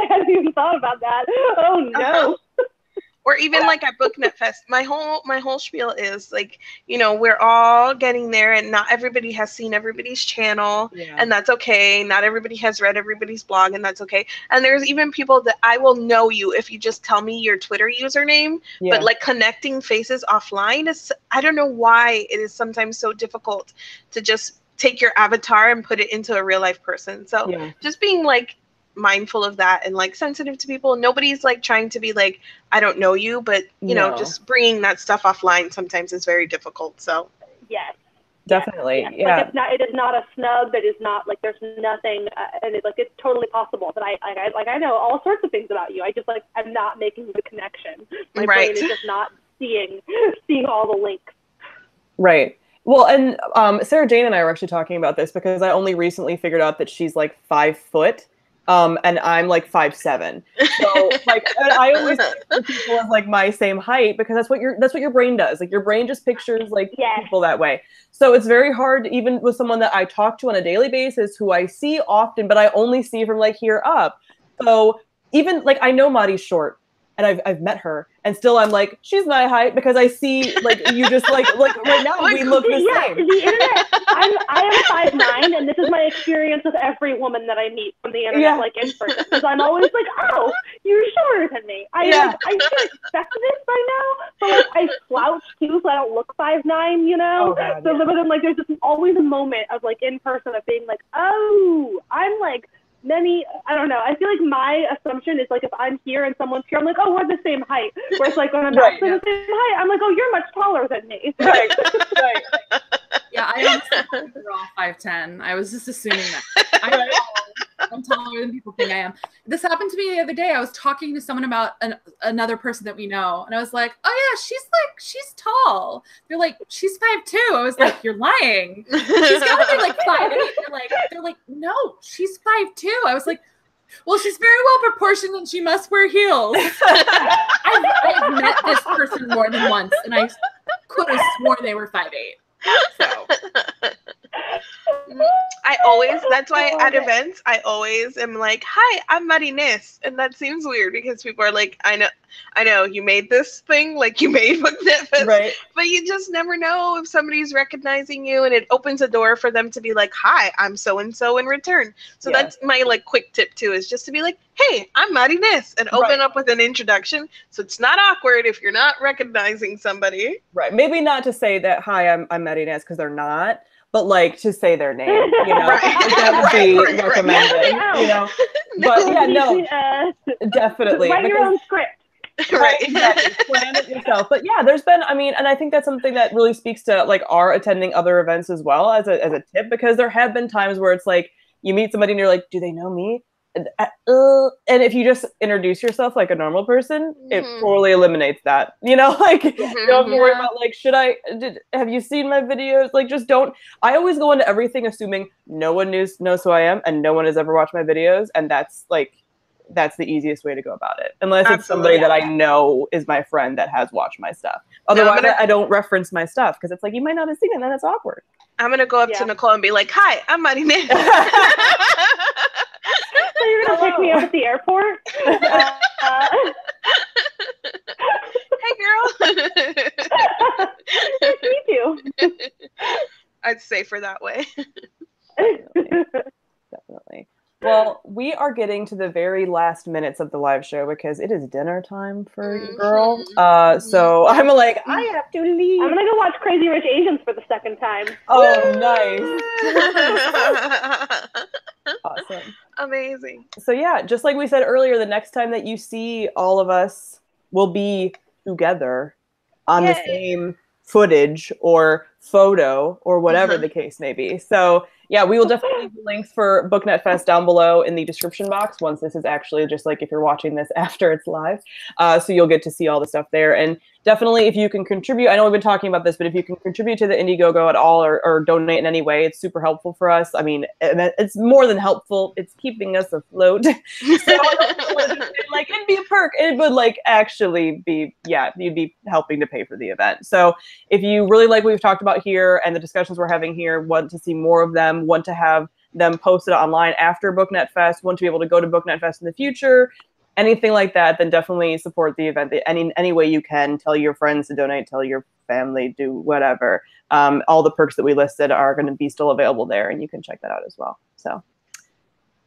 hadn't even thought about that. Oh no. Or even like at BookNet Fest, my whole spiel is like, you know, we're all getting there, and not everybody has seen everybody's channel, and that's okay. Not everybody has read everybody's blog, and that's okay. And there's even people that I will know you if you just tell me your Twitter username. But like connecting faces offline is, I don't know why it is sometimes so difficult to just take your avatar and put it into a real life person. So just being like mindful of that and like sensitive to people. Nobody's like trying to be like, I don't know you, but you know, just bringing that stuff offline sometimes is very difficult. So yes, definitely. Like it is not a snub. It is not like there's nothing, and it's like it's totally possible that I know all sorts of things about you. I just like I'm not making the connection. My brain is just not seeing all the links. Right. Well, and Sarah Jane and I were actually talking about this because I only recently figured out that she's like 5 foot. And I'm like 5'7". So like, and I always think of people as like my same height because that's what your brain does. Like your brain just pictures like people that way. So it's very hard, even with someone that I talk to on a daily basis, who I see often, but I only see from like here up. So even like I know Mari's short, and I've met her, and still I'm like, she's my height because I see like you just like right now we look the same. The internet. I am 5'9", and this is my experience with every woman that I meet from the internet, like in person. Because I'm always like, oh, you're shorter than me. I should expect this by now, but like I slouch too, so I don't look 5'9", you know. But then like there's just always a moment of like in person of being like, oh, I'm like. I don't know. I feel like my assumption is like if I'm here and someone's here, I'm like, oh, we're the same height. Whereas like when I'm not the same height, I'm like, oh, you're much taller than me. Right. Yeah, I honestly think we're all 5'10". I was just assuming that. I'm taller than people think I am. This happened to me the other day. I was talking to someone about another person that we know, and I was like, oh yeah, she's tall. They're like, she's 5'2". I was like, you're lying. She's gotta be like 5'8". They're like, no, she's 5'2". I was like, well, she's very well proportioned and she must wear heels. I've met this person more than once, and I could have sworn they were 5'8". So That's why at events, I always am like, hi, I'm Marinés. And that seems weird because people are like, I know, you made this thing, like you made BookNet Fest, Right. but you just never know if somebody's recognizing you, and it opens a door for them to be like, hi, I'm so-and-so in return. So that's my like quick tip too, is just to be like, hey, I'm Marinés, and open up with an introduction. So it's not awkward if you're not recognizing somebody. Right. Maybe not to say that, hi, I'm Marinés, because they're not. But like to say their name, you know, that would be recommended, you know. But yeah, no, definitely. Write your own script. Right, exactly. Plan it yourself. But yeah, there's been, I mean, and I think that's something that really speaks to like our attending other events as well as a tip, because there have been times where it's like you meet somebody and you're like, do they know me? And if you just introduce yourself like a normal person, it totally eliminates that, you know, like you don't have to worry about like, have you seen my videos? Like, just don't. I always go into everything assuming no one knows who I am and no one has ever watched my videos, and that's the easiest way to go about it, unless it's somebody that I know is my friend that has watched my stuff. Otherwise, I don't reference my stuff because it's like you might not have seen it, and then it's awkward. I'm gonna go up to Nicole and be like, hi, I'm Marinés. So you're gonna pick me up at the airport? Hey, girl. Nice to meet you. I'd safer that way. Definitely. Well, we are getting to the very last minutes of the live show because it is dinner time for you, girl. So I'm like, I have to leave. I'm gonna go watch Crazy Rich Asians for the second time. Oh, nice. Awesome. Amazing. So yeah, just like we said earlier, the next time that you see all of us will be together on the same footage or photo or whatever the case may be. So yeah, we will definitely leave the links for BookNet Fest down below in the description box once this is actually, just like if you're watching this after it's live. So you'll get to see all the stuff there. And definitely if you can contribute, I know we've been talking about this, but if you can contribute to the Indiegogo at all or donate in any way, it's super helpful for us. I mean, it's more than helpful. It's keeping us afloat. So like, it'd be a perk. It would like actually be, you'd be helping to pay for the event. So if you really like what we've talked about here and the discussions we're having here, want to see more of them, want to have them posted online after BookNet Fest, want to be able to go to BookNet Fest in the future, anything like that, then definitely support the event any way you can. Tell your friends to donate, tell your family, do whatever. All the perks that we listed are going to be still available there, and you can check that out as well. So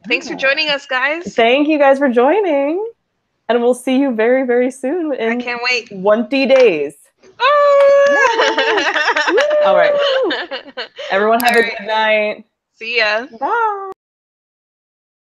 thanks for joining us, guys. Thank you guys for joining, and we'll see you very, very soon. I can't wait. 20 days. Oh! All right. Everyone have a good night. See ya. Bye.